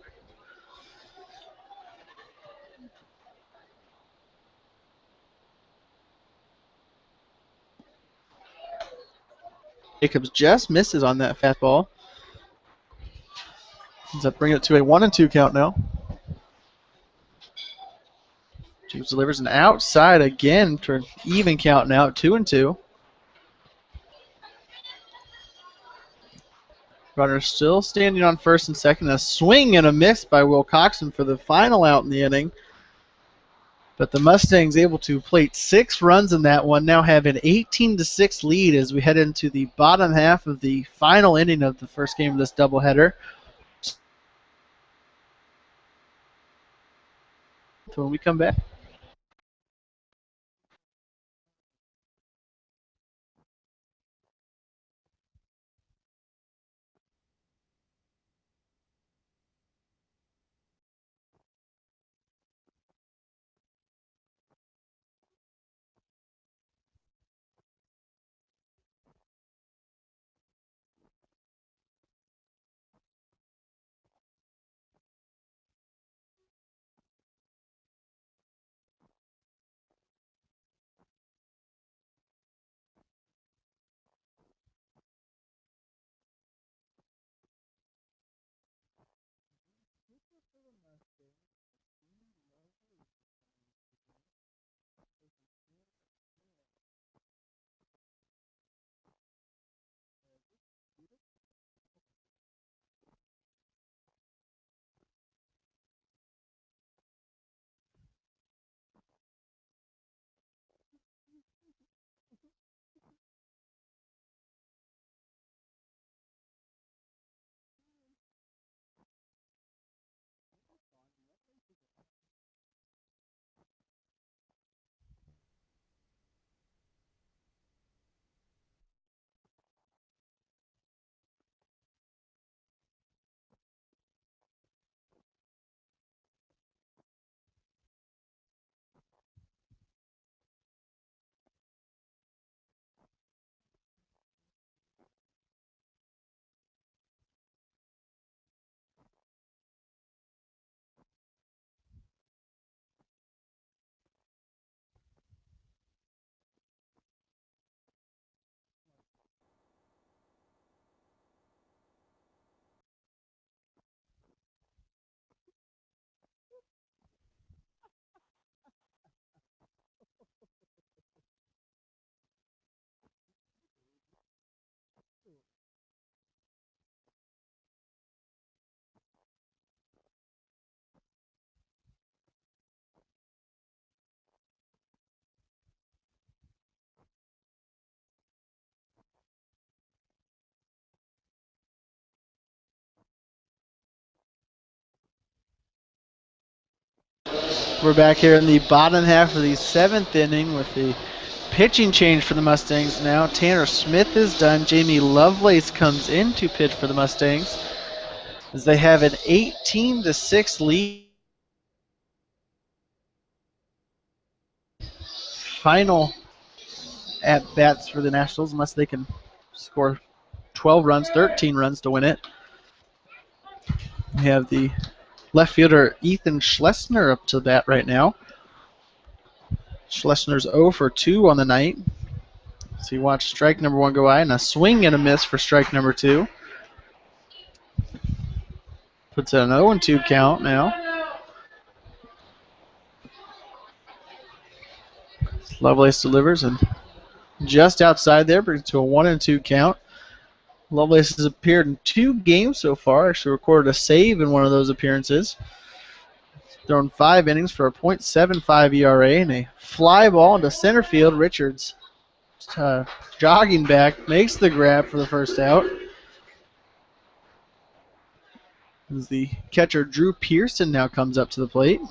Jacobs just misses on that fastball. Ends up bringing it to a 1-2 count now. Jacobs delivers an outside again for an even count now, 2-2. Runner still standing on first and second. A swing and a miss by Wilcoxon for the final out in the inning. But the Mustangs able to plate 6 runs in that one, now have an 18-6 lead as we head into the bottom half of the final inning of the first game of this doubleheader. So when we come back. We're back here in the bottom half of the 7th inning with the pitching change for the Mustangs now. Tanner Smith is done. Jamie Lovelace comes in to pitch for the Mustangs as they have an 18-6 lead. Final at-bats for the Nationals unless they can score 12 runs, 13 runs to win it. We have the left fielder Ethan Schlesner up to bat right now. Schlesner's 0 for 2 on the night. So you watch strike number 1 go by, and a swing and a miss for strike number 2. Puts it an 0-2 count now. Lovelace delivers, and just outside there, brings it to a 1-2 count. Lovelace has appeared in 2 games so far. Actually recorded a save in one of those appearances. Thrown 5 innings for a .75 ERA and a fly ball into center field. Richards jogging back, makes the grab for the first out. As the catcher Drew Pearson now comes up to the plate.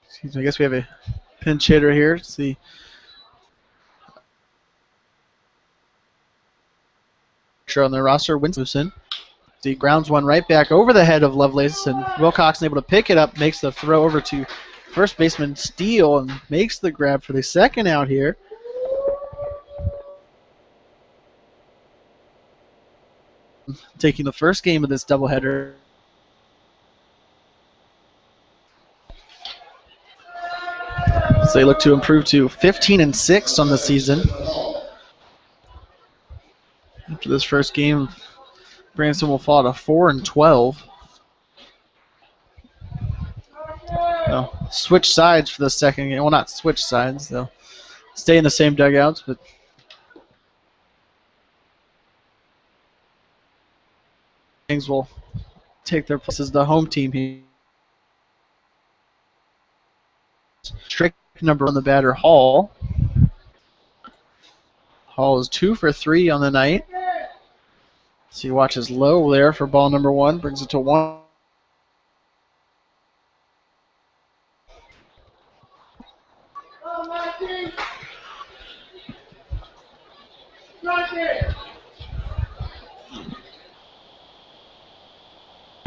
Excuse me, I guess we have a pinch hitter here. Let's see. On their roster, Winston. He grounds one right back over the head of Lovelace, and Wilcox able to pick it up, makes the throw over to first baseman Steele, and makes the grab for the second out here. Taking the first game of this doubleheader. So they look to improve to 15-6 on the season. After this first game, Branson will fall to 4-12. They'll switch sides for the second game. Well, not switch sides. They'll stay in the same dugouts, but things will take their places. The home team here. Strict number on the batter, Hall. Hall is 2 for 3 on the night. So he watches low there for ball number 1, brings it to 1.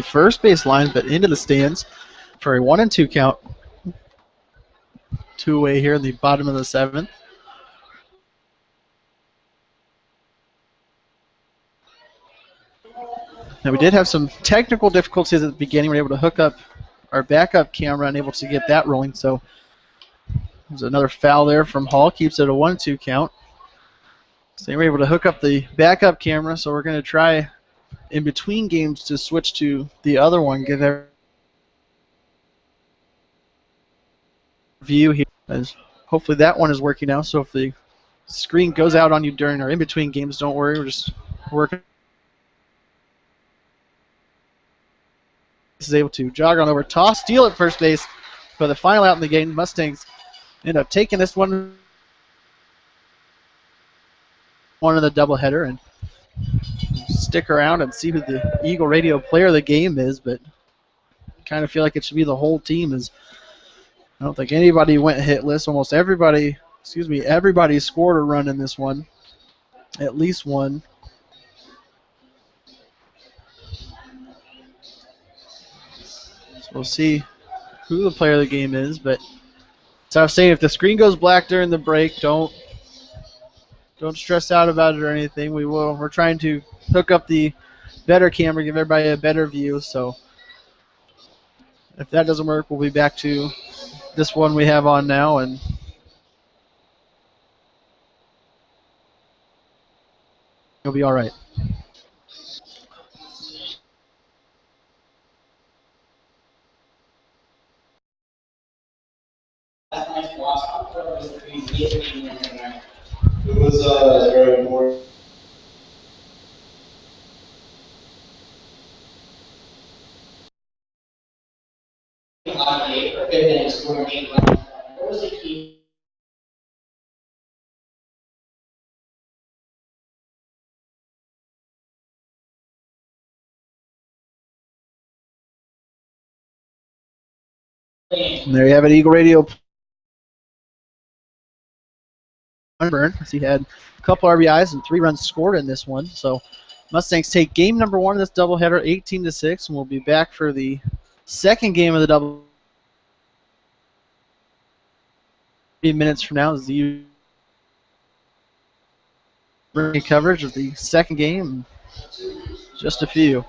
First base line, but into the stands for a 1-2 count. 2 away here in the bottom of the 7th. Now we did have some technical difficulties at the beginning. We were able to hook up our backup camera and able to get that rolling. So there's another foul there from Hall. Keeps it a 1-2 count. So they were able to hook up the backup camera. So we're going to try in between games to switch to the other one. Give their view here. As hopefully that one is working now. So if the screen goes out on you during our in-between games, don't worry. We're just working. Is able to jog on over, toss, steal at first base for the final out in the game. Mustangs end up taking this one of the doubleheader, and stick around and see who the Eagle Radio player of the game is, but kind of feel like it should be the whole team. As I don't think anybody went hitless. Almost everybody scored a run in this one, at least one. We'll see who the player of the game is, but so I was saying, if the screen goes black during the break, don't stress out about it or anything. We're trying to hook up the better camera, give everybody a better view. So if that doesn't work, we'll be back to this one we have on now, and it'll be all right. It was very important. What was the key? And there you have it, Eagle Radio. Burn, as he had a couple RBIs and 3 runs scored in this one. So Mustangs take game number 1 of this doubleheader, 18-6, and we'll be back for the second game of the double. 3 minutes from now is the coverage of the second game. Just a few.